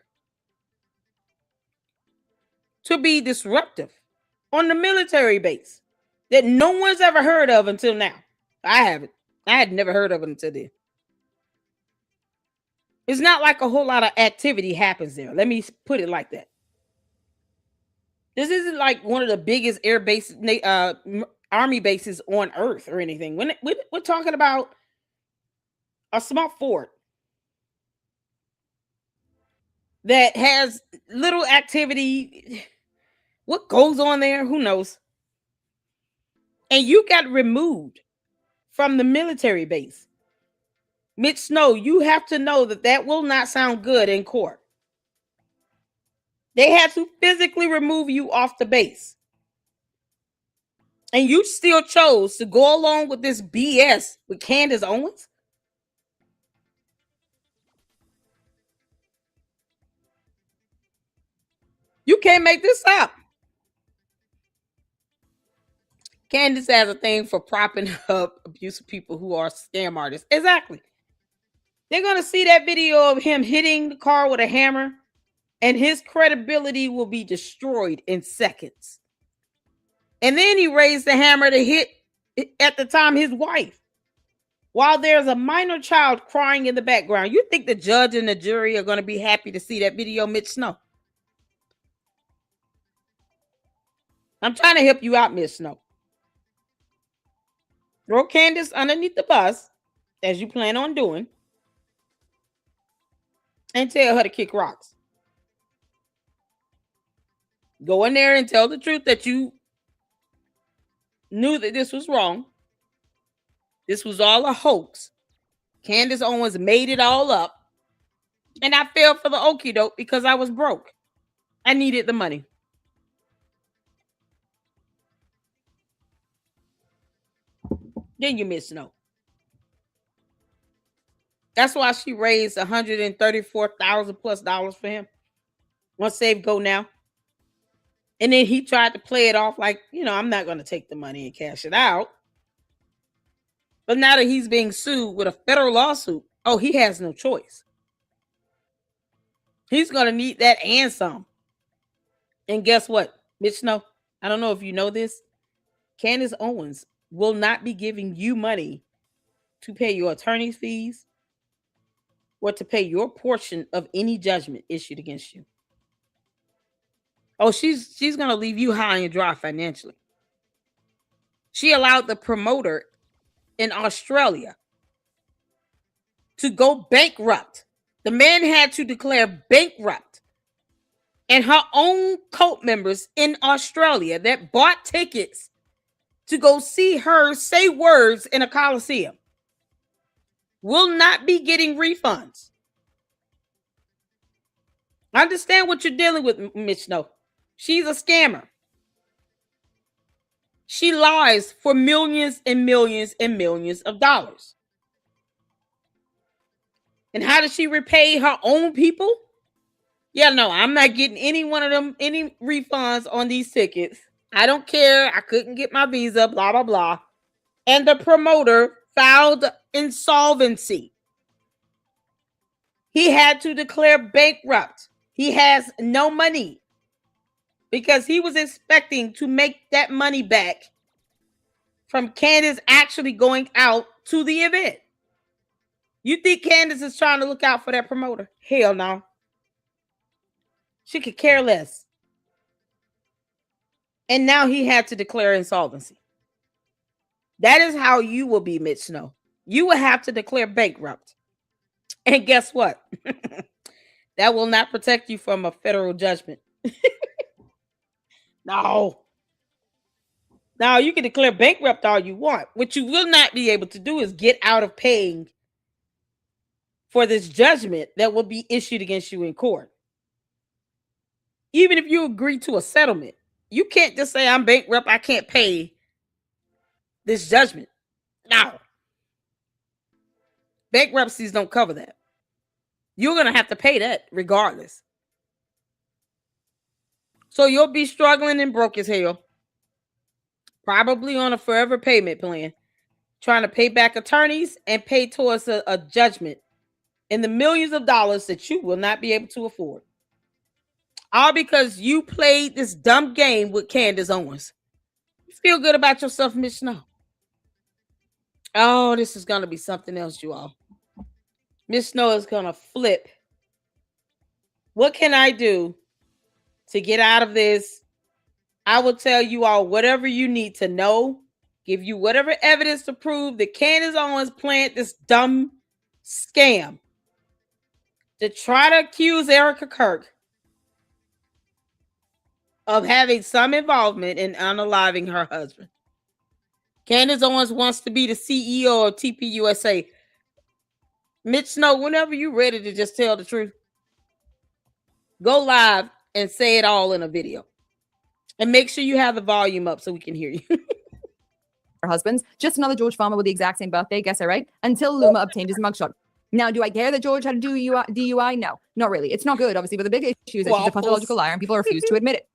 to be disruptive on the military base that no one's ever heard of until now. I haven't. I had never heard of it until then. It's not like a whole lot of activity happens there. Let me put it like that. This isn't like one of the biggest air bases, army bases on Earth or anything. We're talking about a small fort that has little activity. What goes on there? Who knows? And you got removed from the military base. Mitch Snow, you have to know that that will not sound good in court. They had to physically remove you off the base. And you still chose to go along with this BS with Candace Owens? You can't make this up. Candace has a thing for propping up abusive people who are scam artists. Exactly. They're going to see that video of him hitting the car with a hammer, and his credibility will be destroyed in seconds. And then he raised the hammer to hit, at the time, his wife, while there's a minor child crying in the background. You think the judge and the jury are going to be happy to see that video, Mitch Snow? I'm trying to help you out, Miss Snow. Throw Candace underneath the bus, as you plan on doing, and tell her to kick rocks. Go in there and tell the truth that you knew that this was wrong. This was all a hoax. Candace Owens made it all up. And I fell for the okie doke because I was broke. I needed the money. Then you miss no. That's why she raised $134,000+ for him. Once Save Go Now. And then he tried to play it off like, you know, I'm not going to take the money and cash it out. But now that he's being sued with a federal lawsuit, oh, he has no choice. He's going to need that and some. And guess what, Mitch Snow? I don't know if you know this. Candace Owens will not be giving you money to pay your attorney's fees or to pay your portion of any judgment issued against you. Oh, she's going to leave you high and dry financially. She allowed the promoter in Australia to go bankrupt. The man had to declare bankrupt. And her own cult members in Australia that bought tickets to go see her say words in a coliseum will not be getting refunds. I understand what you're dealing with, Mitch Snow. She's a scammer. She lies for millions and millions and millions of dollars. And how does she repay her own people? Yeah, no, I'm not getting any one of them, any refunds on these tickets. I don't care. I couldn't get my visa, blah, blah, blah. And the promoter filed insolvency. He had to declare bankrupt. He has no money because he was expecting to make that money back from Candace actually going out to the event. You think Candace is trying to look out for that promoter? Hell no. She could care less. And now he had to declare insolvency. That is how you will be, Mitch Snow. You will have to declare bankrupt. And guess what? That will not protect you from a federal judgment. No. Now, you can declare bankrupt all you want. What you will not be able to do is get out of paying for this judgment that will be issued against you in court. Even if you agree to a settlement, you can't just say, I'm bankrupt, I can't pay this judgment. No. Bankruptcies don't cover that. You're going to have to pay that regardless. So you'll be struggling and broke as hell. Probably on a forever payment plan. Trying to pay back attorneys and pay towards a judgment in the millions of dollars that you will not be able to afford. All because you played this dumb game with Candace Owens. You feel good about yourself, Miss Snow? Oh, this is going to be something else, you all. Miss Snow is going to flip. What can I do to get out of this? I will tell you all whatever you need to know. Give you whatever evidence to prove that Candace Owens planned this dumb scam to try to accuse Erica Kirk of having some involvement in unaliving her husband. Candace Owens wants to be the CEO of TPUSA. Mitch Snow, whenever you're ready to just tell the truth, go live and say it all in a video. And make sure you have the volume up so we can hear you. Her husbands. Just another George Farmer with the exact same birthday. Guess I right? Until Luma obtained his mugshot. Now, do I care that George had a DUI? No, not really. It's not good, obviously, but the big issue is that she's a pathological liar and people refuse to admit it.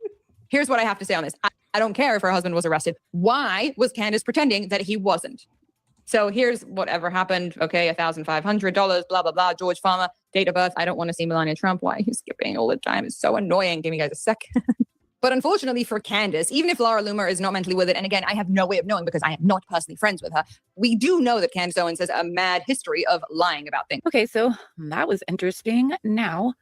Here's what I have to say on this. I don't care if her husband was arrested. Why was Candace pretending that he wasn't? So here's whatever happened. Okay, $1,500, blah, blah, blah. George Farmer, date of birth. I don't want to see Melania Trump. Why he's skipping all the time. It's so annoying. Give me guys a sec. But unfortunately for Candace, even if Laura Loomer is not mentally with it, and again, I have no way of knowing because I am not personally friends with her, we do know that Candace Owens has a mad history of lying about things. Okay, so that was interesting. Now,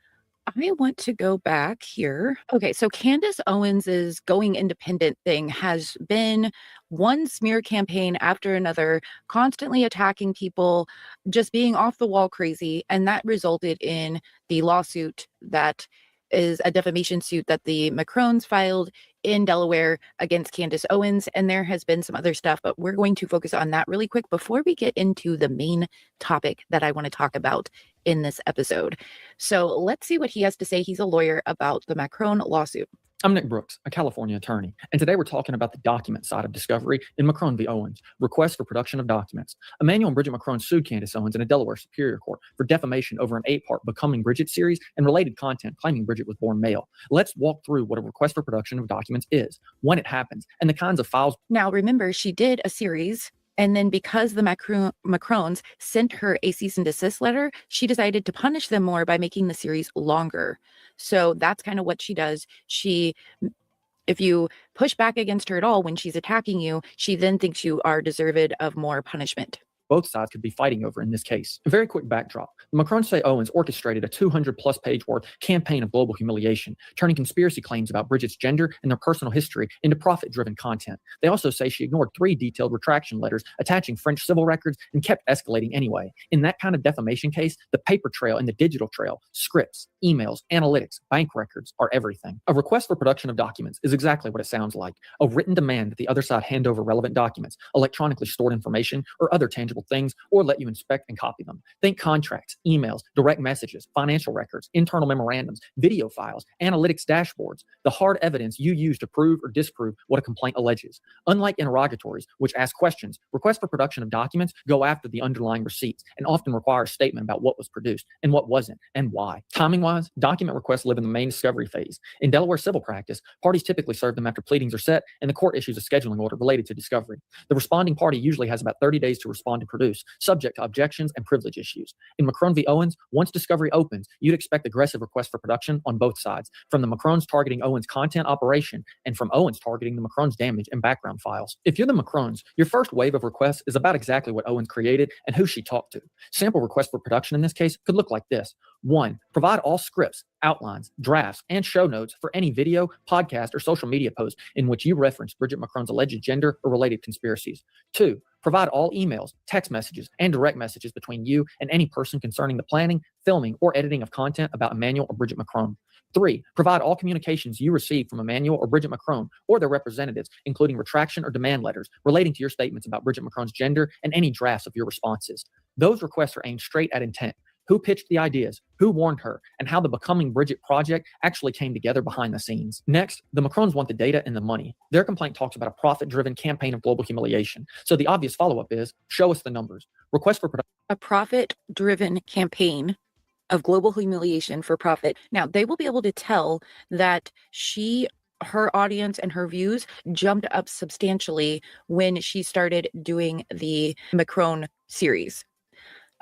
I want to go back here. Okay, so Candace Owens's going independent thing has been one smear campaign after another, constantly attacking people, just being off the wall crazy, and that resulted in the lawsuit that is a defamation suit that the Macrones filed in Delaware against Candace Owens. And there has been some other stuff, but we're going to focus on that really quick before we get into the main topic that I want to talk about in this episode. So let's see what he has to say. He's a lawyer about the Macron lawsuit. I'm Nick Brooks, a California attorney, and today we're talking about the document side of discovery in Macron v. Owens, request for production of documents. Emmanuel and Bridget Macron sued Candace Owens in a Delaware Superior Court for defamation over an 8-part Becoming Bridget series and related content claiming Bridget was born male. Let's walk through what a request for production of documents is, when it happens, and the kinds of files. Now, remember, she did a series, and then because the Macrones sent her a cease and desist letter, she decided to punish them more by making the series longer. So that's kind of what she does. If you push back against her at all when she's attacking you, she then thinks you are deserved of more punishment. Both sides could be fighting over in this case. A very quick backdrop. The Macrones say Owens orchestrated a 200-plus page word campaign of global humiliation, turning conspiracy claims about Bridget's gender and their personal history into profit-driven content. They also say she ignored 3 detailed retraction letters attaching French civil records and kept escalating anyway. In that kind of defamation case, the paper trail and the digital trail, scripts, emails, analytics, bank records are everything. A request for production of documents is exactly what it sounds like. A written demand that the other side hand over relevant documents, electronically stored information, or other tangible searchable things or let you inspect and copy them. Think contracts, emails, direct messages, financial records, internal memorandums, video files, analytics dashboards, the hard evidence you use to prove or disprove what a complaint alleges. Unlike interrogatories, which ask questions, requests for production of documents go after the underlying receipts and often require a statement about what was produced and what wasn't and why. Timing-wise, document requests live in the main discovery phase. In Delaware civil practice, parties typically serve them after pleadings are set and the court issues a scheduling order related to discovery. The responding party usually has about 30 days to respond and produce, subject to objections and privilege issues. In McCrone v. Owens, once discovery opens, you'd expect aggressive requests for production on both sides, from the McCrones targeting Owens' content operation and from Owens targeting the McCrones' damage and background files. If you're the McCrones, your first wave of requests is about exactly what Owens created and who she talked to. Sample requests for production in this case could look like this. 1. Provide all scripts, outlines, drafts, and show notes for any video, podcast, or social media post in which you reference Bridget McCrone's alleged gender or related conspiracies. 2. Provide all emails, text messages, and direct messages between you and any person concerning the planning, filming, or editing of content about Emmanuel or Bridget McCrone. 3. Provide all communications you receive from Emmanuel or Bridget McCrone or their representatives, including retraction or demand letters relating to your statements about Bridget McCrone's gender and any drafts of your responses. Those requests are aimed straight at intent. Who pitched the ideas, who warned her, and how the Becoming Bridget project actually came together behind the scenes. Next, the McCrones want the data and the money. Their complaint talks about a profit-driven campaign of global humiliation. So the obvious follow-up is, show us the numbers. Request for production. A profit-driven campaign of global humiliation for profit. Now, they will be able to tell that her audience and her views jumped up substantially when she started doing the McCrone series.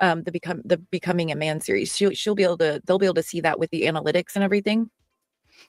The Becoming a Man series. They'll be able to see that with the analytics and everything,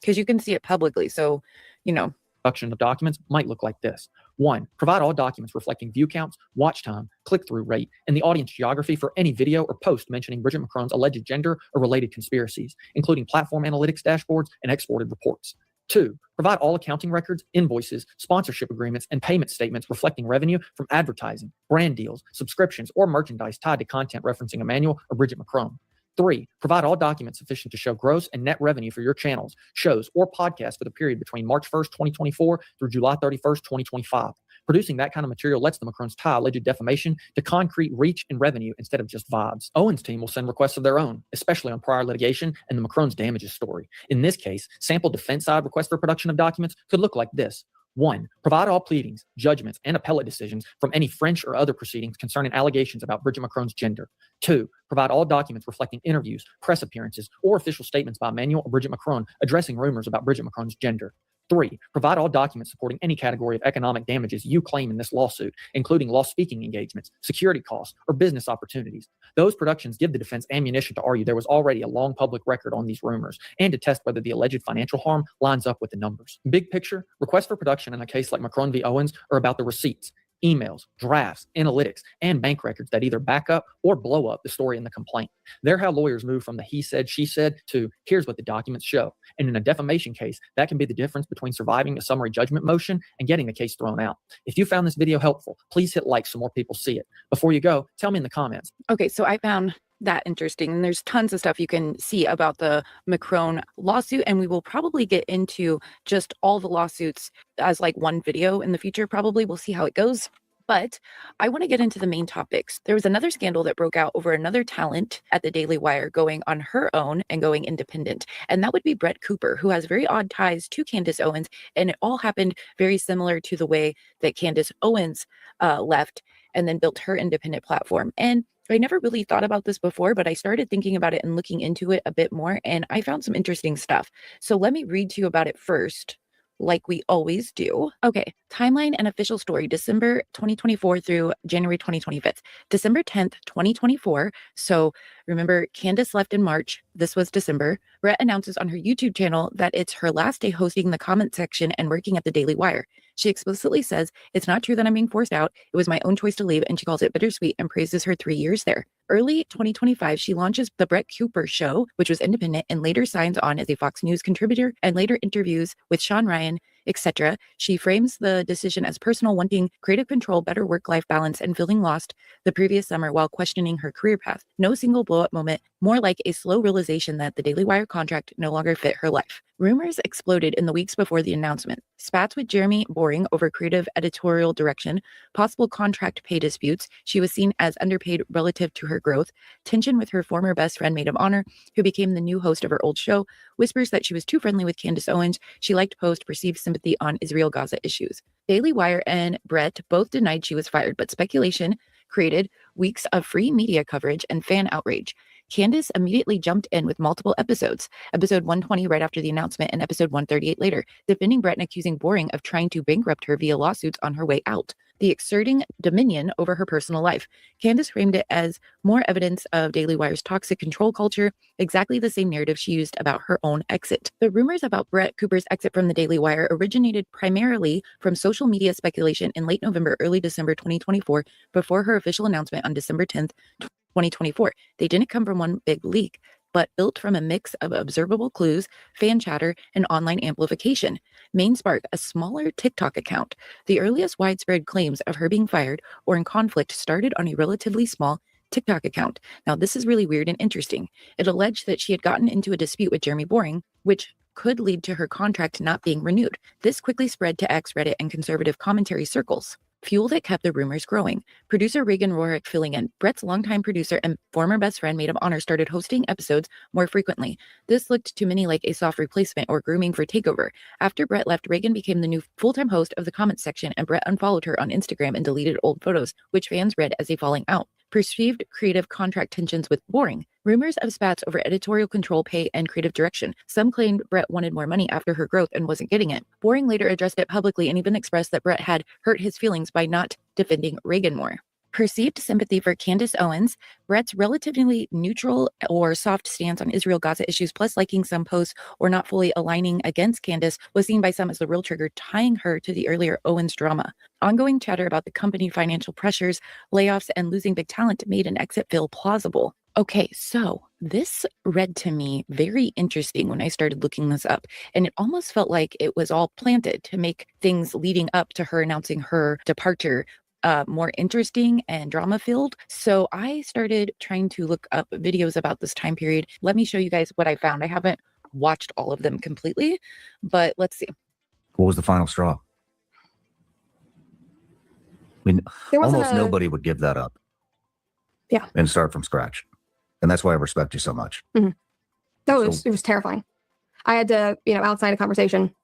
because you can see it publicly. So, Production of documents might look like this. 1. Provide all documents reflecting view counts, watch time, click-through rate, and the audience geography for any video or post mentioning Bridget McCrone's alleged gender or related conspiracies, including platform analytics dashboards and exported reports. 2. Provide all accounting records, invoices, sponsorship agreements, and payment statements reflecting revenue from advertising, brand deals, subscriptions, or merchandise tied to content referencing Emmanuel or Bridget McCrone. 3. Provide all documents sufficient to show gross and net revenue for your channels, shows, or podcasts for the period between March 1st, 2024 through July 31st, 2025. Producing that kind of material lets the McCrones tie alleged defamation to concrete reach and revenue instead of just vibes. Owens' team will send requests of their own, especially on prior litigation and the McCrones' damages story. In this case, sample defense side requests for production of documents could look like this. 1. Provide all pleadings, judgments, and appellate decisions from any French or other proceedings concerning allegations about Bridget McCrone's gender. 2. Provide all documents reflecting interviews, press appearances, or official statements by Emmanuel or Bridget McCrone addressing rumors about Bridget McCrone's gender. 3. Provide all documents supporting any category of economic damages you claim in this lawsuit, including lost speaking engagements, security costs, or business opportunities. Those productions give the defense ammunition to argue there was already a long public record on these rumors and to test whether the alleged financial harm lines up with the numbers. Big picture, requests for production in a case like McCrone v. Owens are about the receipts, emails, drafts, analytics, and bank records that either back up or blow up the story in the complaint. They're how lawyers move from the he said, she said to here's what the documents show. And in a defamation case, that can be the difference between surviving a summary judgment motion and getting the case thrown out. If you found this video helpful, please hit like so more people see it. Before you go, tell me in the comments. Okay, so I found that interesting. And there's tons of stuff you can see about the McCrone lawsuit, and we will probably get into just all the lawsuits as like one video in the future. Probably we'll see how it goes. But I want to get into the main topics. There was another scandal that broke out over another talent at the Daily Wire going on her own and going independent. And that would be Brett Cooper, who has very odd ties to Candace Owens. And it all happened very similar to the way that Candace Owens left and then built her independent platform. And I never really thought about this before, but I started thinking about it and looking into it a bit more. And I found some interesting stuff. So let me read to you about it first, like we always do. Okay, timeline and official story, December 2024 through January 2025. December 10th, 2024. So remember, Candace left in March. This was December. Brett announces on her YouTube channel that it's her last day hosting the comment section and working at the Daily Wire. She explicitly says, "It's not true that I'm being forced out. It was my own choice to leave," and she calls it bittersweet and praises her 3 years there. Early 2025, she launches the Brett Cooper Show, which was independent, and later signs on as a Fox News contributor and later interviews with Sean Ryan, etc. She frames the decision as personal, wanting creative control, better work-life balance, and feeling lost the previous summer while questioning her career path. No single blow-up moment, more like a slow realization that the Daily Wire contract no longer fit her life. Rumors exploded in the weeks before the announcement. Spats with Jeremy Boring over creative editorial direction, possible contract pay disputes, she was seen as underpaid relative to her growth, tension with her former best friend Maid of Honor, who became the new host of her old show, whispers that she was too friendly with Candace Owens, she liked post perceived sympathy on Israel-Gaza issues. Daily Wire and Brett both denied she was fired, but speculation created weeks of free media coverage and fan outrage. Candace immediately jumped in with multiple episodes, episode 120 right after the announcement and episode 138 later, defending Brett and accusing Boring of trying to bankrupt her via lawsuits on her way out, the exerting dominion over her personal life. Candace framed it as more evidence of Daily Wire's toxic control culture, exactly the same narrative she used about her own exit. The rumors about Brett Cooper's exit from the Daily Wire originated primarily from social media speculation in late November, early December 2024, before her official announcement on December 10th, 2024. They didn't come from one big leak, but built from a mix of observable clues, fan chatter, and online amplification. Main spark, a smaller TikTok account. The earliest widespread claims of her being fired or in conflict started on a relatively small TikTok account. Now, this is really weird and interesting. It alleged that she had gotten into a dispute with Jeremy Boring, which could lead to her contract not being renewed. This quickly spread to X, Reddit, and conservative commentary circles. Fuel that kept the rumors growing. Producer Reagan Rorick filling in. Brett's longtime producer and former best friend Maid of Honor started hosting episodes more frequently. This looked to many like a soft replacement or grooming for takeover. After Brett left, Reagan became the new full-time host of the comments section, and Brett unfollowed her on Instagram and deleted old photos, which fans read as a falling out. Perceived creative contract tensions with Boring. Rumors of spats over editorial control, pay, and creative direction. Some claimed Brett wanted more money after her growth and wasn't getting it. Boring later addressed it publicly and even expressed that Brett had hurt his feelings by not defending Reagan more. Perceived sympathy for Candace Owens. Brett's relatively neutral or soft stance on Israel-Gaza issues, plus liking some posts or not fully aligning against Candace, was seen by some as the real trigger tying her to the earlier Owens drama. Ongoing chatter about the company financial pressures, layoffs, and losing big talent made an exit feel plausible. Okay, so this read to me very interesting when I started looking this up, and it almost felt like it was all planted to make things leading up to her announcing her departure more interesting and drama-filled. So I started trying to look up videos about this time period. Let me show you guys what I found. I haven't watched all of them completely, but let's see. What was the final straw? I mean, almost nobody would give that up. Yeah. And start from scratch. And that's why I respect you so much. Mm-hmm. No, it was terrifying. I had to, outside a conversation,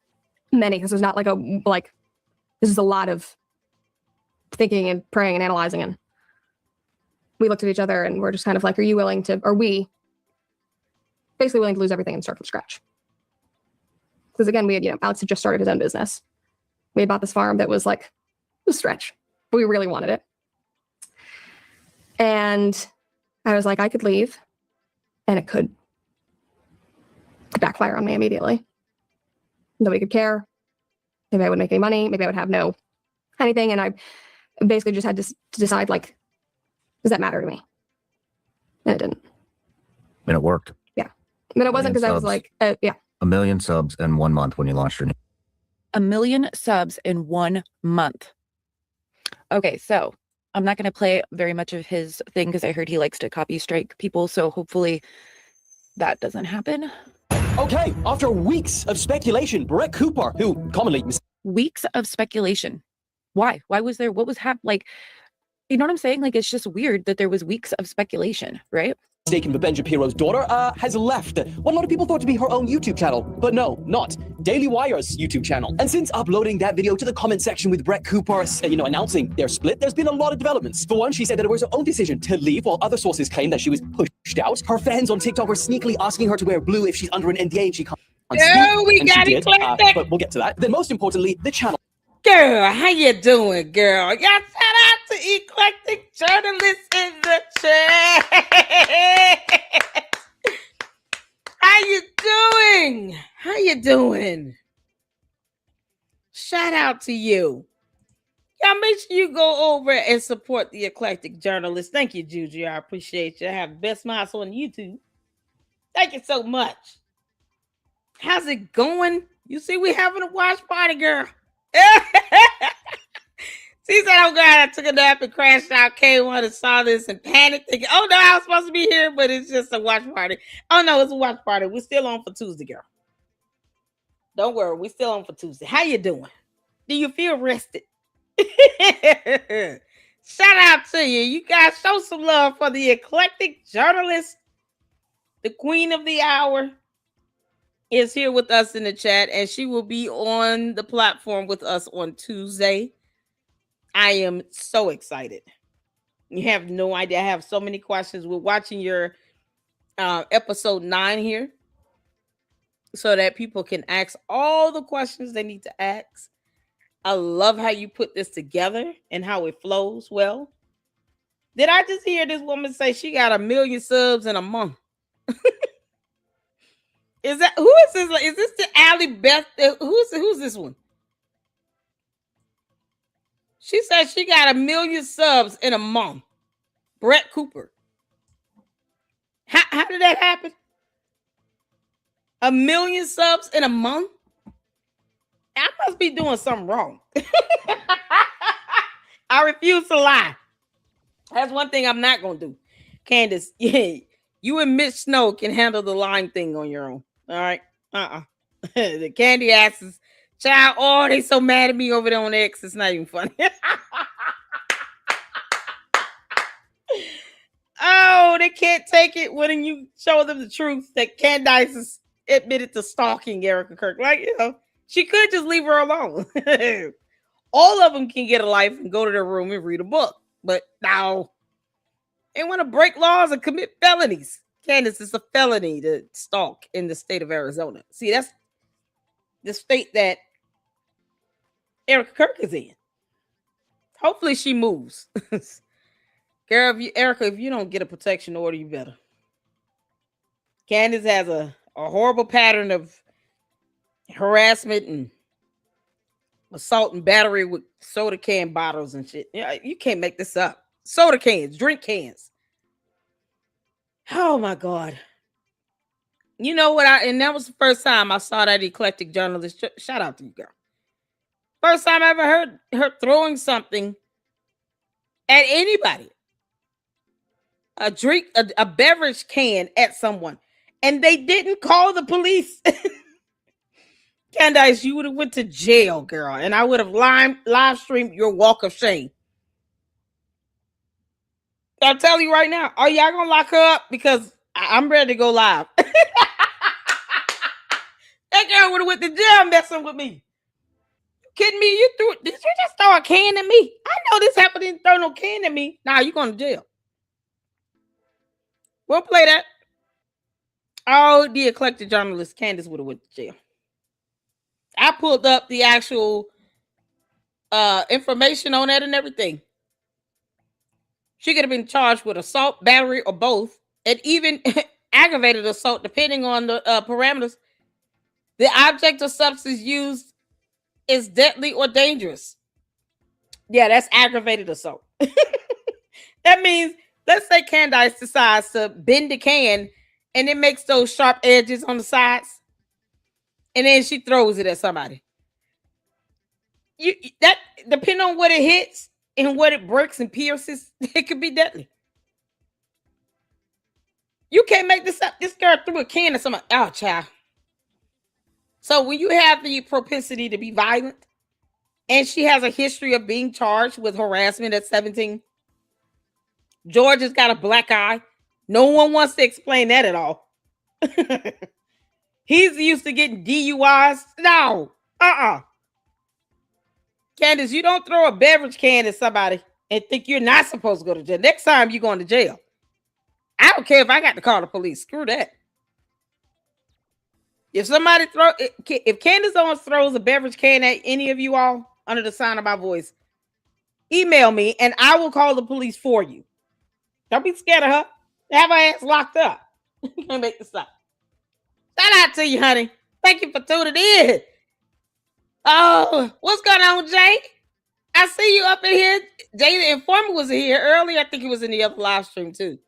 this was not this is a lot of thinking and praying and analyzing. And we looked at each other and we're just kind of like, are we basically willing to lose everything and start from scratch? Because again, we had, Alex had just started his own business. We had bought this farm that was like a stretch, but we really wanted it. And I was like, I could leave and it could backfire on me immediately. Nobody could care. Maybe I wouldn't make any money. Maybe I would have no anything. And I basically just had to decide, does that matter to me? And it didn't. And it worked. Yeah. But it wasn't because I was like, yeah. 1 million subs in 1 month when you launched your new. 1 million subs in 1 month. Okay, so I'm not going to play very much of his thing because I heard he likes to copy strike people. So hopefully that doesn't happen. Okay, after weeks of speculation, Brett Cooper, who commonly... Weeks of speculation. Why? Why was there? What was happening? You know what I'm saying? It's just weird that there was weeks of speculation, right? Mistaken for Ben Shapiro's daughter, has left what a lot of people thought to be her own YouTube channel. But no, not. Daily Wire's YouTube channel. And since uploading that video to the comment section with Brett Cooper, announcing their split, there's been a lot of developments. For one, she said that it was her own decision to leave, while other sources claim that she was pushed out. Her fans on TikTok were sneakily asking her to wear blue if she's under an NDA and she can't speak. Oh, we got Eclectic. But we'll get to that. Then most importantly, the channel. Girl, how you doing, girl? Y'all shout out to Eclectic journalists in the chat. How you doing? How you doing? Shout out to you. Y'all make sure you go over and support the Eclectic journalists. Thank you, Juju. I appreciate you. I have the best mouse on YouTube. Thank you so much. How's it going? You see, we having a watch party, girl. She said, oh God, I took a nap and crashed out, came on and saw this and panicked. Thinking, oh no, I was supposed to be here, but it's just a watch party. Oh no, it's a watch party. We're still on for Tuesday, girl. Don't worry, we still on for Tuesday. How you doing? Do you feel rested? Shout out to you. You guys show some love for the eclectic journalist. The queen of the hour is here with us in the chat, and she will be on the platform with us on Tuesday. I am so excited. You have no idea. I have so many questions. We're watching your episode 9 here so that people can ask all the questions they need to ask. I love how you put this together and how it flows well. Did I just hear this woman say she got 1 million subs in a month? Is that who is this? Is this the Allie Beth? Who's this one? She said she got 1 million subs in a month. Brett Cooper. How did that happen? 1 million subs in a month? I must be doing something wrong. I refuse to lie. That's one thing I'm not gonna do. Candace, yeah, you and Mitch Snow can handle the line thing on your own. All right. The Candy asses, child. Oh, they so mad at me over there on X. It's not even funny. Oh, they can't take it when you show them the truth that Candace is admitted to stalking Erica Kirk. Like, you know, she could just leave her alone. All of them can get a life and go to their room and read a book. But no, they want to break laws and commit felonies. Candace, it's a felony to stalk in the state of Arizona. See, that's the state that Erica Kirk is in. Hopefully she moves. Girl, Erica, if you don't get a protection order, you better. Candace has a horrible pattern of harassment and assault and battery with soda can bottles and shit. You can't make this up. Soda cans, drink cans. Oh my God. You know what? And that was the first time I saw that eclectic journalist. Shout out to you, girl. First time I ever heard her throwing something at anybody. A drink, a beverage can at someone. And they didn't call the police. Candace, you would have went to jail, girl. And I would have live streamed your walk of shame. I'll tell you right now, are y'all gonna lock her up? Because I'm ready to go live. That girl would have went to jail messing with me. You kidding me? Did you just throw a can at me? I know this happened, didn't throw no can at me. Nah, you going to jail. We'll play that. Oh, the eclectic journalist Candace would have went to jail. I pulled up the actual information on that and everything. She could have been charged with assault, battery, or both, and even aggravated assault, depending on the parameters. The object or substance used is deadly or dangerous. Yeah, that's aggravated assault. That means, let's say Candace decides to bend the can and it makes those sharp edges on the sides, and then she throws it at somebody. That depending on what it hits and what it breaks and pierces, it could be deadly. You can't make this up. This girl threw a can at somebody. Oh, child. So when you have the propensity to be violent, and she has a history of being charged with harassment at 17, George has got a black eye. No one wants to explain that at all. He's used to getting DUIs. No. Candace, you don't throw a beverage can at somebody and think you're not supposed to go to jail. Next time you're going to jail. I don't care if I got to call the police. Screw that. If Candace Owens throws a beverage can at any of you all under the sound of my voice, email me and I will call the police for you. Don't be scared of her. Have her ass locked up. You can't make this up. Shout out to you, honey. Thank you for tuning in. Oh, what's going on, Jay? I see you up in here. Jay the Informer was here earlier. I think he was in the other live stream too.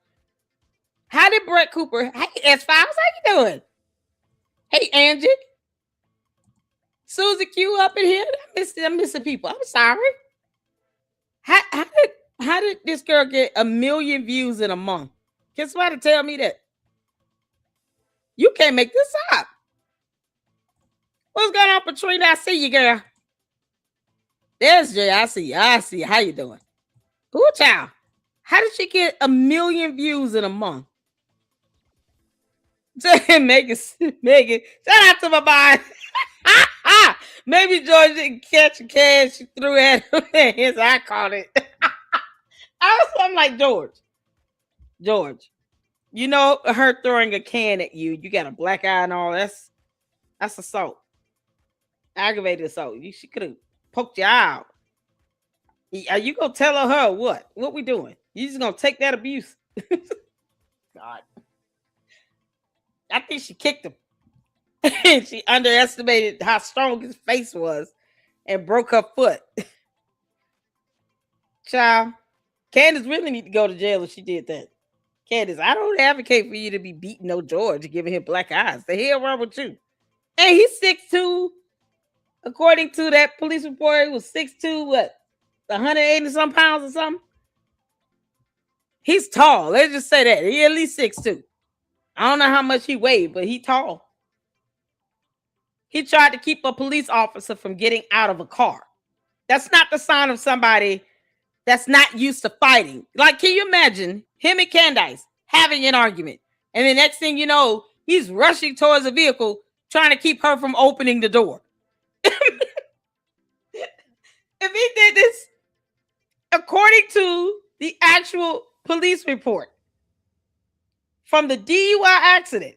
How did Brett Cooper? Hey, S5, how you doing? Hey, Angie. Susie Q up in here. I'm missing people. I'm sorry. How did this girl get 1 million views in a month? Can somebody tell me that? You can't make this up. What's going on, Patrina? I see you, girl. There's Jay. I see you. I see you. How you doing? Ooh, child. How did she get 1 million views in a month? Megan, shout out to my body. Maybe George didn't catch a can she threw at him. His I caught it. I'm like, George, you know her throwing a can at you. You got a black eye and all. That's assault. Aggravated assault. She could have poked you out. Are you gonna tell her what? What we doing? You just gonna take that abuse? God. I think she kicked him. She underestimated how strong his face was and broke her foot. Child, Candace really need to go to jail if she did that. Candace, I don't advocate for you to be beating no George and giving him black eyes. The hell wrong with you? And he's 6'2". According to that police report, he was 6'2", what, 180 some pounds or something? He's tall. Let's just say that. He at least 6'2". I don't know how much he weighed, but he tall. He tried to keep a police officer from getting out of a car. That's not the sign of somebody that's not used to fighting. Like, can you imagine him and Candace having an argument? And the next thing you know, he's rushing towards a vehicle trying to keep her from opening the door. If he did this, according to the actual police report from the DUI accident,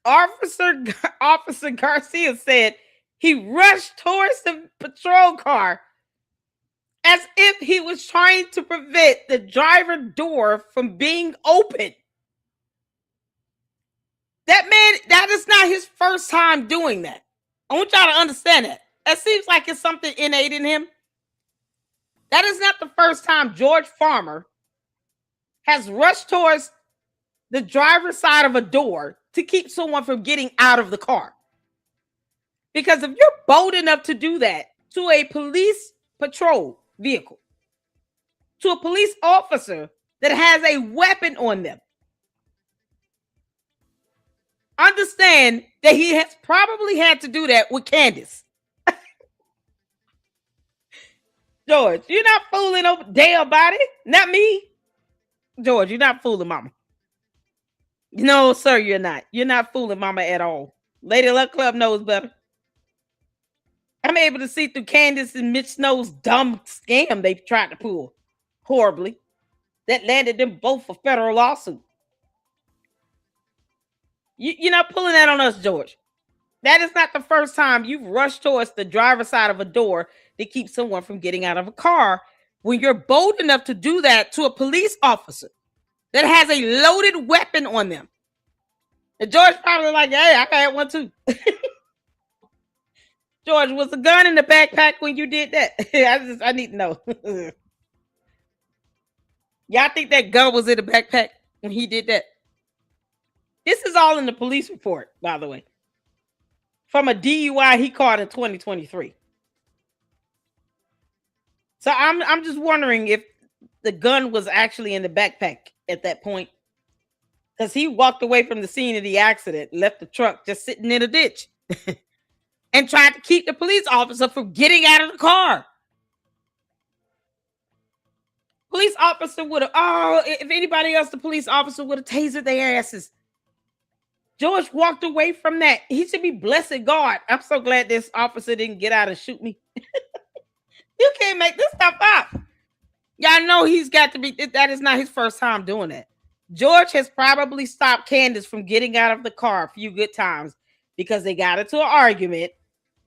Officer Garcia said he rushed towards the patrol car as if he was trying to prevent the driver door from being opened. That man, that is not his first time doing that. I want y'all to understand that. It seems like it's something innate in him. That is not the first time George Farmer has rushed towards the driver's side of a door to keep someone from getting out of the car. Because if you're bold enough to do that to a police patrol vehicle, to a police officer that has a weapon on them, understand that he has probably had to do that with Candace. George, you're not fooling over Dale body. Not me. George, you're not fooling mama. No, sir, you're not. You're not fooling mama at all. Lady Luck Club knows better. I'm able to see through Candace and Mitch Snow's dumb scam they tried to pull horribly. That landed them both a federal lawsuit. You're not pulling that on us, George. That is not the first time you've rushed towards the driver's side of a door to keep someone from getting out of a car when you're bold enough to do that to a police officer that has a loaded weapon on them. And George probably like, hey, I got one too. George, was the gun in the backpack when you did that? I need to know. Y'all think that gun was in the backpack when he did that? This is all in the police report, by the way. From a DUI he caught in 2023. So I'm just wondering if the gun was actually in the backpack at that point. Because he walked away from the scene of the accident, left the truck just sitting in a ditch, and tried to keep the police officer from getting out of the car. Police officer would have, if anybody else, the police officer would have tasered their asses. George walked away from that. He should be blessed God. I'm so glad this officer didn't get out and shoot me. You can't make this stuff up. Y'all know he's got to be, that is not his first time doing that. George has probably stopped Candace from getting out of the car a few good times because they got into an argument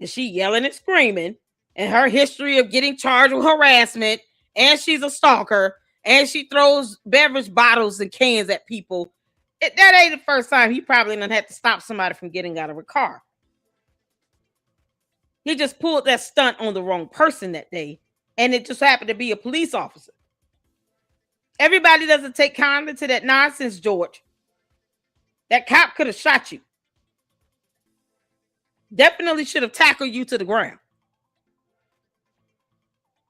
and she yelling and screaming and her history of getting charged with harassment, and she's a stalker and she throws beverage bottles and cans at people. That ain't the first time he probably done had to stop somebody from getting out of a car. He just pulled that stunt on the wrong person that day, and it just happened to be a police officer. Everybody doesn't take kindly to that nonsense, George. That cop could have shot you. Definitely should have tackled you to the ground.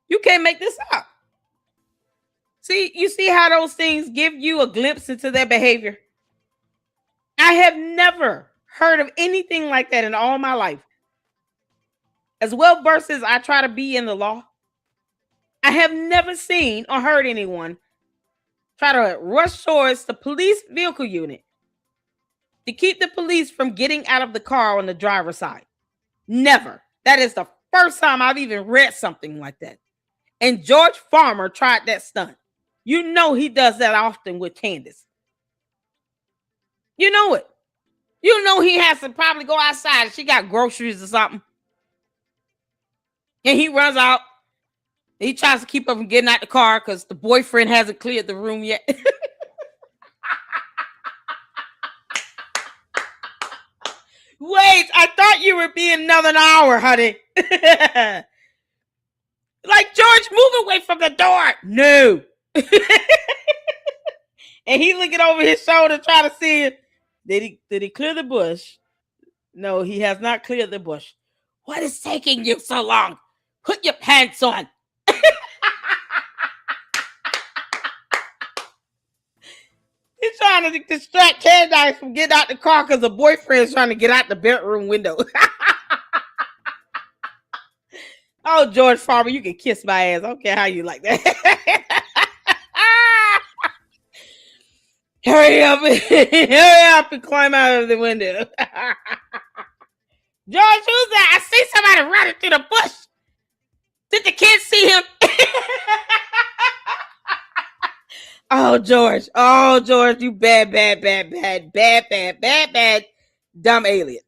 You can't make this up. See, you see how those things give you a glimpse into their behavior? I have never heard of anything like that in all my life. as well versed as I try to be in the law, I have never seen or heard anyone try to rush towards the police vehicle unit to keep the police from getting out of the car on the driver's side. Never. That is the first time I've even read something like that. And George Farmer tried that stunt. You know he does that often with Candace. You know it. You know he has to probably go outside. She got groceries or something. And he runs out. He tries to keep her from getting out the car because the boyfriend hasn't cleared the room yet. Wait, I thought you were being another hour, honey. Like, George, move away from the door. No. And he looking over his shoulder trying to see it. Did he clear the bush? No, he has not cleared the bush. What is taking you so long? Put your pants on. He's trying to distract Candace from getting out the car because the boyfriend's trying to get out the bedroom window. Oh, George Farmer, you can kiss my ass. I don't care how you like that. Hurry up. Hurry up and climb out of the window. George, who's that? I see somebody running through the bush. Did the kids see him? Oh, George. Oh, George, you bad, dumb alien.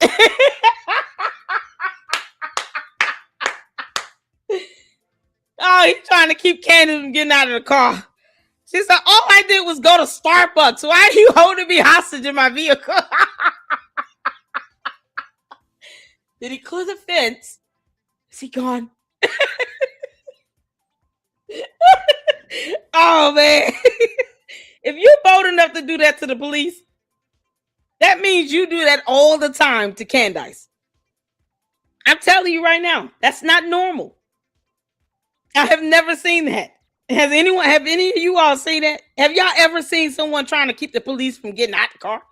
Oh, he's trying to keep Candace from getting out of the car. She said, all I did was go to Starbucks. Why are you holding me hostage in my vehicle? Did he clear the fence? Is he gone? Oh, man. If you're bold enough to do that to the police, that means you do that all the time to Candace. I'm telling you right now, that's not normal. I have never seen that. Have any of you all seen that? Have y'all ever seen someone trying to keep the police from getting out the car?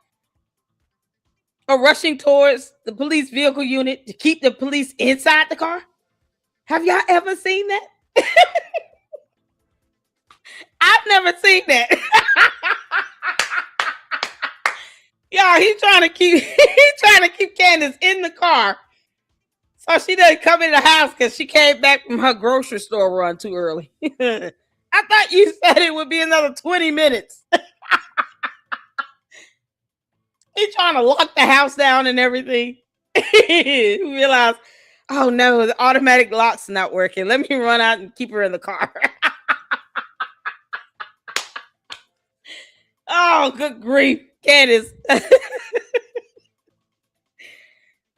Or rushing towards the police vehicle unit to keep the police inside the car? Have y'all ever seen that? I've never seen that. Y'all, he's trying to keep Candace in the car so she doesn't come in the house because she came back from her grocery store run too early. I thought you said it would be another 20 minutes. He's trying to lock the house down and everything. He realized, oh no, the automatic lock's not working. Let me run out and keep her in the car. Oh, good grief, Candace.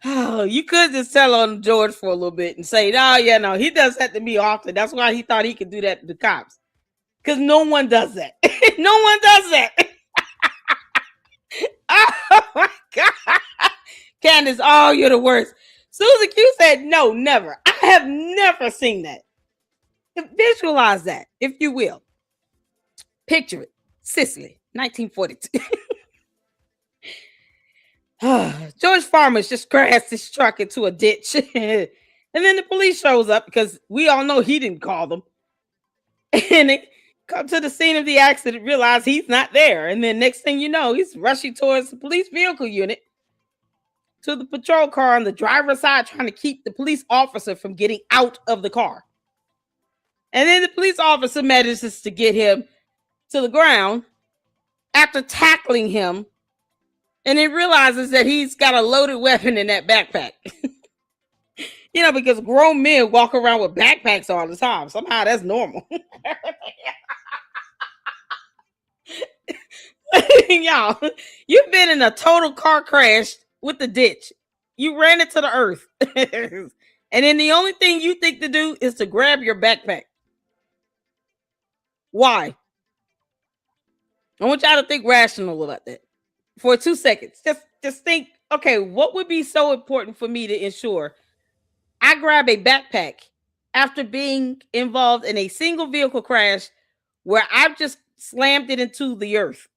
Oh, you could just tell on George for a little bit and say, oh, yeah, no, he does that to me often. That's why he thought he could do that to the cops. Because no one does that. No one does that. Oh, my God. Candace, oh, you're the worst. Susan Q said, no, never. I have never seen that. Visualize that, if you will. Picture it. Sicily, 1942. George Farmer's just crashed his truck into a ditch. And then the police shows up because we all know he didn't call them. And they come to the scene of the accident, realize he's not there. And then next thing you know, he's rushing towards the police vehicle unit to the patrol car on the driver's side, trying to keep the police officer from getting out of the car. And then the police officer manages to get him to the ground after tackling him. And he realizes that he's got a loaded weapon in that backpack. You know, because grown men walk around with backpacks all the time. Somehow that's normal. Y'all, you've been in a total car crash with the ditch. You ran into the earth. And then the only thing you think to do is to grab your backpack. Why? I want y'all to think rational about that. For 2 seconds, just think, okay, what would be so important for me to ensure I grab a backpack after being involved in a single vehicle crash where I've just slammed it into the earth?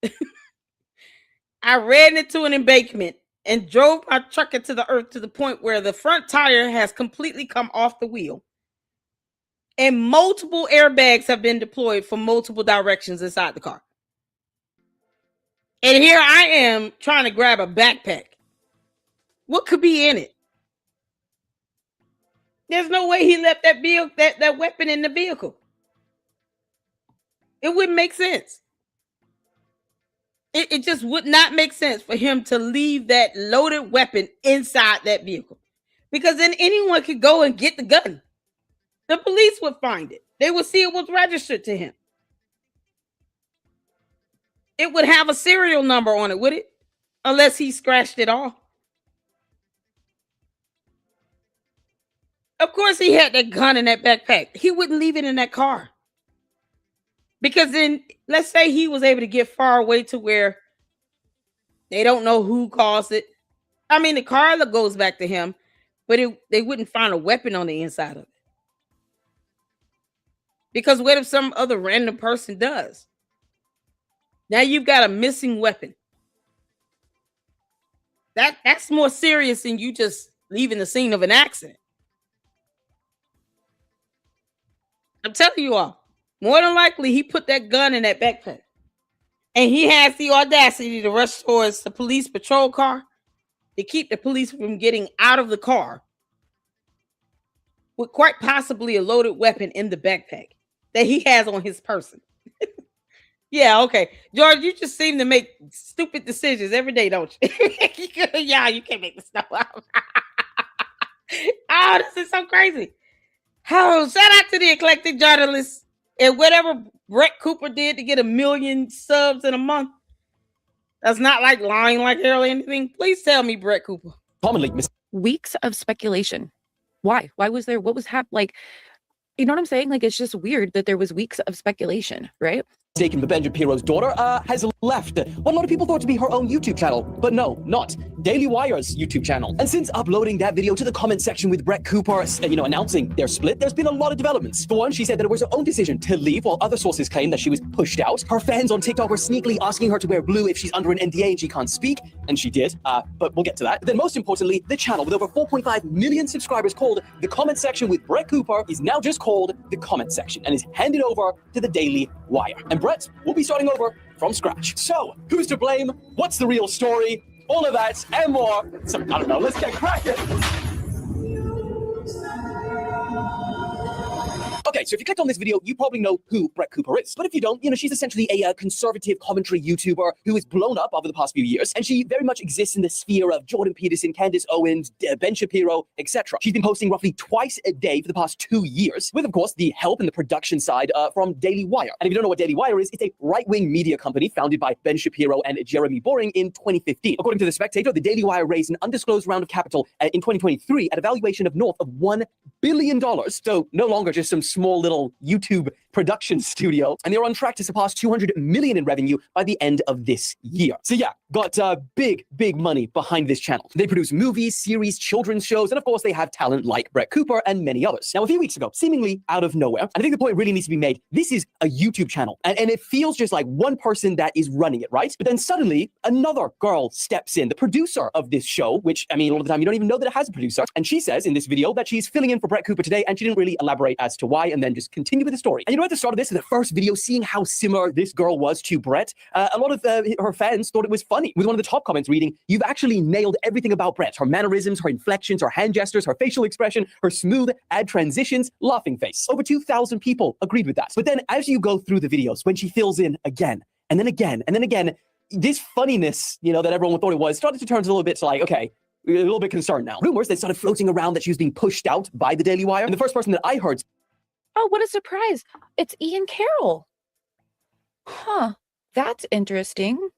I ran into an embankment and drove my truck into the earth to the point where the front tire has completely come off the wheel. And multiple airbags have been deployed from multiple directions inside the car. And here I am trying to grab a backpack. What could be in it? There's no way he left that weapon in the vehicle. It wouldn't make sense. It just would not make sense for him to leave that loaded weapon inside that vehicle. Because then anyone could go and get the gun. The police would find it. They would see it was registered to him. It would have a serial number on it, would it? Unless he scratched it off. Of course he had that gun in that backpack. He wouldn't leave it in that car. Because then, let's say he was able to get far away to where they don't know who caused it. I mean, the car goes back to him, but they wouldn't find a weapon on the inside of it. Because what if some other random person does? Now you've got a missing weapon. That's more serious than you just leaving the scene of an accident. I'm telling you all, more than likely he put that gun in that backpack. And he has the audacity to rush towards the police patrol car to keep the police from getting out of the car with quite possibly a loaded weapon in the backpack that he has on his person. Yeah, okay. George, you just seem to make stupid decisions every day, don't you? Yeah, you can't make this stuff up. Oh, this is so crazy. Oh, shout out to the Eclectic journalists and whatever Brett Cooper did to get 1 million subs in a month. That's not like lying like hell or anything. Please tell me, Brett Cooper. Commonly Weeks of speculation. Why? Why was there? What was happening? Like, you know what I'm saying? Like, it's just weird that there was weeks of speculation, right? mistaken for Ben Shapiro's daughter, has left what a lot of people thought to be her own YouTube channel. But no, not. Daily Wire's YouTube channel. And since uploading that video to the comment section with Brett Cooper, announcing their split, there's been a lot of developments. For one, she said that it was her own decision to leave, while other sources claim that she was pushed out. Her fans on TikTok were sneakily asking her to wear blue if she's under an NDA and she can't speak, and she did, but we'll get to that. Then most importantly, the channel with over 4.5 million subscribers called The Comment Section with Brett Cooper is now just called The Comment Section and is handed over to the Daily Wire. And Brett will be starting over from scratch. So, who's to blame? What's the real story? All of that and more. So, I don't know, let's get cracking. Okay, so if you clicked on this video, you probably know who Brett Cooper is. But if you don't, she's essentially a conservative commentary YouTuber who has blown up over the past few years. And she very much exists in the sphere of Jordan Peterson, Candace Owens, Ben Shapiro, etc. She's been posting roughly twice a day for the past 2 years, with, of course, the help and the production side from Daily Wire. And if you don't know what Daily Wire is, it's a right-wing media company founded by Ben Shapiro and Jeremy Boring in 2015. According to The Spectator, the Daily Wire raised an undisclosed round of capital in 2023 at a valuation of north of $1 billion. So no longer just some small little YouTube production studio, and they're on track to surpass 200 million in revenue by the end of this year. So yeah, got big money behind this channel. They produce movies, series, children's shows, and of course they have talent like Brett Cooper and many others. Now, a few weeks ago, seemingly out of nowhere, and I think the point really needs to be made, this is a YouTube channel, and it feels just like one person that is running it, right? But then suddenly another girl steps in, the producer of this show, which, I mean, a lot of the time you don't even know that it has a producer, and she says in this video that she's filling in for Brett Cooper today, and she didn't really elaborate as to why, and then just continue with the story. And at the start of this, in the first video, seeing how similar this girl was to Brett, a lot of her fans thought it was funny, with one of the top comments reading, "You've actually nailed everything about Brett. Her mannerisms, her inflections, her hand gestures, her facial expression, her smooth ad transitions, laughing face." Over 2,000 people agreed with that. But then as you go through the videos, when she fills in again, and then again, and then again, this funniness, that everyone thought it was, started to turn a little bit to like, okay, a little bit concerned now. Rumors that started floating around that she was being pushed out by the Daily Wire. And the first person that I heard, oh, what a surprise. It's Ian Carroll. Huh. That's interesting.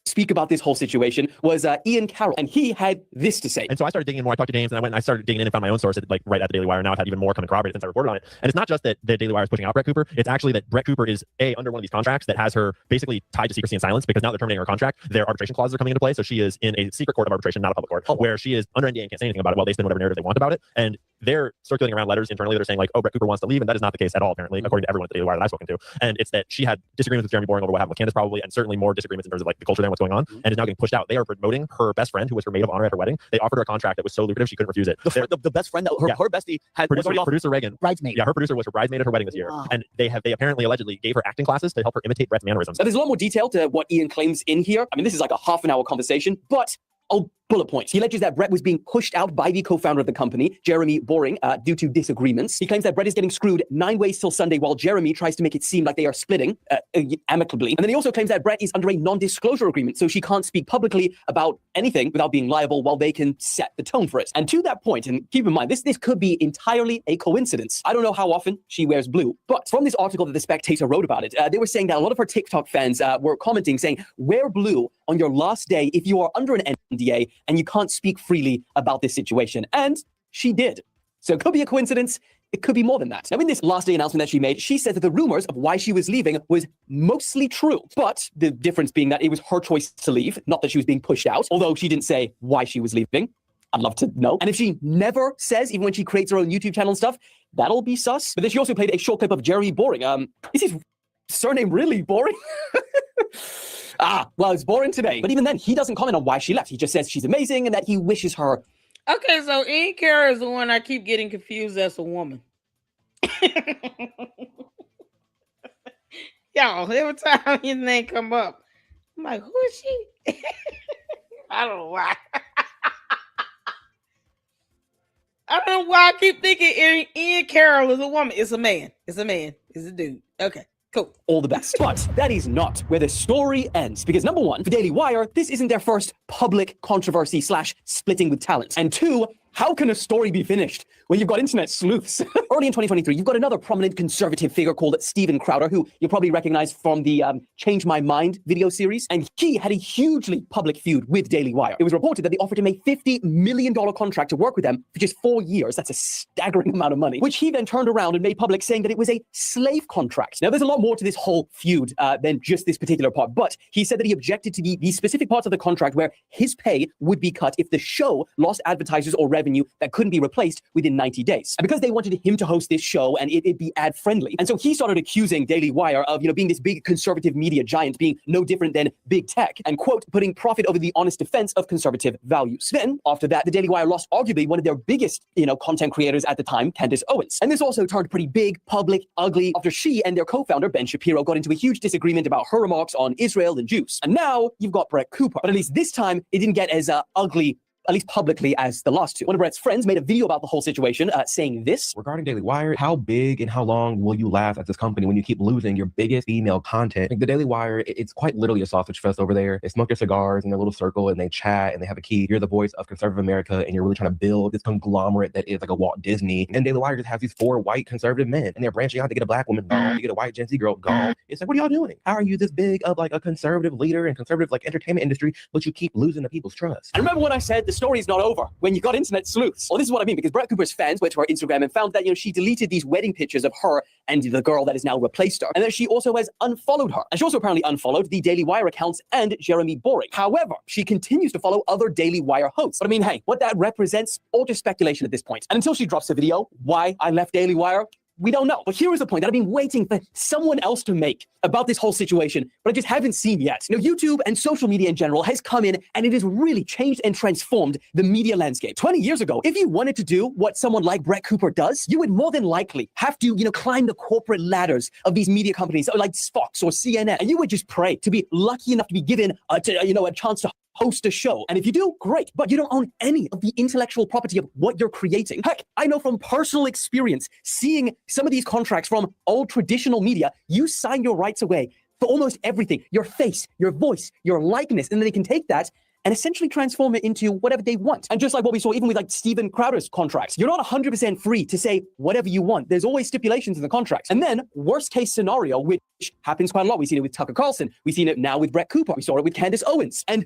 Speak about this whole situation was Ian Carroll, and he had this to say. And so I started digging in more. I talked to James, and I went and I started digging in and found my own source right at the Daily Wire. Now I've had even more come and corroborate since I reported on it. And it's not just that the Daily Wire is pushing out Brett Cooper. It's actually that Brett Cooper is under one of these contracts that has her basically tied to secrecy and silence, because now they're terminating her contract. Their arbitration clauses are coming into play. So she is in a secret court of arbitration, not a public court, where she is under NDA and can't say anything about it while they spin whatever narrative they want about it. And they're circulating around letters internally that are saying like, oh, Brett Cooper wants to leave. And that is not the case at all, apparently, according to everyone at the Daily Wire that I've spoken to. And it's that she had disagreements with Jeremy Boring over what happened with Candace, probably, and certainly more disagreements in terms of like the culture they what's going on, and is now getting pushed out. They are promoting her best friend, who was her maid of honor at her wedding. They offered her a contract that was so lucrative she couldn't refuse it. The best friend that her bestie had producer Reagan. Bridesmaid. Yeah, her producer was her bridesmaid at her wedding this year. And they apparently allegedly gave her acting classes to help her imitate Brett's mannerisms. Now, there's a lot more detail to what Ian claims in here. I mean, this is like a half an hour conversation, but I'll bullet points. He alleges that Brett was being pushed out by the co-founder of the company, Jeremy Boring, due to disagreements. He claims that Brett is getting screwed 9 ways till Sunday while Jeremy tries to make it seem like they are splitting amicably. And then he also claims that Brett is under a non-disclosure agreement, so she can't speak publicly about anything without being liable while they can set the tone for it. And to that point, and keep in mind, this could be entirely a coincidence. I don't know how often she wears blue, but from this article that The Spectator wrote about it, they were saying that a lot of her TikTok fans were commenting saying, wear blue on your last day if you are under an NDA and you can't speak freely about this situation. And she did. So it could be a coincidence. It could be more than that. Now, in this last day announcement that she made, she said that the rumors of why she was leaving was mostly true. But the difference being that it was her choice to leave, not that she was being pushed out, although she didn't say why she was leaving. I'd love to know. And if she never says, even when she creates her own YouTube channel and stuff, that'll be sus. But then she also played a short clip of Jeremy Boring. Is his surname really Boring? Well, it's boring today. But even then, he doesn't comment on why she left. He just says she's amazing and that he wishes her. Okay, so Ian Carroll is the one I keep getting confused as a woman. Y'all, every time his name come up, I'm like, who is she? I don't know why. I don't know why I keep thinking Ian Carroll is a woman. It's a man. It's a man. It's a dude. Okay. Cool. All the best. But that is not where the story ends. Because number one, for Daily Wire, this isn't their first public controversy / splitting with talent. And two, how can a story be finished when you've got internet sleuths? Early in 2023, you've got another prominent conservative figure called Steven Crowder, who you'll probably recognize from the Change My Mind video series. And he had a hugely public feud with Daily Wire. It was reported that they offered him a $50 million contract to work with them for just 4 years. That's a staggering amount of money, which he then turned around and made public, saying that it was a slave contract. Now, there's a lot more to this whole feud than just this particular part, but he said that he objected to the specific parts of the contract where his pay would be cut if the show lost advertisers or revenue that couldn't be replaced within 90 days. And because they wanted him to host this show and it'd be ad friendly. And so he started accusing Daily Wire of, being this big conservative media giant, being no different than big tech, and quote, putting profit over the honest defense of conservative values. Then after that, the Daily Wire lost arguably one of their biggest, content creators at the time, Candace Owens. And this also turned pretty big, public, ugly after she and their co-founder, Ben Shapiro, got into a huge disagreement about her remarks on Israel and Jews. And now you've got Brett Cooper. But at least this time, it didn't get as ugly, at least publicly, as the last two. One of Brett's friends made a video about the whole situation, saying this. Regarding Daily Wire, how big and how long will you last at this company when you keep losing your biggest female content? Like the Daily Wire, it's quite literally a sausage fest over there. They smoke their cigars in their little circle and they chat and they have a key. You're the voice of conservative America and you're really trying to build this conglomerate that is like a Walt Disney. And Daily Wire just has these 4 white conservative men and they're branching out to get a black woman gone, to get a white Gen Z girl gone. It's like, what are y'all doing? How are you this big of like a conservative leader and conservative like entertainment industry, but you keep losing the people's trust? I remember when I said the story's not over when you got internet sleuths. Well, this is what I mean, because Brett Cooper's fans went to her Instagram and found that, she deleted these wedding pictures of her and the girl that has now replaced her. And then she also has unfollowed her. And she also apparently unfollowed the Daily Wire accounts and Jeremy Boring. However, she continues to follow other Daily Wire hosts. But I mean, hey, what that represents, all just speculation at this point. And until she drops a video, why I left Daily Wire, we don't know. But here is the point that I've been waiting for someone else to make about this whole situation, but I just haven't seen yet. YouTube and social media in general has come in and it has really changed and transformed the media landscape. 20 years ago, if you wanted to do what someone like Brett Cooper does, you would more than likely have to, climb the corporate ladders of these media companies like Fox or CNN, and you would just pray to be lucky enough to be given a chance to host a show. And if you do, great, but you don't own any of the intellectual property of what you're creating. Heck, I know from personal experience, seeing some of these contracts from old traditional media, you sign your rights away for almost everything, your face, your voice, your likeness, and then they can take that and essentially transform it into whatever they want. And just like what we saw even with like Steven Crowder's contracts, you're not 100% free to say whatever you want. There's always stipulations in the contracts. And then worst case scenario, which happens quite a lot. We've seen it with Tucker Carlson. We've seen it now with Brett Cooper. We saw it with Candace Owens. And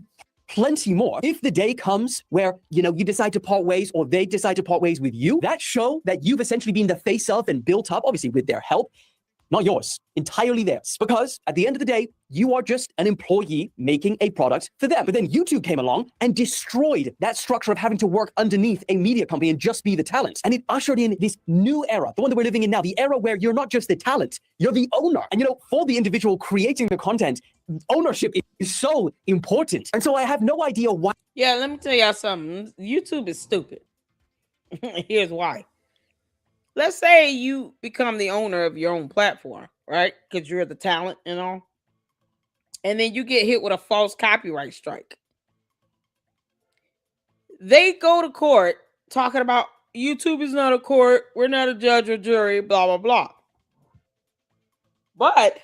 plenty more. If the day comes where, you decide to part ways or they decide to part ways with you, that show that you've essentially been the face of and built up, obviously with their help, not yours, entirely theirs. Because at the end of the day, you are just an employee making a product for them. But then YouTube came along and destroyed that structure of having to work underneath a media company and just be the talent. And it ushered in this new era, the one that we're living in now, the era where you're not just the talent, you're the owner. And for the individual creating the content, ownership is so important. And so I have no idea why. Yeah, let me tell y'all something. YouTube is stupid. Here's why. Let's say you become the owner of your own platform, right? Because you're the talent and all. And then you get hit with a false copyright strike. They go to court talking about YouTube is not a court. We're not a judge or jury, blah, blah, blah. But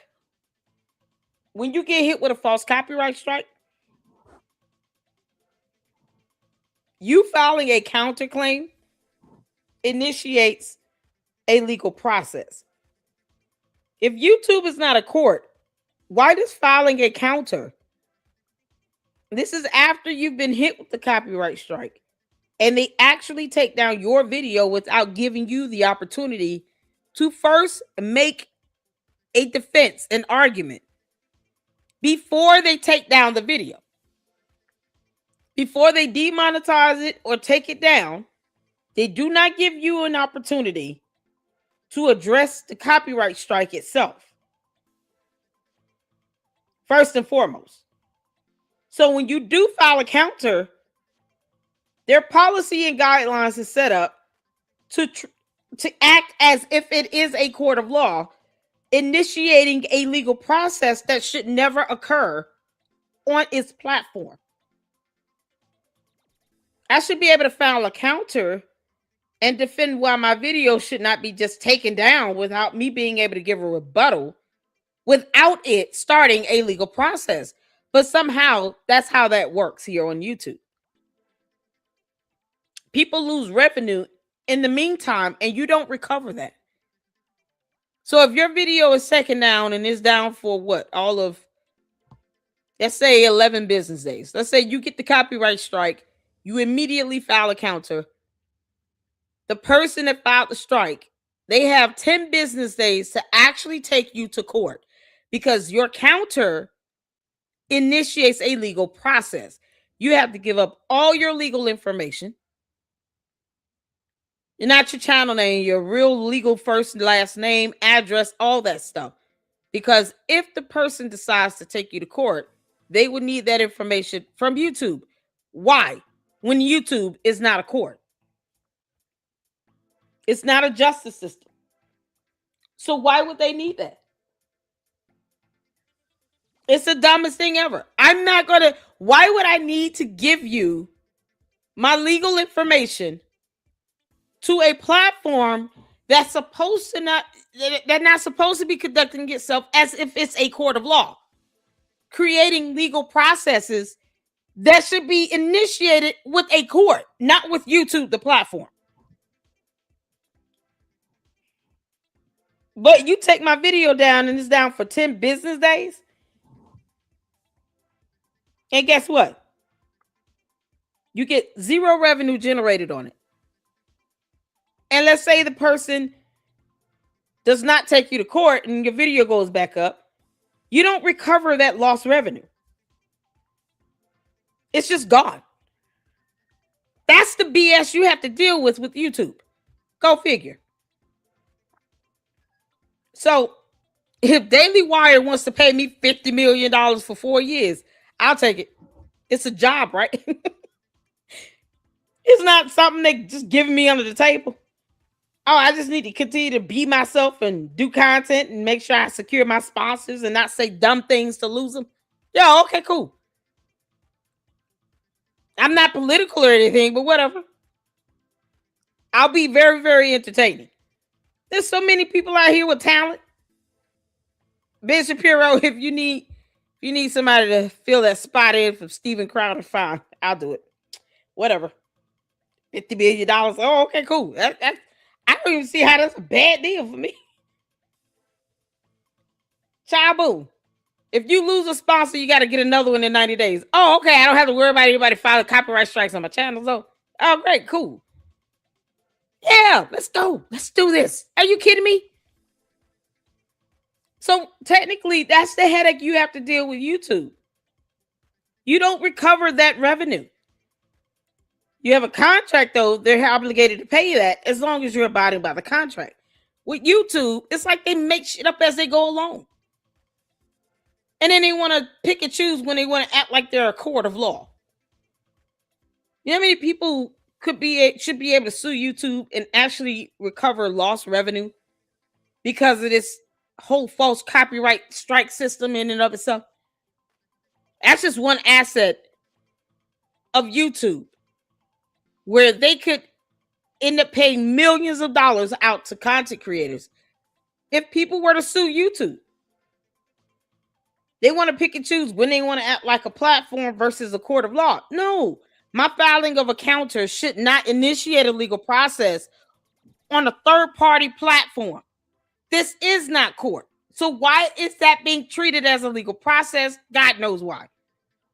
when you get hit with a false copyright strike, you filing a counterclaim initiates a legal process. If YouTube is not a court, why does filing a counter? This is after you've been hit with the copyright strike and they actually take down your video without giving you the opportunity to first make a defense, an argument before they take down the video. Before they demonetize it or take it down, they do not give you an opportunity to address the copyright strike itself. First and foremost. So when you do file a counter, their policy and guidelines is set up to act as if it is a court of law, initiating a legal process that should never occur on its platform. I should be able to file a counter and defend why my video should not be just taken down without me being able to give a rebuttal, without it starting a legal process. But somehow that's how that works here on YouTube. People lose revenue in the meantime, and you don't recover that. So if your video is taken down and is down for what? All of, let's say 11 business days. Let's say you get the copyright strike. You immediately file a counter. The person that filed the strike, they have 10 business days to actually take you to court because your counter initiates a legal process. You have to give up all your legal information. You're not your channel name, your real legal first and last name, address, all that stuff. Because if the person decides to take you to court, they would need that information from YouTube. Why? When YouTube is not a court. It's not a justice system. So why would they need that? It's the dumbest thing ever. Why would I need to give you my legal information to a platform that's not supposed to be conducting itself as if it's a court of law, creating legal processes that should be initiated with a court, not with YouTube, the platform. But you take my video down and it's down for 10 business days. And guess what? You get zero revenue generated on it. And let's say the person does not take you to court and your video goes back up. You don't recover that lost revenue. It's just gone. That's the BS you have to deal with YouTube. Go figure. So if Daily Wire wants to pay me $50 million for 4 years, I'll take it. It's a job, right? It's not something they just giving me under the table. Oh, I just need to continue to be myself and do content and make sure I secure my sponsors and not say dumb things to lose them. Yeah, okay, cool. I'm not political or anything, but whatever. I'll be very, very entertaining. There's so many people out here with talent. Ben Shapiro, if you need somebody to fill that spot in from Steven Crowder, fine. I'll do it. Whatever. $50 million. Oh, okay, cool. I don't even see how that's a bad deal for me. Child boo. If you lose a sponsor, you got to get another one in 90 days. Oh, okay. I don't have to worry about anybody filing copyright strikes on my channel. So, oh, great. Cool. Yeah, let's go. Let's do this. Are you kidding me? So technically, that's the headache you have to deal with YouTube. You don't recover that revenue. You have a contract, though, they're obligated to pay you that as long as you're abiding by the contract. With YouTube, it's like they make shit up as they go along. And then they want to pick and choose when they want to act like they're a court of law. You know how many people should be able to sue YouTube and actually recover lost revenue because of this whole false copyright strike system in and of itself? That's just one asset of YouTube where they could end up paying millions of dollars out to content creators if people were to sue YouTube. They want to pick and choose when they want to act like a platform versus a court of law. No, my filing of a counter should not initiate a legal process on a third-party platform. This is not court. So why is that being treated as a legal process? God knows why.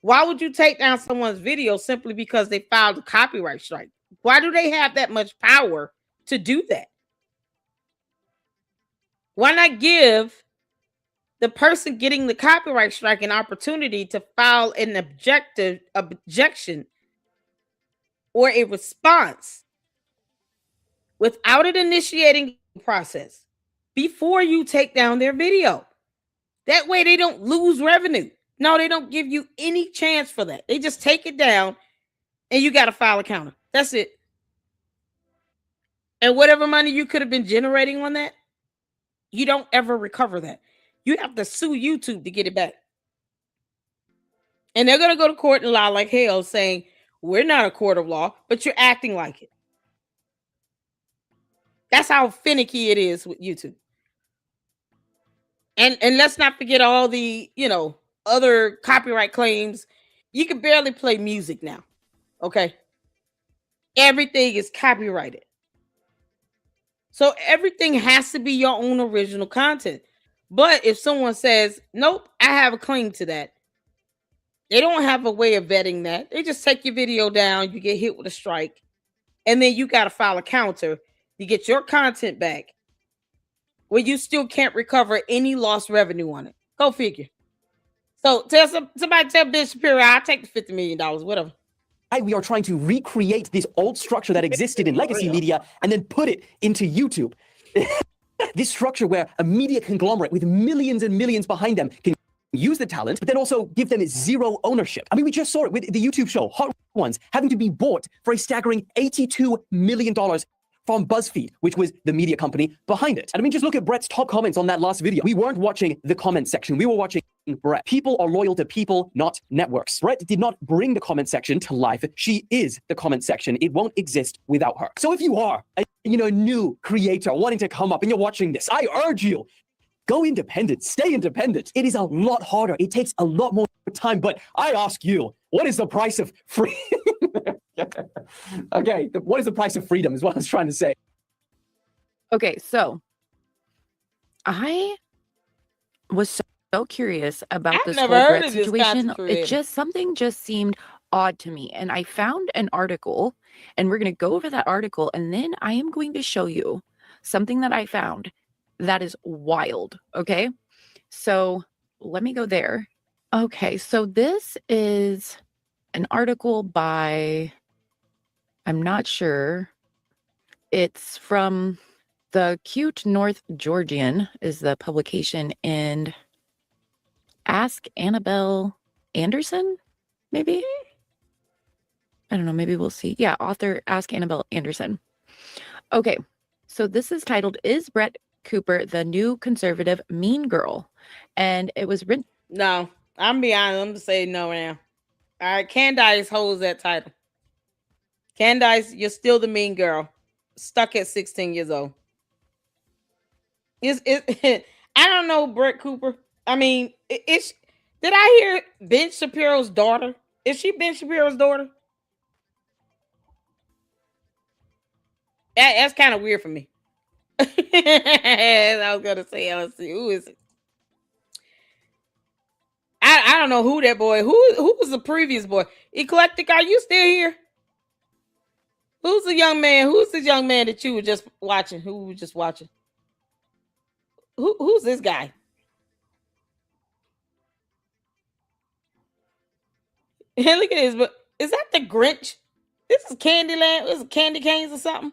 Why would you take down someone's video simply because they filed a copyright strike? Why do they have that much power to do that? Why not give the person getting the copyright strike an opportunity to file an objection or a response without it initiating the process before you take down their video? That way they don't lose revenue. No, they don't give you any chance for that. They just take it down and you got to file a counter. That's it. And whatever money you could have been generating on that, you don't ever recover that. You have to sue YouTube to get it back. And they're going to go to court and lie like hell saying, we're not a court of law, but you're acting like it. That's how finicky it is with YouTube. And let's not forget all the, other copyright claims. You can barely play music now. Okay. Everything is copyrighted. So everything has to be your own original content. But if someone says, nope, I have a claim to that, they don't have a way of vetting that. They just take your video down, you get hit with a strike, and then you got to file a counter to get your content back where you still can't recover any lost revenue on it. Go figure. So somebody tell Ben Shapiro, I'll take the $50 million, whatever. We are trying to recreate this old structure that existed in legacy media and then put it into YouTube. This structure where a media conglomerate with millions and millions behind them can use the talent, but then also give them zero ownership. I mean, we just saw it with the YouTube show, Hot Ones, having to be bought for a staggering $82 million from BuzzFeed, which was the media company behind it. And I mean, just look at Brett's top comments on that last video. We weren't watching the comment section. We were watching Brett. People are loyal to people, not networks. Brett did not bring the comment section to life. She is the comment section. It won't exist without her. So if you are a new creator wanting to come up and you're watching this, I urge you, go independent, stay independent. It is a lot harder. It takes a lot more time, but I ask you, what is the price of free? Okay, what is the price of freedom is what I was trying to say. Okay, so I was so curious about I've this never whole heard Brett of this situation. content creator. Something just seemed odd to me. And I found an article, and we're going to go over that article, and then I am going to show you something that I found that is wild. Okay, so let me go there. Okay, so this is an article by, I'm not sure. It's from the Cute North Georgian is the publication, and Ask Annabelle Anderson, maybe? I don't know, maybe we'll see. Yeah, author Ask Annabelle Anderson. Okay, so this is titled, Is Brett Cooper the New Conservative Mean Girl? And it was written... No, I'm gonna be honest, I'm gonna say no now. All right, Candace holds that title. Candace, you're still the mean girl, stuck at 16 years old. I don't know Brett Cooper. I mean, did I hear Ben Shapiro's daughter? Is she Ben Shapiro's daughter? That's kind of weird for me. I was gonna say, let's see, who is it? I don't know who that boy. Who was the previous boy? Eclectic, are you still here? Who's the young man? Who's the young man that you were just watching? Who was just watching? Who's this guy? Look at this, but is that the Grinch? This is Candyland. This is candy canes or something.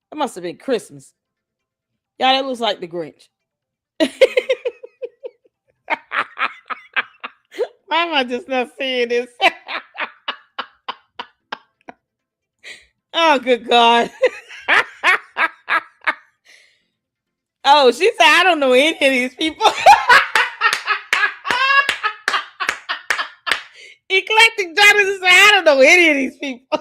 That must have been Christmas. Y'all, that looks like the Grinch. Why am I just not seeing this? Oh, good God. Oh, she said, I don't know any of these people. Eclectic Jonathan said, I don't know any of these people.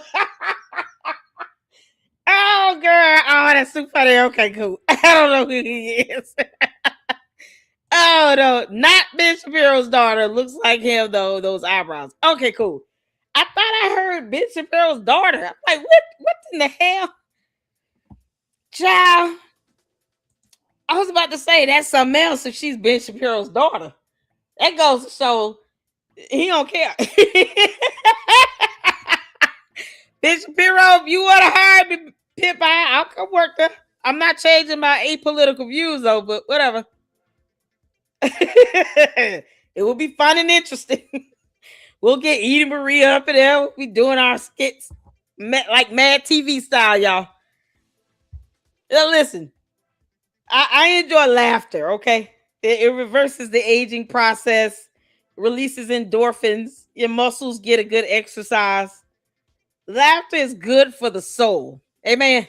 Oh, girl. Oh, that's so funny. Okay, cool. I don't know who he is. Oh, no. Not Ben Shapiro's daughter. Looks like him, though. Those eyebrows. Okay, cool. I thought I heard Ben Shapiro's daughter. I'm like, what in the hell? Child. I was about to say that's something else if she's Ben Shapiro's daughter. That goes to show he don't care. Ben Shapiro, if you want to hire me, Pip, I'll come work there. I'm not changing my apolitical views, though, but whatever. It will be fun and interesting. We'll get Edie Marie up in there. We'll be doing our skits like Mad TV style, y'all. Now, listen, I enjoy laughter, okay? It reverses the aging process, releases endorphins, your muscles get a good exercise. Laughter is good for the soul. Amen.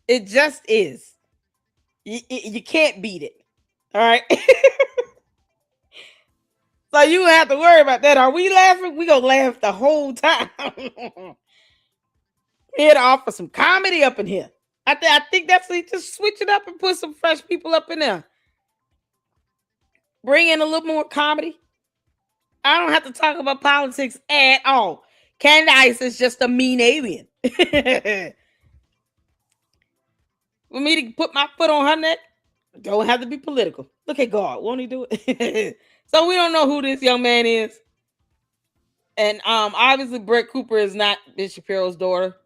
It just is. You can't beat it. All right. So you don't have to worry about that. Are we laughing? We gonna laugh the whole time. Here to offer some comedy up in here. I think that's it. Just switch it up and put some fresh people up in there. Bring in a little more comedy. I don't have to talk about politics at all. Candace is just a mean alien. For me to put my foot on her neck, don't have to be political. Look at God. Won't he do it? So we don't know who this young man is. And obviously Brett Cooper is not Ben Shapiro's daughter.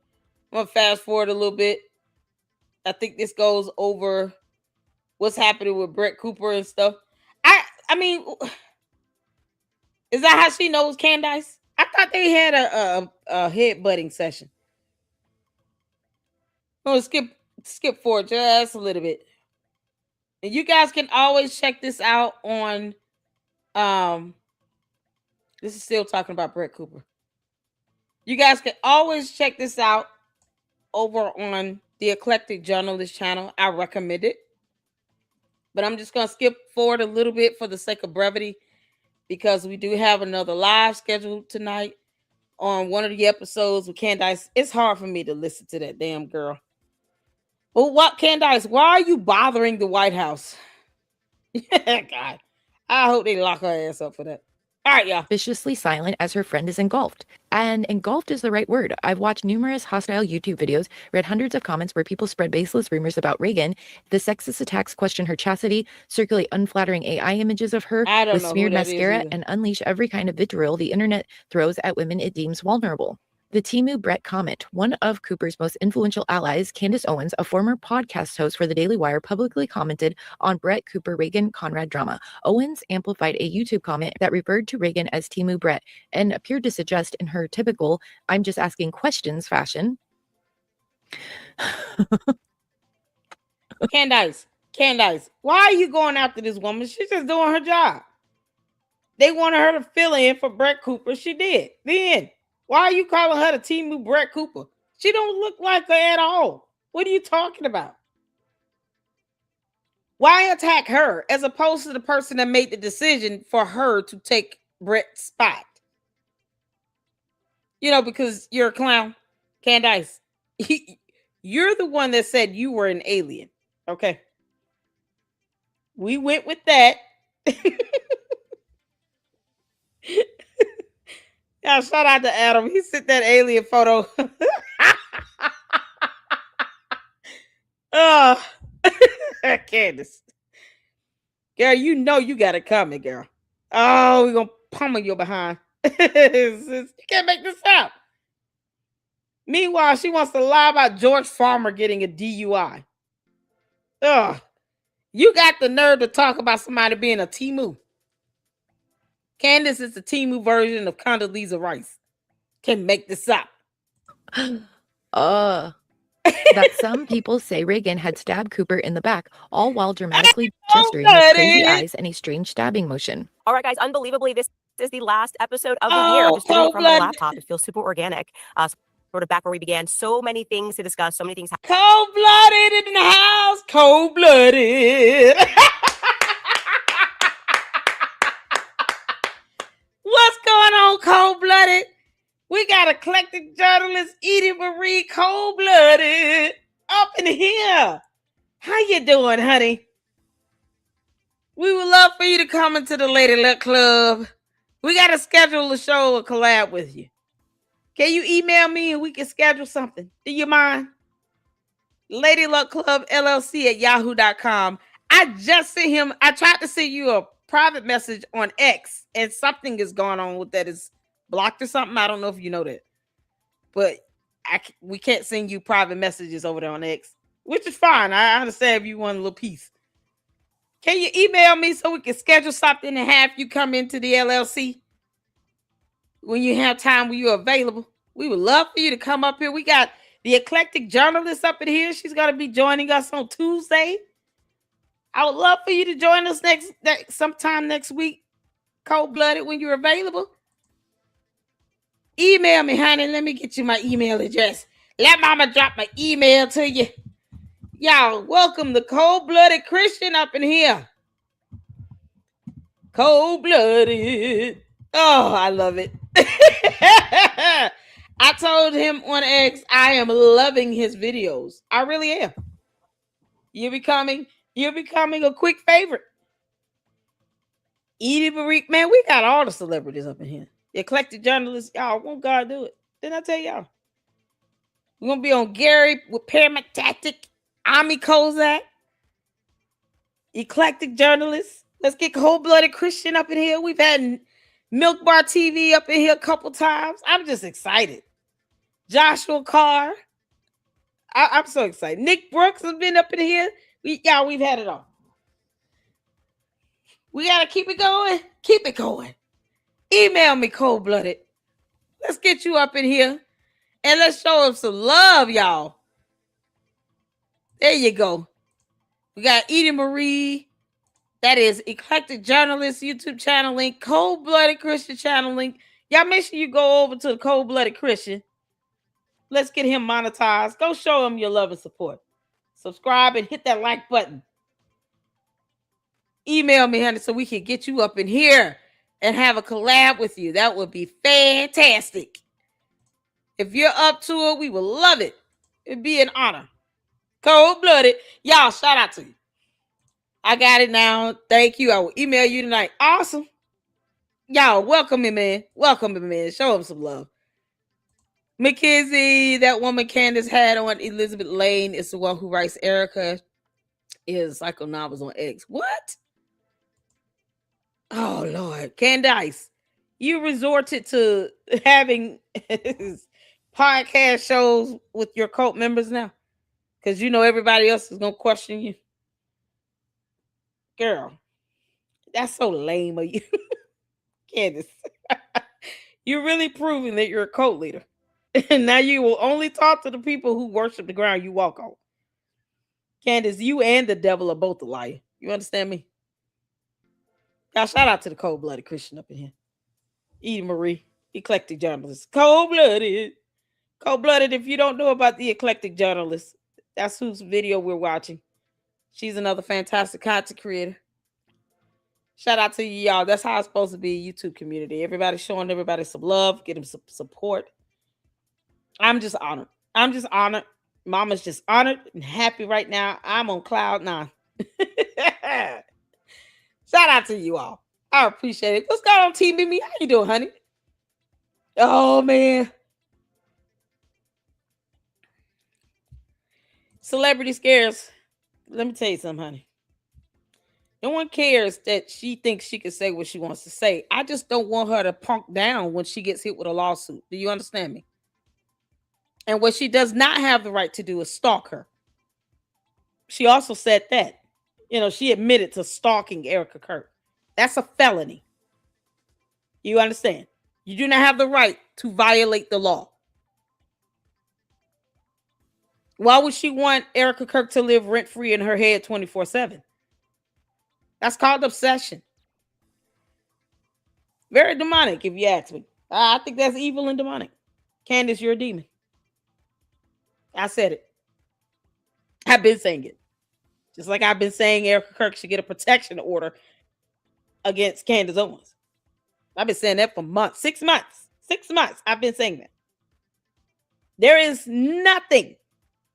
I'm gonna fast forward a little bit. I think this goes over what's happening with Brett Cooper and stuff. I mean, is that how she knows Candace? I thought they had a headbutting session. I'm gonna skip forward just a little bit. And you guys can always check this out on this is still talking about Brett Cooper. You guys can always check this out over on the Eclectic Journalist channel. I recommend it. But I'm just going to skip forward a little bit for the sake of brevity because we do have another live scheduled tonight on one of the episodes with Candace. It's hard for me to listen to that damn girl. Well, what, Candace, why are you bothering the White House? God, I hope they lock her ass up for that. All right, y'all. Viciously silent as her friend is engulfed. And engulfed is the right word. I've watched numerous hostile YouTube videos, read hundreds of comments where people spread baseless rumors about Reagan. The sexist attacks question her chastity, circulate unflattering AI images of her with smeared mascara, and unleash every kind of vitriol the internet throws at women it deems vulnerable. The Timu Brett comment. One of Cooper's most influential allies, Candace Owens, a former podcast host for the Daily Wire, publicly commented on Brett Cooper Reagan Conrad drama. Owens amplified a YouTube comment that referred to Reagan as Timu Brett and appeared to suggest in her typical "I'm just asking questions" fashion. Candace, why are you going after this woman? She's just doing her job. They wanted her to fill in for Brett Cooper. She did. The end. Why are you calling her the Timu Brett Cooper? She don't look like her at all. What are you talking about? Why attack her as opposed to the person that made the decision for her to take Brett's spot? You know, because you're a clown. Candace, you're the one that said you were an alien. Okay. We went with that. Yeah, shout out to Adam. He sent that alien photo. Oh, Candace. Girl, you know you got it coming, girl. Oh, we're going to pummel your behind. You can't make this up. Meanwhile, she wants to lie about George Farmer getting a DUI. Ugh. You got the nerve to talk about somebody being a Timu. Candace is the Timu version of Condoleezza Rice. can make this up. That some people say Reagan had stabbed Cooper in the back, all while dramatically gesturing with crazy eyes and a strange stabbing motion. All right, guys, unbelievably, this is the last episode of the year. I'm just doing it from my laptop. It feels super organic. Sort of back where we began. So many things to discuss. So many things. Cold-blooded in the house. Cold-blooded. What's going on, cold-blooded? We got eclectic journalist Edie Marie Cold-blooded up in here. How you doing, honey? We would love for you to come into the Lady Luck Club. We got to schedule a show or collab with you. Can you email me and we can schedule something? Do you mind? Lady Luck Club LLC at yahoo.com. I just sent him. I tried to send you a private message on X and something is going on with that. Is blocked or something. I don't know if you know that, but we can't send you private messages over there on X, which is fine. I understand if you want a little piece. Can you email me so we can schedule something and have you come into the LLC when you have time, when you're available? We would love for you to come up here. We got the eclectic journalist up in here. She's going to be joining us on Tuesday. I would love for you to join us sometime next week, cold-blooded, when you're available. Email me, honey. Let me get you my email address. Let mama drop my email to you. Y'all, welcome the cold-blooded Christian up in here. Cold-blooded. Oh, I love it. I told him on X, I am loving his videos. I really am. You're becoming a quick favorite. Edie Marie, man, we got all the celebrities up in here. The eclectic journalists, y'all, won't God do it? Didn't I tell y'all? We're going to be on Gary with Paramount Tactic, Ami Kozak, eclectic journalists. Let's get cold-blooded Christian up in here. We've had Milk Bar TV up in here a couple times. I'm just excited. Joshua Carr. I'm so excited. Nick Brooks has been up in here. We've had it all. We got to keep it going. Keep it going. Email me, cold-blooded. Let's get you up in here. And let's show them some love, y'all. There you go. We got Edie Marie. That is Eclectic Journalist YouTube channel link. Cold-blooded Christian channel link. Y'all make sure you go over to the Cold-blooded Christian. Let's get him monetized. Go show him your love and support. Subscribe and hit that like button. Email me, honey, so we can get you up in here and have a collab with you. That would be fantastic. If you're up to it, we will love it. It'd be an honor. Cold-blooded. Y'all, shout out to you. I got it now. Thank you. I will email you tonight. Awesome. Y'all, welcome him, man. Welcome him, man. Show him some love. Mackenzie, that woman Candace had on Elizabeth Lane is the one who writes Erica is psycho novels on X. What? Oh, Lord. Candace, you resorted to having podcast shows with your cult members now because you know everybody else is going to question you. Girl, that's so lame of you. Candace, you're really proving that you're a cult leader. And now you will only talk to the people who worship the ground you walk on. Candace, you and the devil are both a liar. You understand me? Y'all, shout out to the cold-blooded Christian up in here. Edie Marie, eclectic journalist. Cold-blooded. Cold-blooded, if you don't know about the eclectic journalist, that's whose video we're watching. She's another fantastic content creator. Shout out to you, y'all. That's how it's supposed to be a YouTube community. Everybody showing everybody some love, getting some support. I'm just honored. I'm just honored. Mama's just honored and happy right now. I'm on cloud 9. Shout out to you all. I appreciate it. What's going on, Team Mimi? How you doing, honey? Oh, man. Celebrity scares. Let me tell you something, honey. No one cares that she thinks she can say what she wants to say. I just don't want her to punk down when she gets hit with a lawsuit. Do you understand me? And what she does not have the right to do is stalk her. She also said that. You know, she admitted to stalking Erica Kirk. That's a felony. You understand? You do not have the right to violate the law. Why would she want Erica Kirk to live rent-free in her head 24/7? That's called obsession. Very demonic, if you ask me. I think that's evil and demonic. Candace, you're a demon. I said it. I've been saying it. Just like I've been saying Erica Kirk should get a protection order against Candace Owens. I've been saying that for months. 6 months. 6 months. I've been saying that. There is nothing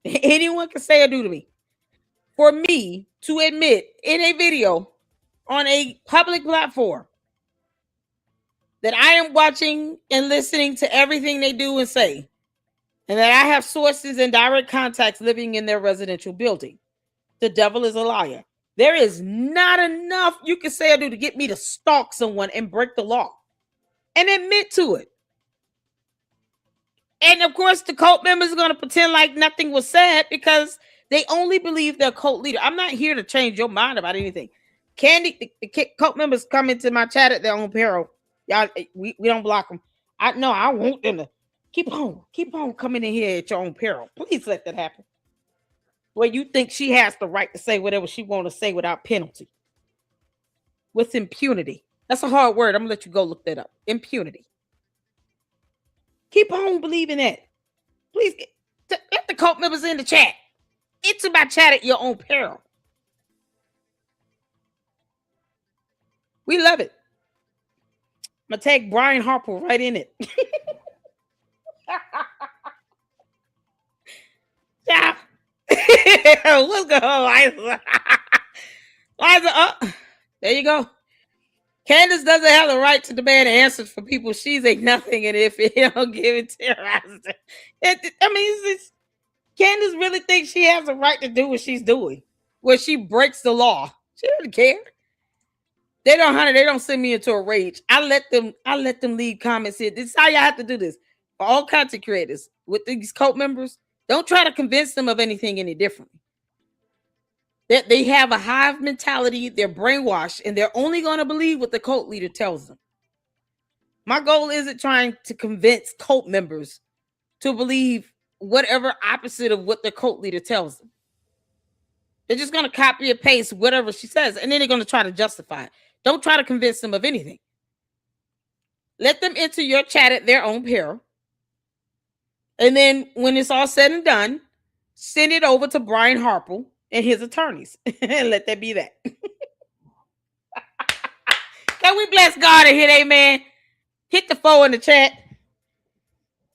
anyone can say or do to me for me to admit in a video on a public platform that I am watching and listening to everything they do and say, and that I have sources and direct contacts living in their residential building. The devil is a liar. There is not enough you can say or do to get me to stalk someone and break the law and admit to it. And of course, the cult members are going to pretend like nothing was said because they only believe their cult leader. I'm not here to change your mind about anything. The cult members come into my chat at their own peril. Y'all, we don't block them. I want them to keep on coming in here at your own peril. Please let that happen. Where you think she has the right to say whatever she want to say without penalty. With impunity. That's a hard word. I'm going to let you go look that up. Impunity. Keep on believing that. Please let the cult members in the chat. Into my chat at your own peril. We love it. I'm going to tag Brian Harper right in it. Yeah. What's going on, Liza? Liza, up. There you go. Candace doesn't have the right to demand answers for people she's a nothing, and if you don't give it to her, Candace really thinks she has a right to do what she's doing, where she breaks the law. She doesn't care. They don't send me into a rage. I let them leave comments here. This is how y'all have to do this. For all content creators with these cult members, don't try to convince them of anything any differently. That they have a hive mentality, they're brainwashed, and they're only going to believe what the cult leader tells them. My goal isn't trying to convince cult members to believe whatever opposite of what the cult leader tells them. They're just going to copy and paste whatever she says, and then they're going to try to justify it. Don't try to convince them of anything. Let them enter your chat at their own peril. And then when it's all said and done, send it over to Brian Harper and his attorneys. And let that be that. Can we bless God and hit amen? Hit the 4 in the chat.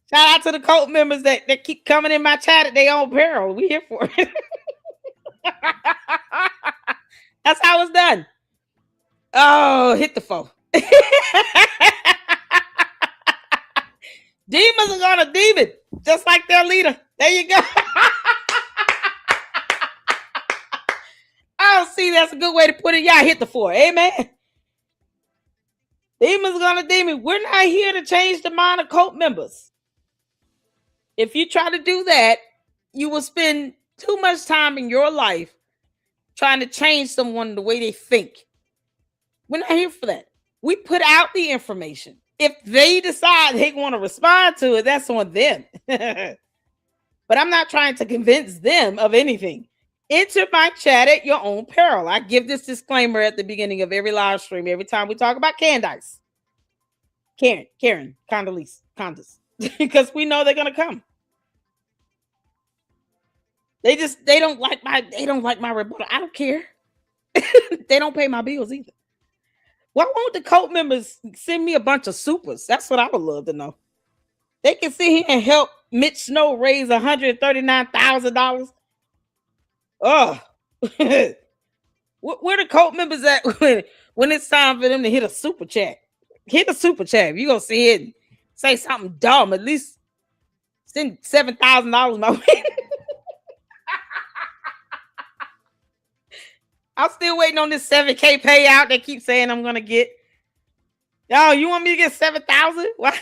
Shout out to the cult members that keep coming in my chat at their own peril. We here for it. That's how it's done. Oh, hit the 4. Demons are gonna demon, just like their leader. There you go. Oh, see, that's a good way to put it. Y'all hit the 4. Amen. Demons are gonna demon. We're not here to change the mind of cult members. If you try to do that, you will spend too much time in your life trying to change someone the way they think. We're not here for that. We put out the information. If they decide they want to respond to it, that's on them. But I'm not trying to convince them of anything. Enter my chat at your own peril. I give this disclaimer at the beginning of every live stream, every time we talk about Candace. Candace. Because we know they're gonna come. They don't like my rebuttal. I don't care. They don't pay my bills either. Why won't the cult members send me a bunch of supers? That's what I would love to know. They can sit here and help Mitch Snow raise $139,000. Oh, where the cult members at when it's time for them to hit a super chat? Hit a super chat. If you're going to see it and say something dumb, at least send $7,000 my way. I'm still waiting on this 7K payout they keep saying I'm going to get. Oh, you want me to get 7,000? Well,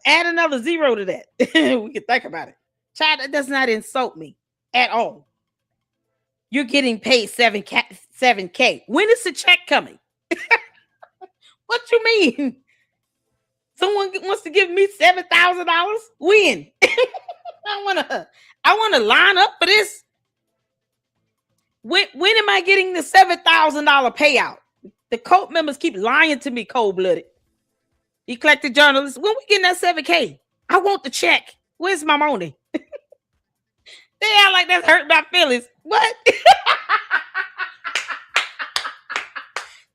add another 0 to that. We can think about it. Child, that does not insult me at all. You're getting paid 7K. When is the check coming? What you mean? Someone wants to give me $7,000. When? I wanna line up for this. When am I getting the $7,000 payout? The cult members keep lying to me, cold-blooded. Eclectic journalists, when we getting that 7K? I want the check. Where's my money? They act like that's hurt my feelings. What?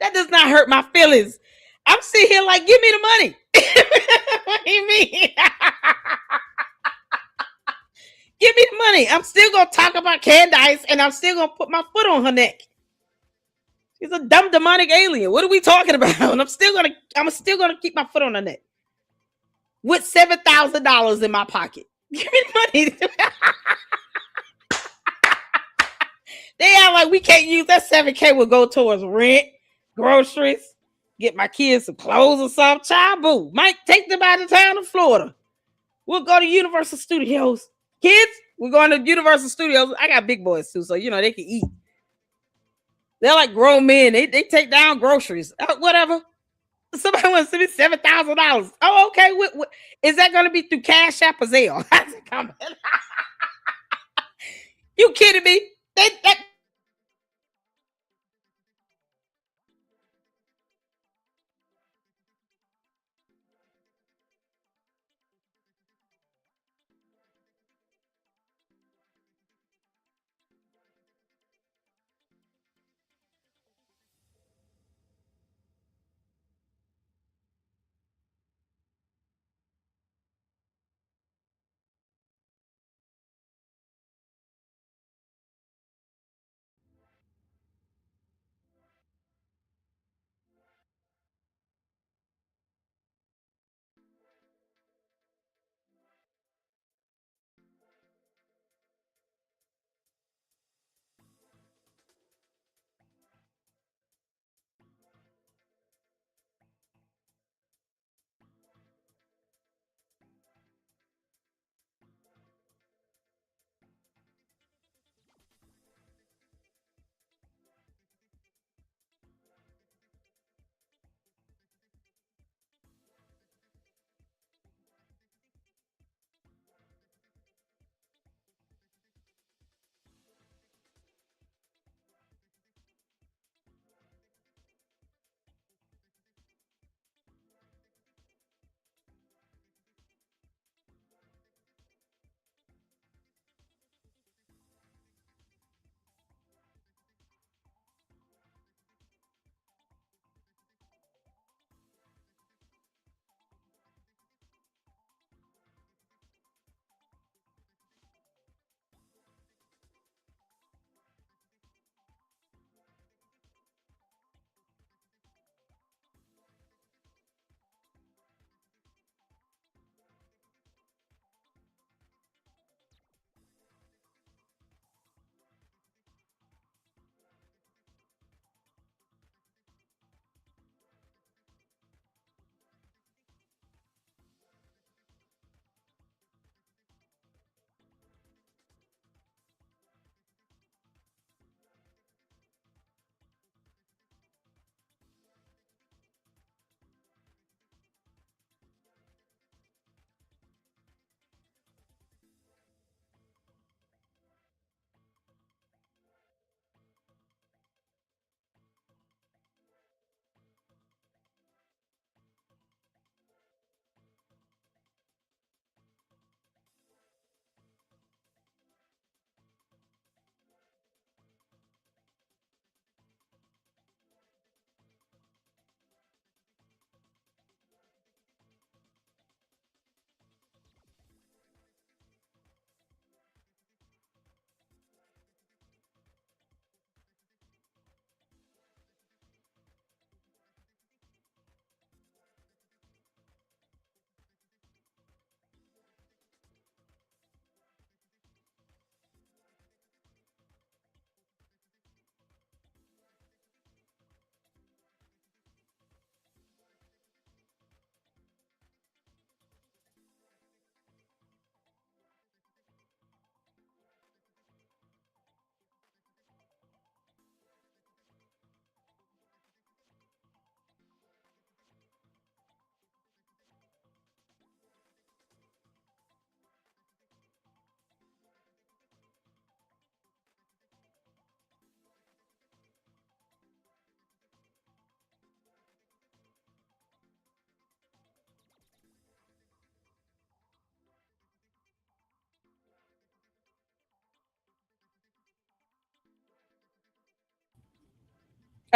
That does not hurt my feelings. I'm sitting here like, give me the money. What do you mean? Give me the money. I'm still gonna talk about Candace, and I'm still gonna put my foot on her neck. She's a dumb demonic alien. What are we talking about? And I'm still gonna keep my foot on her neck with $7,000 in my pocket. Give me the money. They act like we can't use that 7K. Will go towards rent, groceries, get my kids some clothes or something. Child, boo. Might take them out of town to Florida. We'll go to Universal Studios. Kids, we're going to Universal Studios. I got big boys too, so they can eat. They're like grown men. They take down groceries. Whatever. Somebody wants to send me $7,000. Oh, okay. Is that going to be through Cash App or Zelle? You kidding me? That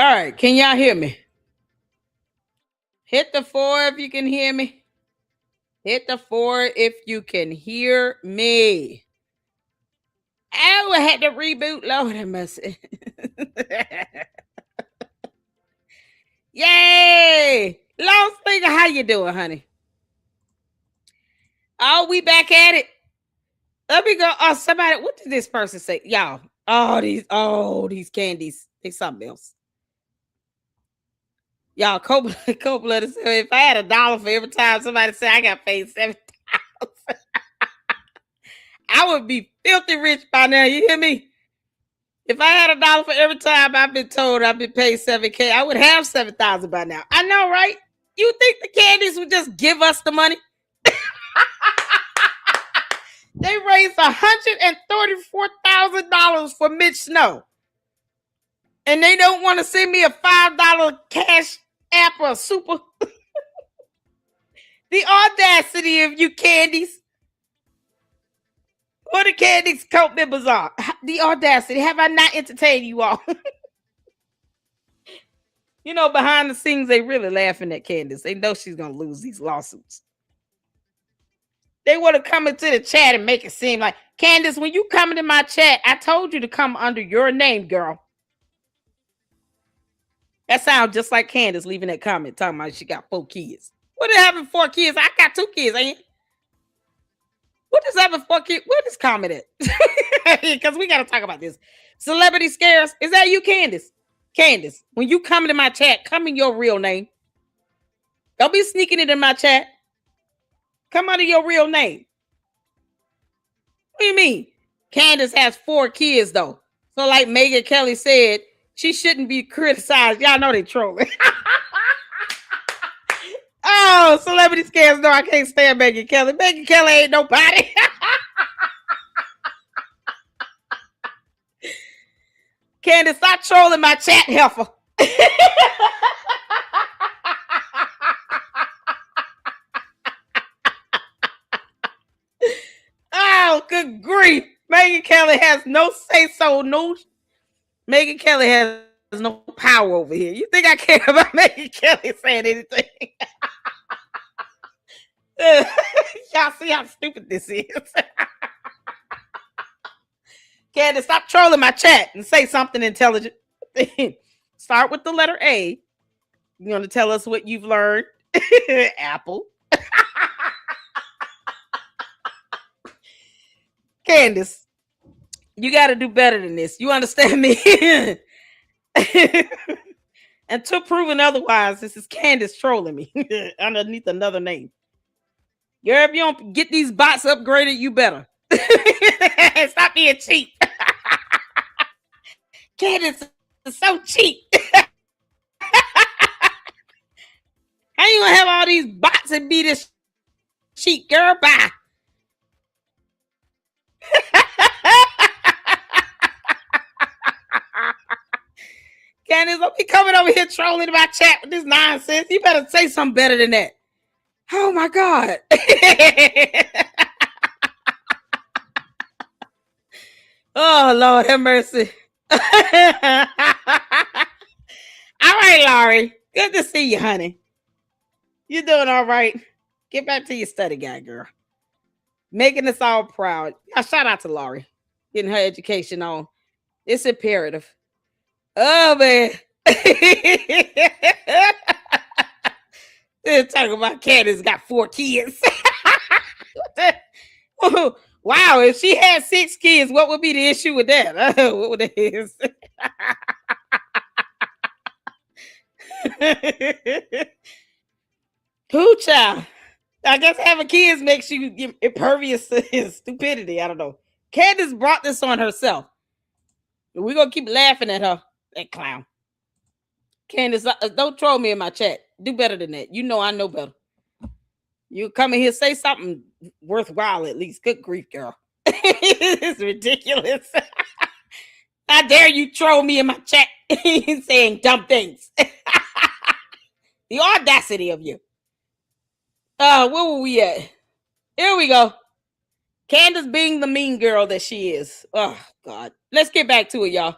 All right, can y'all hear me? Hit the 4 if you can hear me. Hit the 4 if you can hear me. I had to reboot. Lord have mercy. Yay! Long Finger, how you doing, honey? Oh, we back at it. Let me go. Oh, somebody, what did this person say? Y'all. These candies. They something else. Y'all, Coppola said if I had $1 for every time somebody said I got paid $7,000, I would be filthy rich by now. You hear me? If I had $1 for every time I've been told I've been paid $7,000, I would have $7,000 by now. I know, right? You think the Candies would just give us the money? They raised $134,000 for Mitch Snow. And they don't want to send me a $5 cash app or a super. The audacity of you Candies. What the Candies cult members are. The audacity. Have I not entertained you all? You know, behind the scenes, they really laughing at Candace. They know she's going to lose these lawsuits. They want to come into the chat and make it seem like, Candace, when you come into my chat, I told you to come under your name, girl. That sounds just like Candace leaving that comment talking about she got 4 kids. What is having 4 kids? I got 2 kids, ain't it? What is having 4 kids? Where this comment at? Because we got to talk about this. Celebrity scares. Is that you, Candace? Candace, when you come into my chat, come in your real name. Don't be sneaking it in my chat. Come under your real name. What do you mean? Candace has 4 kids, though. So like Megyn Kelly said, she shouldn't be criticized. Y'all know they trolling. Oh, celebrity scares. No, I can't stand Megyn Kelly. Megyn Kelly ain't nobody. Candace, stop trolling my chat, heifer. Oh, good grief. Megyn Kelly has no say-so. No, Megyn Kelly has no power over here. You think I care about Megyn Kelly saying anything? Y'all see how stupid this is. Candace, stop trolling my chat and say something intelligent. Start with the letter A. You're going to tell us what you've learned. Apple. Candace, you got to do better than this. You understand me? Until proven otherwise, this is Candace trolling me underneath another name. Girl, if you don't get these bots upgraded, you better. Stop being cheap. Candace is so cheap. How you gonna have all these bots and be this cheap, girl? Bye. Candace, don't be coming over here trolling my chat with this nonsense. You better say something better than that. Oh my God. Oh, Lord have mercy. All right, Laurie. Good to see you, honey. You doing all right? Get back to your study guide, girl. Making us all proud. Shout out to Laurie. Getting her education on. It's imperative. Oh, man. They're talking about Candace got 4 kids. Wow, if she had 6 kids, what would be the issue with that? What would it is? Who child? I guess having kids makes you impervious to stupidity. I don't know. Candace brought this on herself. We're going to keep laughing at her. That clown. Candace, don't troll me in my chat. Do better than that. You know I know better. You come in here, say something worthwhile at least. Good grief, girl. It's ridiculous. How dare you troll me in my chat saying dumb things. The audacity of you. Where were we at? Here we go. Candace being the mean girl that she is. Oh, God. Let's get back to it, y'all.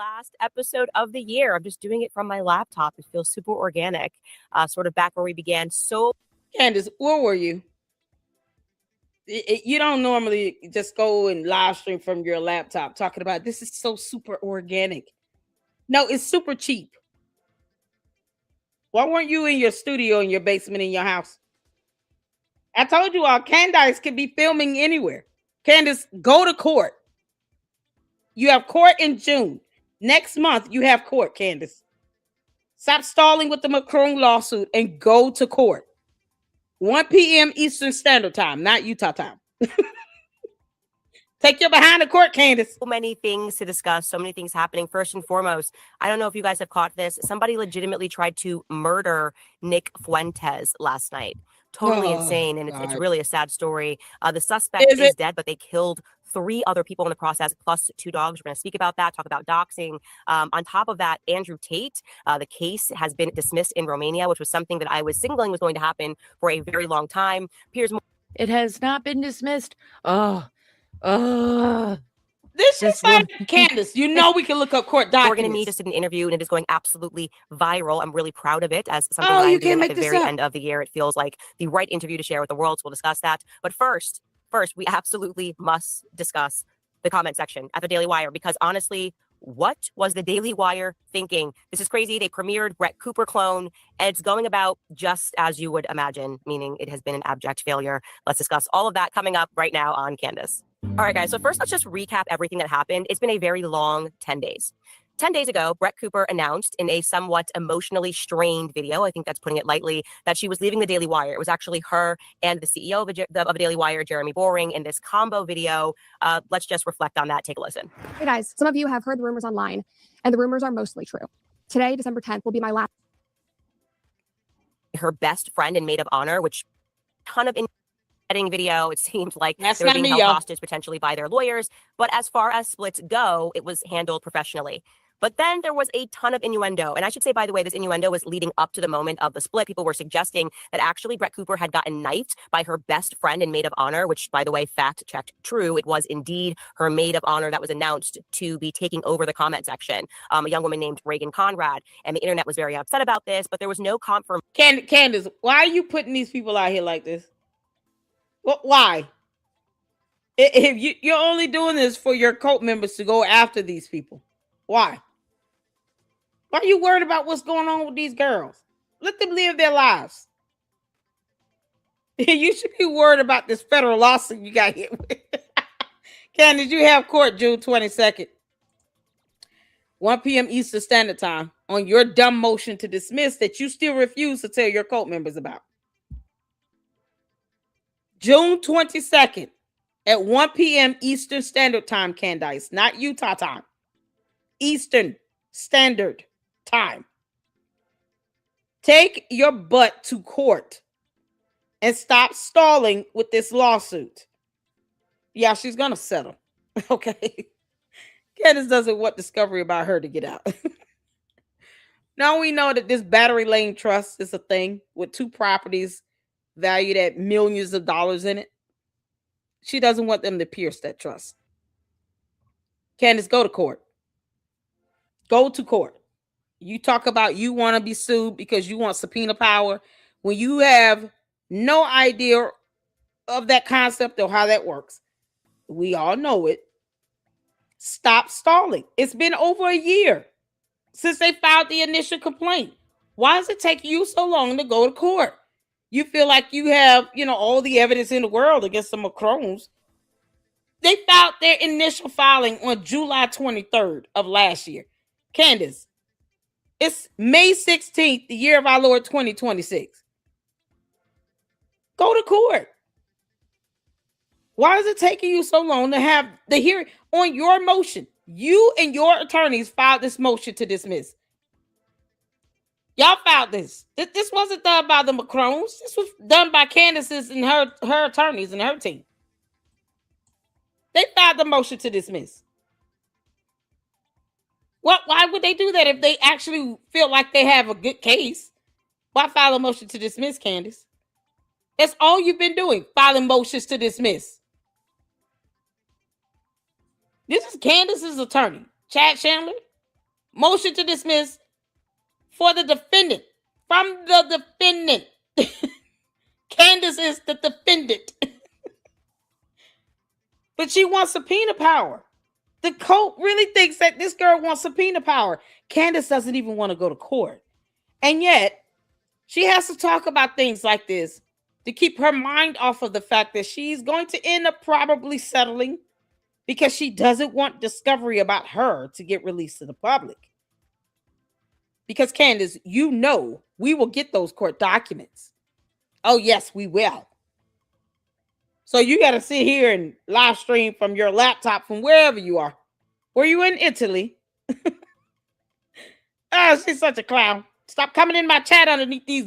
last episode of the year. I'm just doing it from my laptop. It feels super organic, sort of back where we began. So, Candace, where were you? You don't normally just go and live stream from your laptop talking about this is so super organic. No, it's super cheap. Why weren't you in your studio in your basement in your house? I told you all, Candace can be filming anywhere. Candace, go to court. You have court in June. Next month, you have court, Candace. Stop stalling with the Macron lawsuit and go to court. 1 p.m. Eastern Standard Time, not Utah time. Take your behind the court, Candace. So many things to discuss, so many things happening. First and foremost, I don't know if you guys have caught this. Somebody legitimately tried to murder Nick Fuentes last night. Totally insane. And it's really a sad story. The suspect is dead, but they killed 3 other people in the process, plus 2 dogs. We're going to speak about that, talk about doxing. On top of that, Andrew Tate, the case has been dismissed in Romania, which was something that I was signaling was going to happen for a very long time. It has not been dismissed. This is like Candace. You know we can look up court documents. Morgan and me just did an interview, and it is going absolutely viral. I'm really proud of it as something that I'm doing at the very end of the year. It feels like the right interview to share with the world. So we'll discuss that. But first, we absolutely must discuss the comment section at the Daily Wire, because honestly, what was the Daily Wire thinking? This is crazy. They premiered Brett Cooper clone, and it's going about just as you would imagine, meaning it has been an abject failure. Let's discuss all of that coming up right now on Candace. All right, guys. So first, let's just recap everything that happened. It's been a very long 10 days. 10 days ago, Brett Cooper announced in a somewhat emotionally strained video, I think that's putting it lightly, that she was leaving the Daily Wire. It was actually her and the CEO of Daily Wire, Jeremy Boring, in this combo video. Let's just reflect on that. Take a listen. Hey guys, some of you have heard the rumors online, and the rumors are mostly true. Today, December 10th, will be my last. Her best friend and maid of honor, which ton of video. It seemed like That's they were being not me, held y'all. hostage potentially by their lawyers. But as far as splits go, it was handled professionally. But then there was a ton of innuendo. And I should say, by the way, this innuendo was leading up to the moment of the split. People were suggesting that actually Brett Cooper had gotten knifed by her best friend and maid of honor, which, by the way, fact checked true. It was indeed her maid of honor that was announced to be taking over the comment section, a young woman named Reagan Conrad. And the internet was very upset about this, but there was no confirmation. Candace, why are you putting these people out here like this? Why? If you're only doing this for your cult members to go after these people. Why? Why are you worried about what's going on with these girls? Let them live their lives. You should be worried about this federal lawsuit you got hit with. Candace, you have court June 22nd. 1 p.m. Eastern Standard Time on your dumb motion to dismiss that you still refuse to tell your cult members about. June 22nd at 1 p.m. Eastern Standard Time, Candace, not Utah time. Eastern Standard Time. Take your butt to court and stop stalling with this lawsuit. Yeah, she's going to settle. Okay. Candace doesn't want discovery about her to get out. Now we know that this Battery Lane Trust is a thing with 2 properties valued at millions of dollars in it. She doesn't want them to pierce that trust. Candace, go to court. Go to court. You talk about you want to be sued because you want subpoena power when you have no idea of that concept or how that works. We all know it. Stop stalling. It's been over a year since they filed the initial complaint. Why does it take you so long to go to court? You feel like you have, all the evidence in the world against the Macrons. They filed their initial filing on July 23rd of last year. Candace, it's May 16th, the year of our Lord 2026. Go to court. Why is it taking you so long to have the hearing on your motion? You and your attorneys filed this motion to dismiss. Y'all filed this. This wasn't done by the Macrons. This was done by Candace's and her attorneys and her team. They filed the motion to dismiss. Why would they do that if they actually feel like they have a good case? Why file a motion to dismiss, Candace? That's all you've been doing, filing motions to dismiss. This is Candace's attorney, Chad Chandler. Motion to dismiss for the defendant. From the defendant. Candace is the defendant. But she wants subpoena power. The court really thinks that this girl wants subpoena power. Candace doesn't even want to go to court. And yet, she has to talk about things like this to keep her mind off of the fact that she's going to end up probably settling because she doesn't want discovery about her to get released to the public. Because Candace, you know we will get those court documents. Oh, yes, we will. So you got to sit here and live stream from your laptop from wherever you are. Were you in Italy? Oh, she's such a clown. Stop coming in my chat underneath these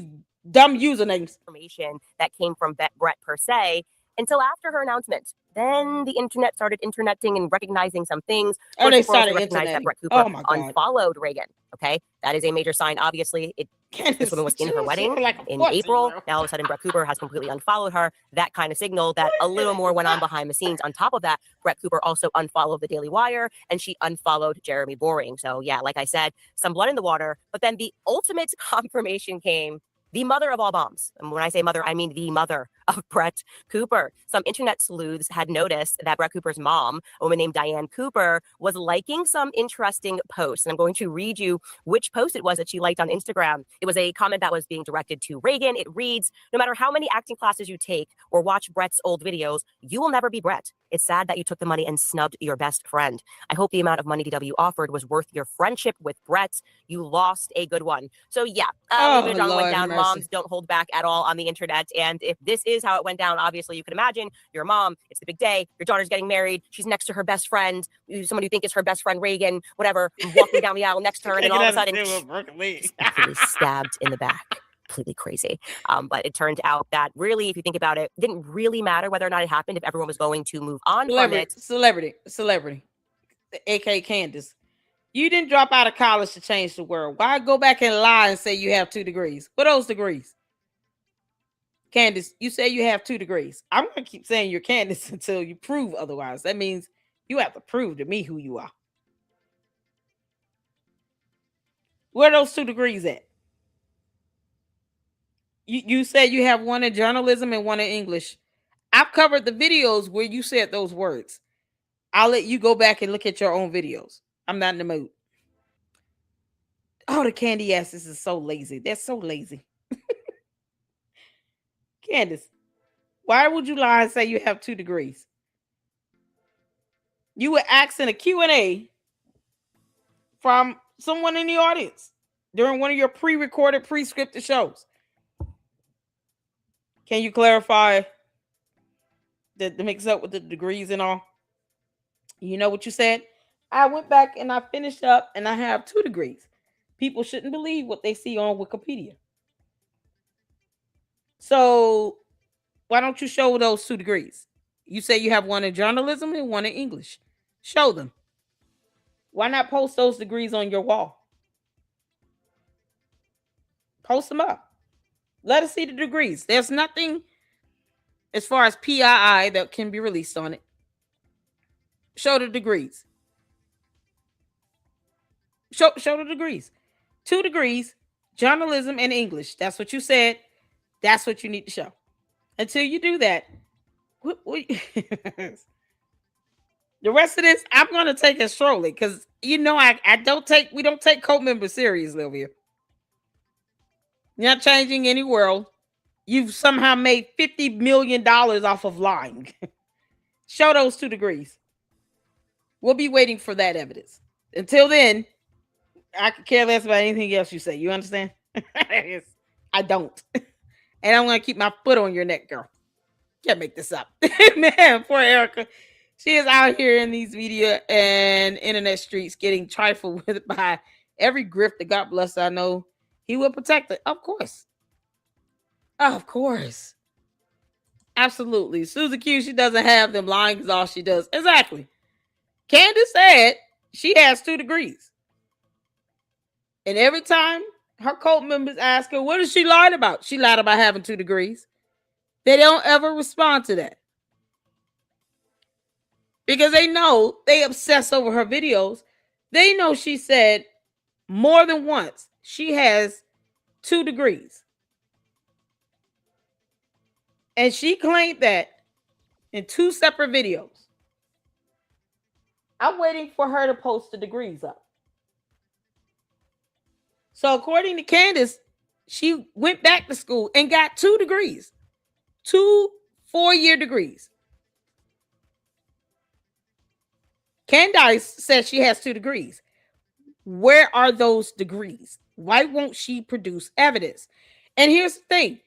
dumb usernames. Information that came from Brett per se until after her announcement. Then the internet started interneting and recognizing some things. Oh, they People also started recognized that interneting. Brett Cooper Oh my God. unfollowed Reagan. Okay, that is a major sign. Obviously, this woman was in her wedding in April. Now all of a sudden, Brett Cooper has completely unfollowed her. That kind of signal that a little more went on behind the scenes. On top of that, Brett Cooper also unfollowed the Daily Wire, and she unfollowed Jeremy Boring. So yeah, like I said, some blood in the water. But then the ultimate confirmation came. The mother of all bombs. And when I say mother, I mean the mother of Brett Cooper. Some internet sleuths had noticed that Brett Cooper's mom, a woman named Diane Cooper, was liking some interesting posts. And I'm going to read you which post it was that she liked on Instagram. It was a comment that was being directed to Reagan. It reads, "No matter how many acting classes you take or watch Brett's old videos, you will never be Brett. It's sad that you took the money and snubbed your best friend. I hope the amount of money DW offered was worth your friendship with Brett. You lost a good one." So yeah, went down. Mercy. Moms don't hold back at all on the internet. And if this is how it went down, obviously you can imagine your mom, it's the big day, your daughter's getting married, she's next to her best friend, someone you think is her best friend, Reagan, whatever, walking down the aisle next to her, and then all of a sudden, completely stabbed in the back. Completely crazy. But it turned out that really, if you think about it, it didn't really matter whether or not it happened if everyone was going to move on from it. Celebrity, aka Candace. You didn't drop out of college to change the world. Why go back and lie and say you have 2 degrees? What are those degrees? Candace, you say you have 2 degrees. I'm going to keep saying you're Candace until you prove otherwise. That means you have to prove to me who you are. Where are those 2 degrees at? You said you have one in journalism and one in English. I've covered the videos where you said those words. I'll let you go back and look at your own videos. I'm not in the mood. Oh, the candy asses is so lazy. They're so lazy. Candace, why would you lie and say you have 2 degrees? You were asking a Q&A from someone in the audience during one of your pre-recorded, pre-scripted shows. Can you clarify the mix up with the degrees and all? You know what you said? I went back and I finished up and I have 2 degrees. People shouldn't believe what they see on Wikipedia. So why don't you show those 2 degrees? You say you have one in journalism and one in English. Show them. Why not post those degrees on your wall? Post them up. Let us see the degrees. There's nothing as far as PII that can be released on it. Show the degrees. Show the degrees. 2 degrees, journalism and English. That's what you said. That's what you need to show. Until you do that, the rest of this, I'm going to take it slowly because we don't take cult members seriously over here. You're not changing any world. You've somehow made $50 million off of lying. Show those 2 degrees. We'll be waiting for that evidence. Until then, I could care less about anything else you say. You understand? I don't. And I'm going to keep my foot on your neck, girl. Can't make this up. Man, poor Erica. She is out here in these media and internet streets getting trifled with by every grifter. God bless her. I know he will protect her. Of course. Of course. Absolutely. Susan Q, she doesn't have them. Lying is all she does. Exactly. Candace said she has 2 degrees. And every time her cult members ask her, what did she lie about? She lied about having 2 degrees. They don't ever respond to that. Because they know they obsess over her videos. They know she said more than once she has 2 degrees. And she claimed that in 2 separate videos. I'm waiting for her to post the degrees up. So according to Candace, she went back to school and got 2 degrees. 2 4-year degrees. Candace says she has 2 degrees. Where are those degrees? Why won't she produce evidence? And here's the thing.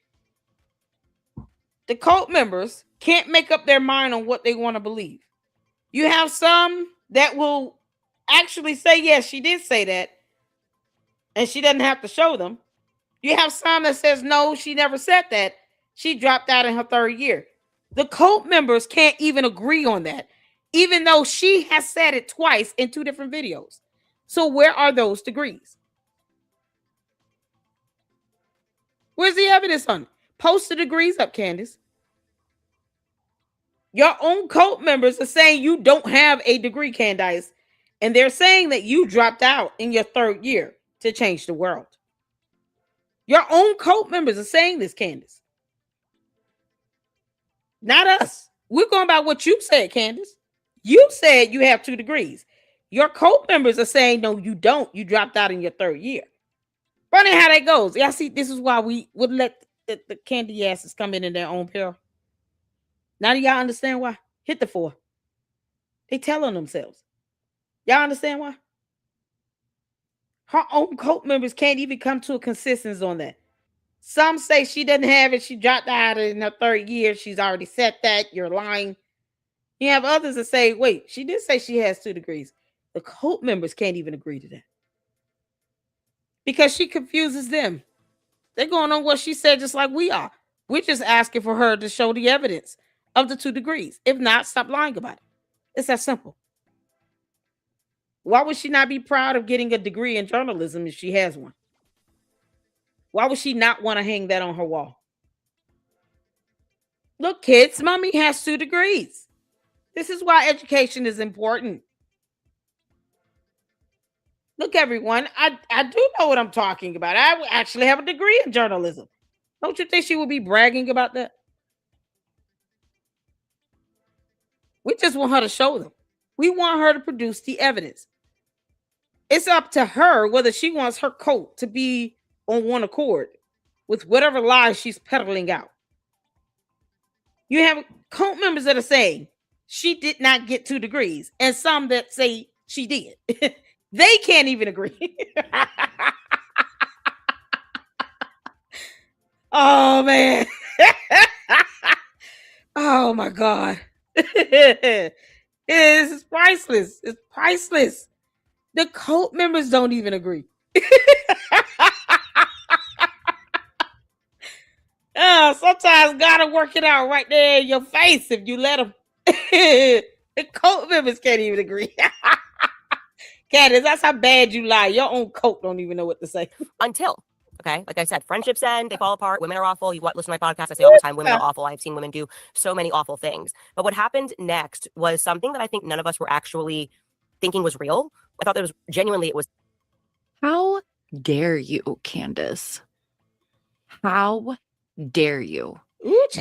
The cult members can't make up their mind on what they want to believe. You have some that will actually say, yes, she did say that, and she doesn't have to show them. You have some that says, no, she never said that. She dropped out in her 3rd year. The cult members can't even agree on that, even though she has said it twice in 2 different videos. So where are those degrees? Where's the evidence on it? Post the degrees up, Candace. Your own cult members are saying you don't have a degree, Candace, and they're saying that you dropped out in your 3rd year to change the world. Your own cult members are saying this, Candace. Not us. We're going by what you said, Candace. You said you have 2 degrees. Your cult members are saying, no, you don't. You dropped out in your 3rd year. Funny how that goes. Y'all see, this is why we would let the candy asses come in their own peril. Now do y'all understand why? Hit the 4. They tell on themselves. Y'all understand why? Her own cult members can't even come to a consensus on that. Some say she doesn't have it. She dropped out in her 3rd year. She's already said that. You're lying. You have others that say, wait, she did say she has 2 degrees. The cult members can't even agree to that. Because she confuses them. They're going on what she said just like we are. We're just asking for her to show the evidence of the 2 degrees. If not, stop lying about it. It's that simple. Why would she not be proud of getting a degree in journalism if she has one? Why would she not want to hang that on her wall? Look, kids, mommy has 2 degrees. This is why education is important. Look, everyone, I do know what I'm talking about. I actually have a degree in journalism. Don't you think she would be bragging about that? We just want her to show them. We want her to produce the evidence. It's up to her whether she wants her cult to be on one accord with whatever lies she's peddling out. You have cult members that are saying she did not get 2 degrees, and some that say she did. They can't even agree. Oh, man. Oh, my God. This is priceless. It's priceless. The cult members don't even agree. Sometimes gotta work it out right there in your face if you let them. The cult members can't even agree. Candace, that's how bad you lie. Your own cult don't even know what to say. Until, okay, like I said, friendships end, they fall apart, women are awful. You listen to my podcast, I say all the time, women are awful. I've seen women do so many awful things. But what happened next was something that I think none of us were actually thinking was real. I thought that was genuinely, it was. How dare you, Candace? How dare you?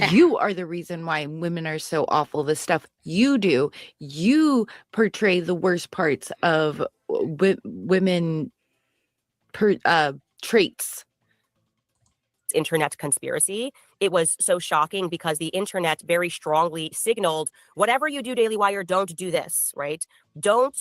You are the reason why women are so awful. The stuff you do, you portray the worst parts of women traits. Internet conspiracy. It was so shocking because the internet very strongly signaled, whatever you do, Daily Wire, don't do this, right? Don't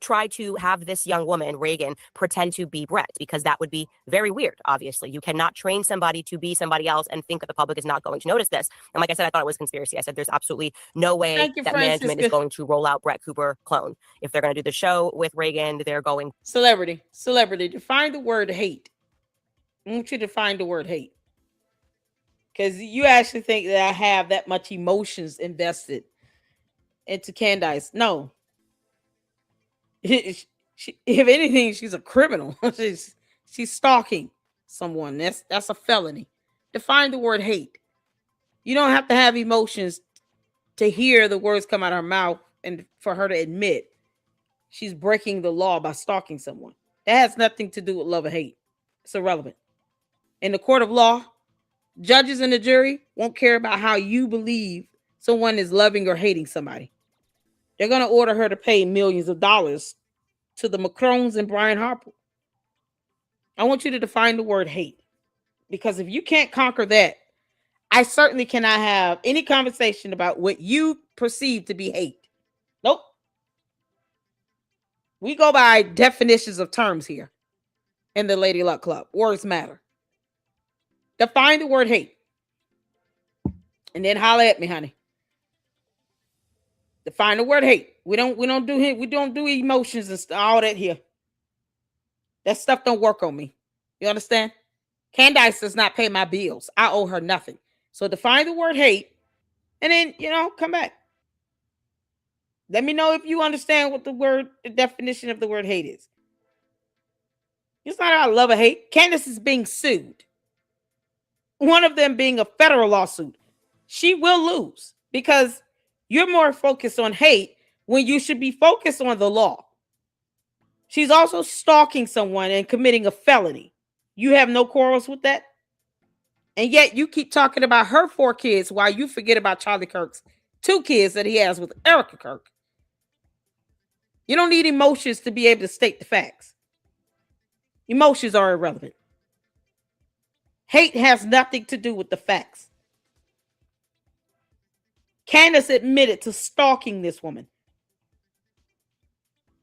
try to have this young woman, Reagan, pretend to be Brett, because that would be very weird, obviously. You cannot train somebody to be somebody else and think that the public is not going to notice this. And like I said, I thought it was conspiracy. I said there's absolutely no way that management is going to roll out Brett Cooper clone. If they're going to do the show with Reagan, they're going... Celebrity. Define the word hate. I want you to define the word hate. Because you actually think that I have that much emotions invested into Candace. No. If anything, she's a criminal. she's stalking someone. That's a felony. Define the word hate. You don't have to have emotions to hear the words come out of her mouth and for her to admit she's breaking the law by stalking someone. That has nothing to do with love or hate. It's irrelevant. In the court of law, judges and the jury won't care about how you believe someone is loving or hating somebody. They're going to order her to pay millions of dollars to the Macrons and Brian Harper. I want you to define the word hate. Because if you can't conquer that, I certainly cannot have any conversation about what you perceive to be hate. Nope. We go by definitions of terms here in the Lady Luck Club. Words matter. Define the word hate. And then holler at me, honey. Define the word hate. We don't do emotions and all that here. That stuff don't work on me. You understand? Candace does not pay my bills. I owe her nothing. So define the word hate, and then, come back. Let me know if you understand what the definition of the word hate is. It's not about love or hate. Candace is being sued. One of them being a federal lawsuit. She will lose because you're more focused on hate when you should be focused on the law. She's also stalking someone and committing a felony. You have no quarrels with that? And yet you keep talking about her 4 kids while you forget about Charlie Kirk's 2 kids that he has with Erica Kirk. You don't need emotions to be able to state the facts. Emotions are irrelevant. Hate has nothing to do with the facts. Candace admitted to stalking this woman.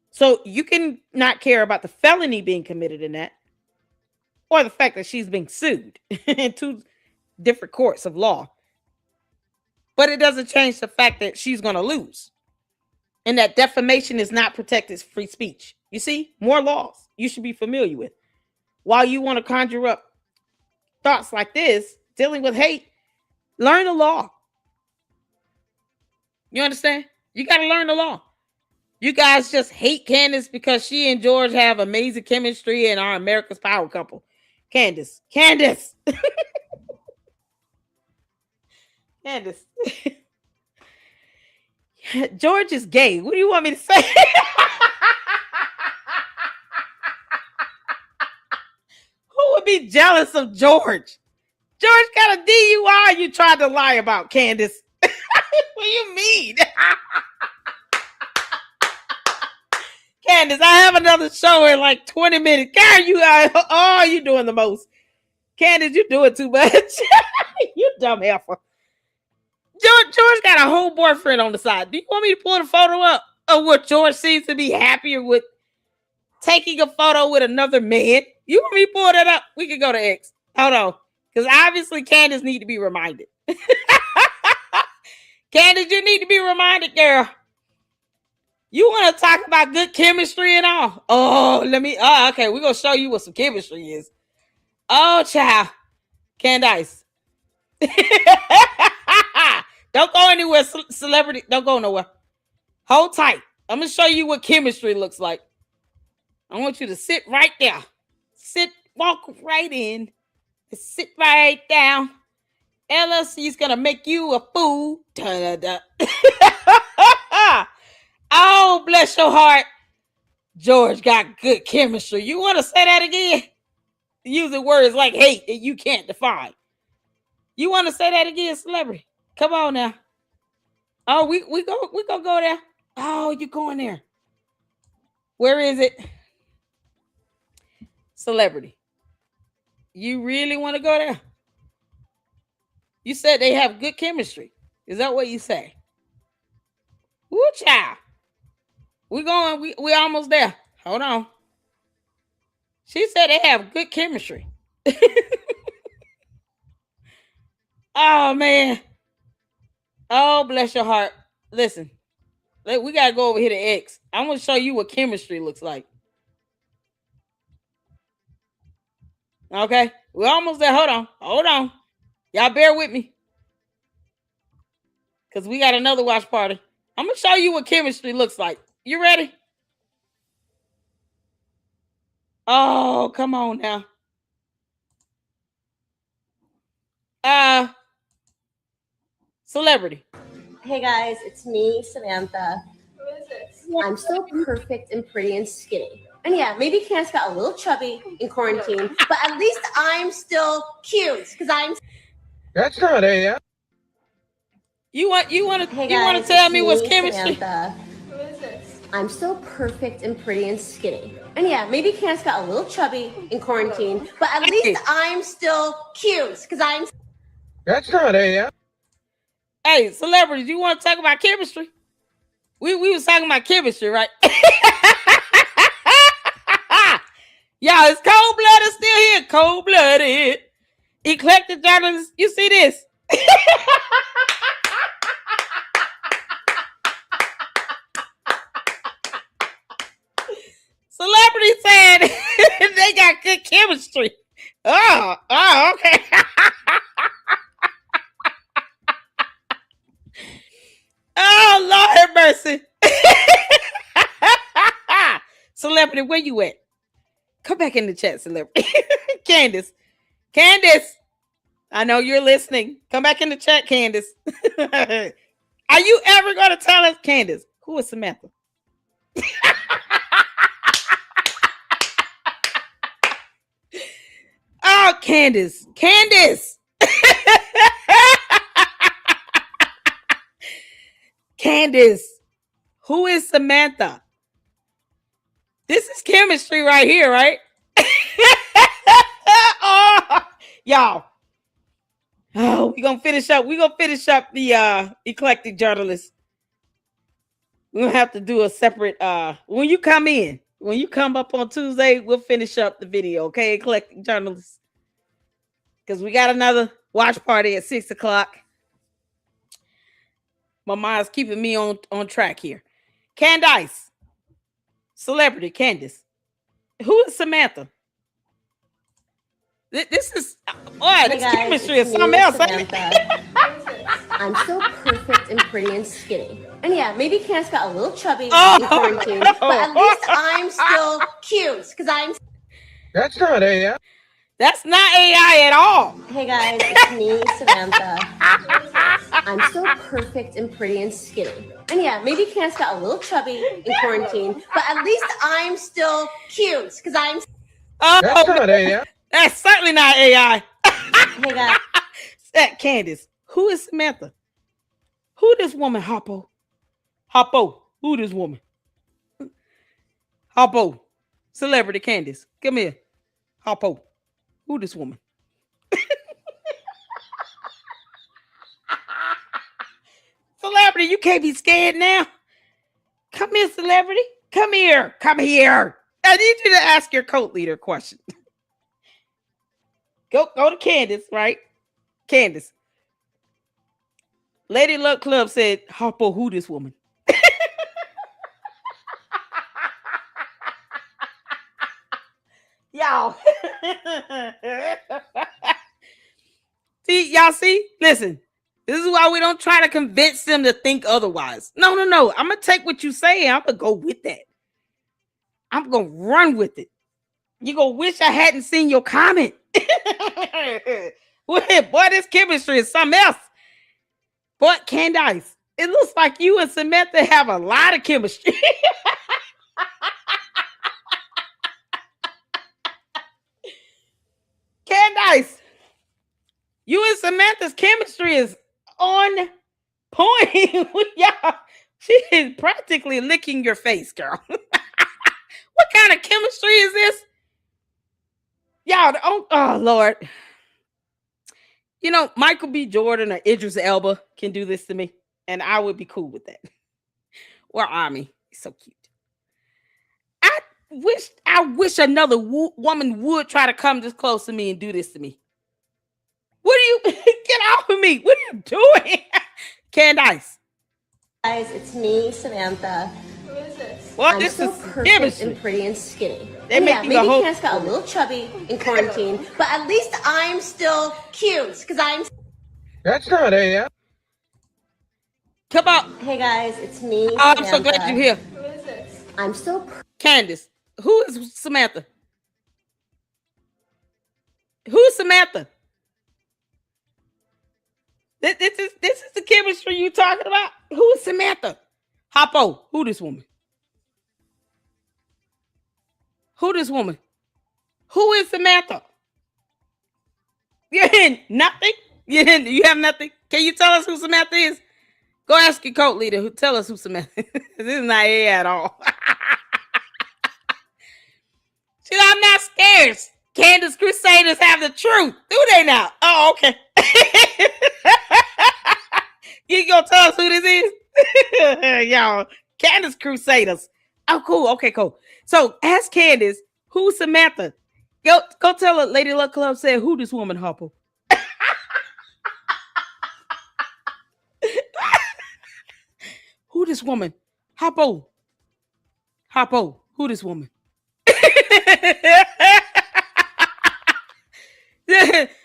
So you can not care about the felony being committed in that, or the fact that she's being sued in 2 different courts of law. But it doesn't change the fact that she's going to lose. And that defamation is not protected free speech. You see, more laws you should be familiar with. While you want to conjure up thoughts like this, dealing with hate, learn the law. You understand? You got to learn the law. You guys just hate Candace because she and George have amazing chemistry and are America's power couple. Candace. Candace. George is gay. What do you want me to say? Who would be jealous of George? George got a DUI you tried to lie about, Candace. What do you mean? Candace, I have another show in like 20 minutes. God, you doing the most. Candace, you doing too much. You dumb heifer. George got a whole boyfriend on the side. Do you want me to pull the photo up of what George seems to be happier with taking a photo with another man? You want me to pull that up? We can go to X. Hold on. Because obviously Candace need to be reminded. Candace, you need to be reminded, girl. You want to talk about good chemistry and all? Okay, we're going to show you what some chemistry is. Oh, child. Candace. Don't go anywhere, celebrity. Don't go nowhere. Hold tight. I'm going to show you what chemistry looks like. I want you to sit right there. Walk right in. Sit right down. LLC's going to make you a fool. Oh, bless your heart. George got good chemistry. You want to say that again? Using words like hate that you can't define. You want to say that again, celebrity? Come on now. Oh, we gonna go there. Oh, you going there? Where is it? Celebrity. You really want to go there? You said they have good chemistry. Is that what you say? Woo, child. We almost there. Hold on. She said they have good chemistry. Oh, man. Oh, bless your heart. Listen, we got to go over here to X. I'm going to show you what chemistry looks like. Okay? We're almost there. Hold on. Y'all bear with me. Because we got another watch party. I'm going to show you what chemistry looks like. You ready? Oh, come on now. Celebrity. Hey guys, it's me, Samantha. Who is this? I'm so perfect and pretty and skinny. And yeah, maybe Candace got a little chubby in quarantine, but at least I'm still cute because I'm. That's not AI. You want Hey you want guys, to tell it's me what's chemistry? Samantha. Who is this? I'm so perfect and pretty and skinny. And yeah, maybe Candace got a little chubby in quarantine, but at least I'm still cute because I'm. That's not AI. Hey, celebrities, you want to talk about chemistry? We was talking about chemistry, right? Y'all, it's cold-blooded still here. Cold-blooded. Eclectic journalists, you see this? Celebrity said they got good chemistry. Oh, okay. Oh, Lord have mercy. Celebrity, where you at? Come back in the chat, celebrity. Candace, I know you're listening. Come back in the chat, Candace. Are you ever going to tell us, Candace, who is Samantha? Oh, Candace. Candace, who is Samantha? This is chemistry right here, right? Oh, y'all. Oh, we're gonna finish up the eclectic journalist. We're gonna have to do a separate when you come up on Tuesday, we'll finish up the video, okay, eclectic journalists. Because we got another watch party at 6:00. My mind's keeping me on track here. Candace, celebrity Candace. Who is Samantha? This is this chemistry is something else. I'm so perfect and pretty and skinny. And yeah, maybe Candace got a little chubby in quarantine, but at least I'm still cute because I'm. That's not AI. That's not AI at all. Hey guys, it's me, Samantha. I'm so perfect and pretty and skinny. And yeah, maybe Candace got a little chubby in quarantine, but at least I'm still cute because I'm. That's not AI. That's certainly not AI. Hey guys. Candace, who is Samantha? Who this woman, Hoppo? Who this woman? Hoppo. Celebrity Candace. Come here. Hoppo. Who this woman? Celebrity, you can't be scared now. Come here, celebrity. Come here. I need you to ask your cult leader a question. Go to Candace, right? Candace. Lady Luck Club said, Hoppo, who this woman? Y'all. See? Listen. This is why we don't try to convince them to think otherwise. No. I'm going to take what you say and I'm going to go with that. I'm going to run with it. You're going to wish I hadn't seen your comment. Boy, this chemistry is something else. But Candace, it looks like you and Samantha have a lot of chemistry. Candace, you and Samantha's chemistry is on point. Yeah, she is practically licking your face, girl. What kind of chemistry is this? Y'all, oh Lord. You know, Michael B. Jordan or Idris Elba can do this to me, and I would be cool with that. Or Army. He's so cute. I wish another woman would try to come this close to me and do this to me. What are you get off of me? What are you doing? Candace. Guys, it's me, Samantha. Who is this? Well, I'm this so is perfect chemistry. and pretty and skinny. They and make yeah, you maybe the whole- Candace got a little chubby in quarantine, but at least I'm still cute because I'm. That's not AI. Come on. Hey guys, it's me. Oh, I'm so glad you're here. Who is this? I'm so. Candace. Who is Samantha? Who's Samantha? This is the chemistry you talking about? Who is Samantha? Hoppo, who this woman? Who this woman? Who is Samantha? You nothing? You have nothing? Can you tell us who Samantha is? Go ask your cult leader who tell us who Samantha is. This is not AI at all. See, I'm not scared. Candace Crusaders have the truth. Do they now? Oh, okay. You gonna tell us who this is? Y'all, Candace Crusaders. Oh, cool. Okay, cool. So ask Candace, who's Samantha? Go tell her Lady Luck Club said, who this woman, Hopper? Who this woman? Hoppo. Hoppo. Who this woman?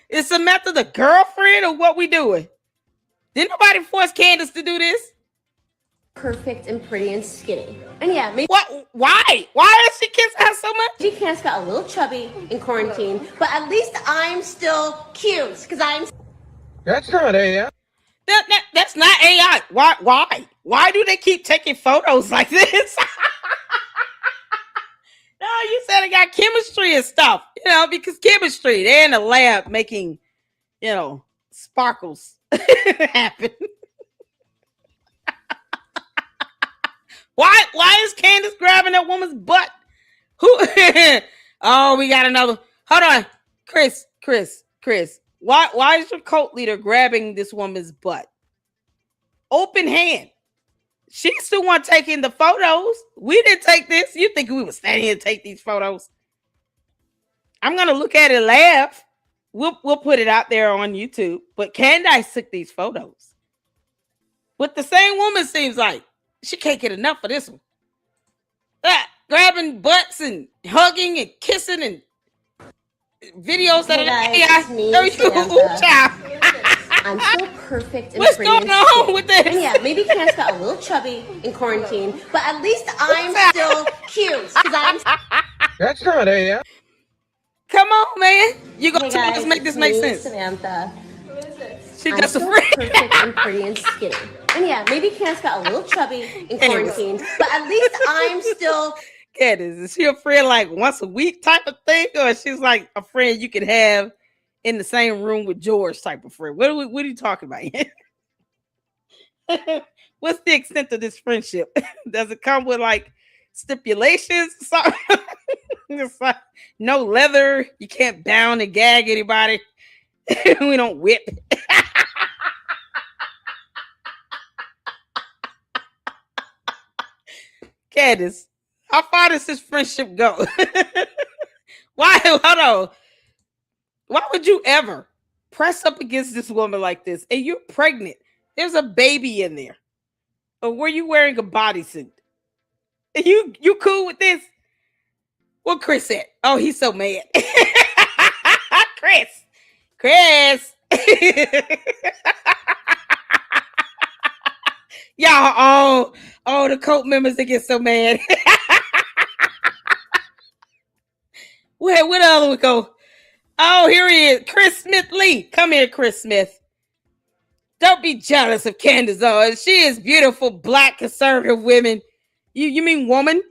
Is Samantha the girlfriend or what we doing? Did nobody force Candace to do this? Perfect and pretty and skinny. And yeah, maybe. What? Why? Why does she kiss her so much? Maybe Candace got a little chubby in quarantine, but at least I'm still cute because I'm. That's not AI. That's not AI. Why? Why do they keep taking photos like this? No, you said it got chemistry and stuff. You know, because chemistry, they're in the lab making, you know, sparkles happen. Why is Candace grabbing that woman's butt? Who? Oh, we got another. Hold on, Chris. Why is your cult leader grabbing this woman's butt? Open hand. She's the one taking the photos. We didn't take this. You think we were standing here to take these photos? I'm gonna look at it and laugh. We'll put it out there on YouTube. But Candace took these photos. But the same woman seems like she can't get enough of this one. Grabbing butts and hugging and kissing and videos that I'm so perfect and what's pretty going on with this? And yeah, maybe Candace got a little chubby in quarantine, but at least I'm still cute because I'm. That's not AI. Come on, man. You gonna Hey just make this make sense? Samantha. She I'm just a so friend. perfect and pretty and skinny. And yeah, maybe Candace got a little chubby in quarantine, but at least I'm still. Candace, is she a friend like once a week type of thing, or she's like a friend you could have in the same room with George type of friend? What are you talking about? What's the extent of this friendship? Does it come with like stipulations? It's like no leather. You can't bound and gag anybody. We don't whip. Candace, how far does this friendship go? Why? Hold on. Why would you ever press up against this woman like this? And you're pregnant. There's a baby in there. Or were you wearing a bodysuit? You cool with this? What Chris said? Oh, he's so mad. Chris. Y'all, all the cult members that get so mad. Where the other one go? Oh, here he is. Chris Smith Lee. Come here, Chris Smith. Don't be jealous of Candace Owens. She is beautiful, black, conservative women. You mean woman?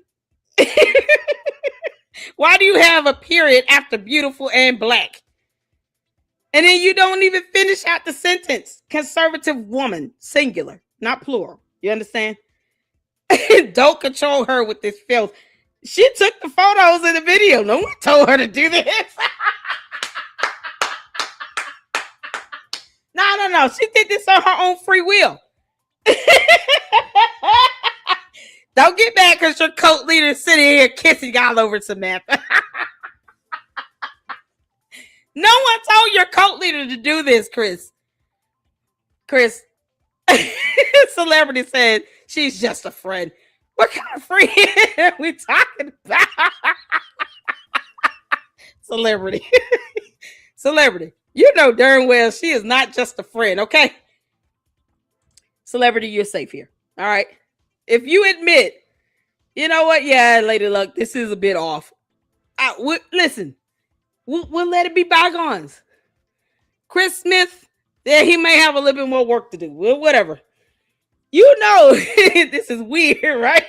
Why do you have a period after beautiful and black? And then you don't even finish out the sentence. Conservative woman, singular, not plural. You understand? Don't control her with this filth. She took the photos in the video. No one told her to do this. No. She did this on her own free will. Don't get mad because your cult leader is sitting here kissing all over Samantha. No one told your cult leader to do this, Chris. Celebrity said she's just a friend. What kind of friend are we talking about? Celebrity. You know darn well she is not just a friend, okay? Celebrity, you're safe here. All right. If you admit, you know what? Yeah, Lady Luck, this is a bit off. Listen, we'll let it be bygones. Chris Smith, yeah, he may have a little bit more work to do. Well, whatever. You know, this is weird, right?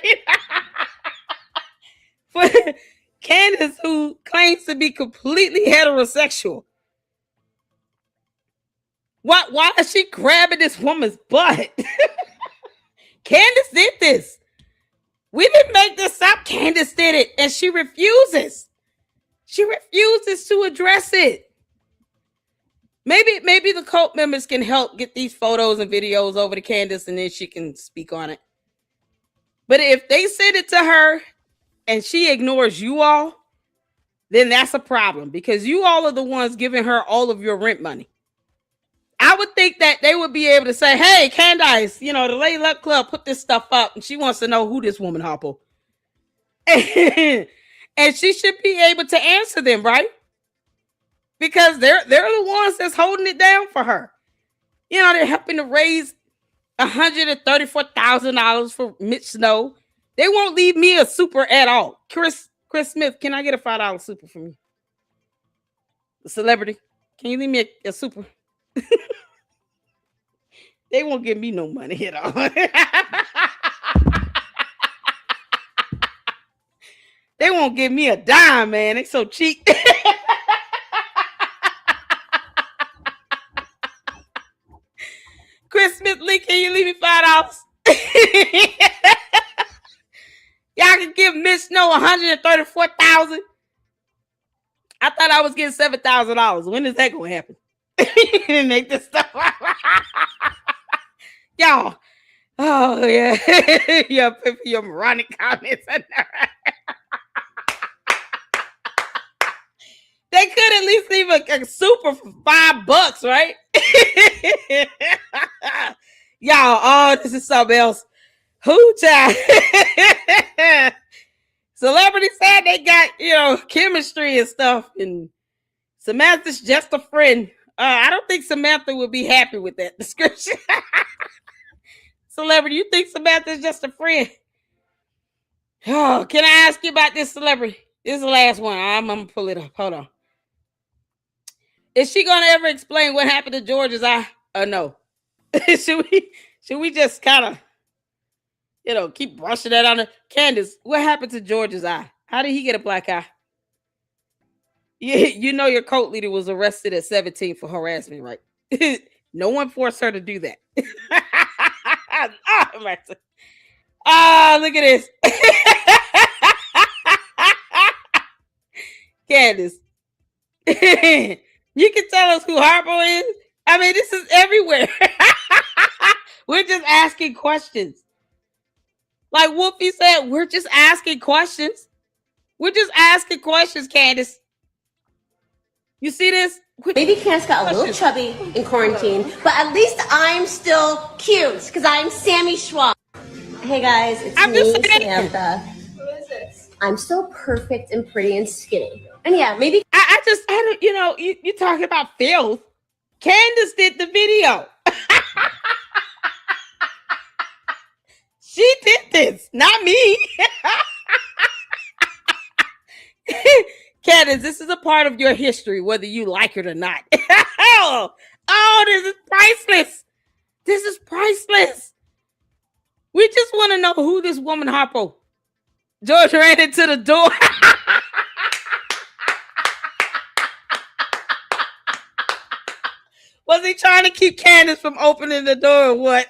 Candace, who claims to be completely heterosexual. Why is she grabbing this woman's butt? Candace did this. We didn't make this up. Candace did it. And she refuses. She refuses to address it. Maybe the cult members can help get these photos and videos over to Candace and then she can speak on it. But if they send it to her and she ignores you all, then that's a problem because you all are the ones giving her all of your rent money. I would think that they would be able to say, hey, Candace, the Lady Luck Club put this stuff up and she wants to know who this woman Harpo. And she should be able to answer them, right? Because they're the ones that's holding it down for her. They're helping to raise $134,000 for Mitch Snow. They won't leave me a super at all. Chris Smith, can I get a $5 super from you? The celebrity, can you leave me a super? They won't give me no money at all. They won't give me a dime, man. They so cheap. Chris Smith Lee, can you leave me $5? Y'all can give Miss Snow $134,000. I thought I was getting $7,000. When is that gonna happen? You didn't make this stuff. Y'all. Oh yeah. Yeah, put for your moronic comments. They could at least leave a super for $5, right? Y'all, oh, this is something else. Who child? Celebrity said they got, chemistry and stuff, and Samantha's just a friend. I don't think Samantha would be happy with that description. Celebrity, you think Samantha's just a friend? Oh, can I ask you about this celebrity? This is the last one. I'm gonna pull it up. Hold on. Is she gonna ever explain what happened to George's eye? No. should we just kind of, keep brushing that on her? Candace, what happened to George's eye? How did he get a black eye? Your cult leader was arrested at 17 for harassment, right? No one forced her to do that. Look at this. Candace. You can tell us who Harpo is. I mean, this is everywhere. We're just asking questions. Like Wolfie said, we're just asking questions. We're just asking questions, Candace. You see this? Maybe Candace got a little chubby in quarantine, but at least I'm still cute because I'm Sammy Schwab. Hey guys, it's me, Samantha. Who is this? I'm still perfect and pretty and skinny. And yeah, maybe I don't, you talking about filth. Candace did the video. She did this, not me. Candace, this is a part of your history, whether you like it or not. Oh, this is priceless. This is priceless. We just want to know who this woman Harpo. George ran into the door. Was he trying to keep Candace from opening the door or what?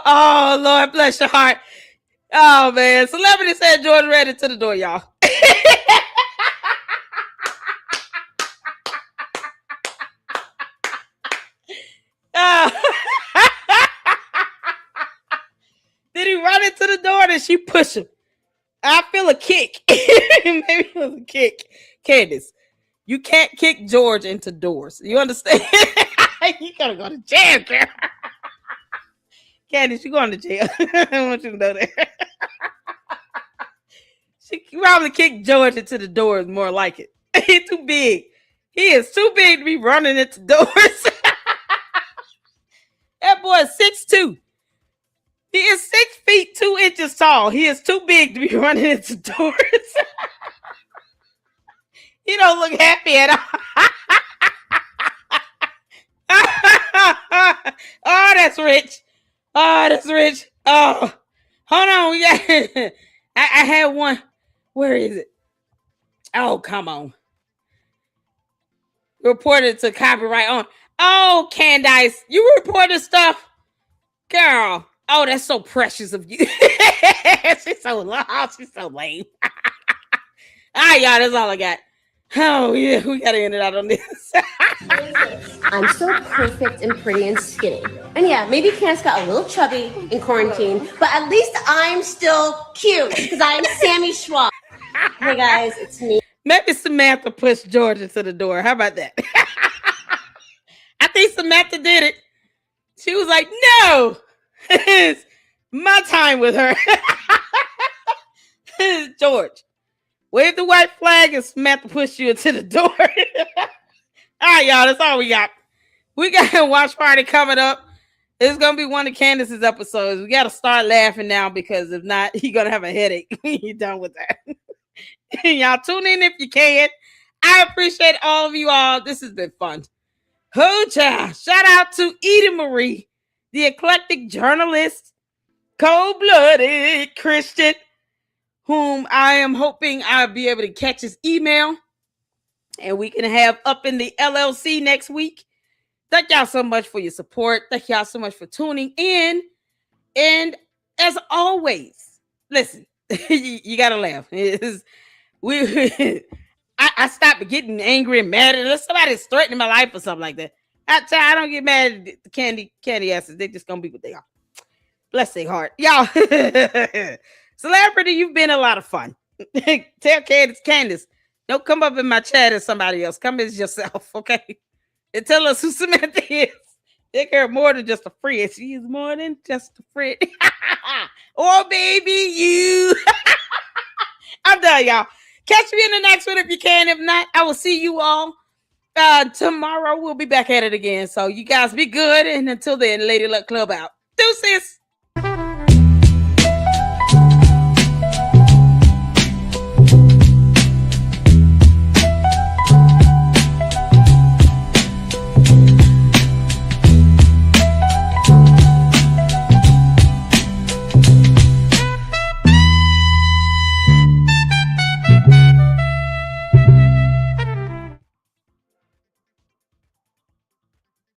Oh, Lord, bless your heart. Oh, man. Celebrity said George ran into the door, y'all. Did he run into the door or did she push him? I feel a kick. Maybe it was a kick. Candace, you can't kick George into doors. You understand? You gotta go to jail, girl. Candace, you going to jail. I want you to know that. She probably kicked George into the doors, more like it. He's too big. He is too big to be running into doors. That boy is 6'2". He is 6 feet 2 inches tall. He is too big to be running into doors. He don't look happy at all. Oh, that's rich. Oh, that's rich. Oh, hold on. We got. I had one. Where is it? Oh, come on. Reported to copyright on. Oh, Candace, you reported stuff, girl. Oh, that's so precious of you. She's so long. She's so lame. All right, y'all. That's all I got. Oh yeah, we gotta end it out on this. I'm so perfect and pretty and skinny. And yeah, maybe Candace got a little chubby in quarantine, but at least I'm still cute because I'm Sammy Schwab. Hey guys, it's me. Maybe Samantha pushed Georgia to the door. How about that? I think Samantha did it. She was like, no, it's my time with her. George, wave the white flag and Samantha pushed you into the door. All right, y'all, that's all we got. We got a watch party coming up. It's going to be one of Candace's episodes. We got to start laughing now because if not, you're going to have a headache when you're done with that. Y'all tune in if you can. I appreciate all of you all. This has been fun. Oh, child. Shout out to Edie Marie, the eclectic journalist, cold-blooded Christian, whom I am hoping I'll be able to catch his email and we can have up in the LLC next week. Thank y'all so much for your support. Thank y'all so much for tuning in. And as always, listen, you got to laugh. I stopped getting angry and mad unless somebody's threatening my life or something like that. I don't get mad at the candy asses. They just gonna be what they are. Bless their heart. Y'all. Celebrity, you've been a lot of fun. Tell Candace, don't come up in my chat as somebody else. Come as yourself, okay? And tell us who Samantha is. Take her more than just a friend. She is more than just a friend. Oh, baby, you. I'm done, y'all. Catch me in the next one if you can. If not, I will see you all tomorrow. We'll be back at it again. So you guys be good. And until then, Lady Luck Club out. Deuces.